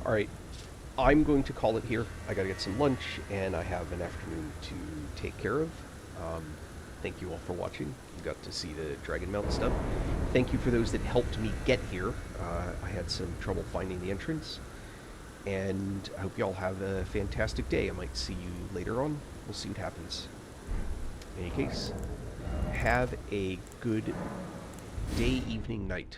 A: Alright, I'm going to call it here. I gotta get some lunch, and I have an afternoon to take care of. Thank you all for watching. You got to see the Dragon Mount stuff. Thank you for those that helped me get here. I had some trouble finding the entrance. And I hope you all have a fantastic day. I might see you later on. We'll see what happens. In any case, have a good day, evening, night.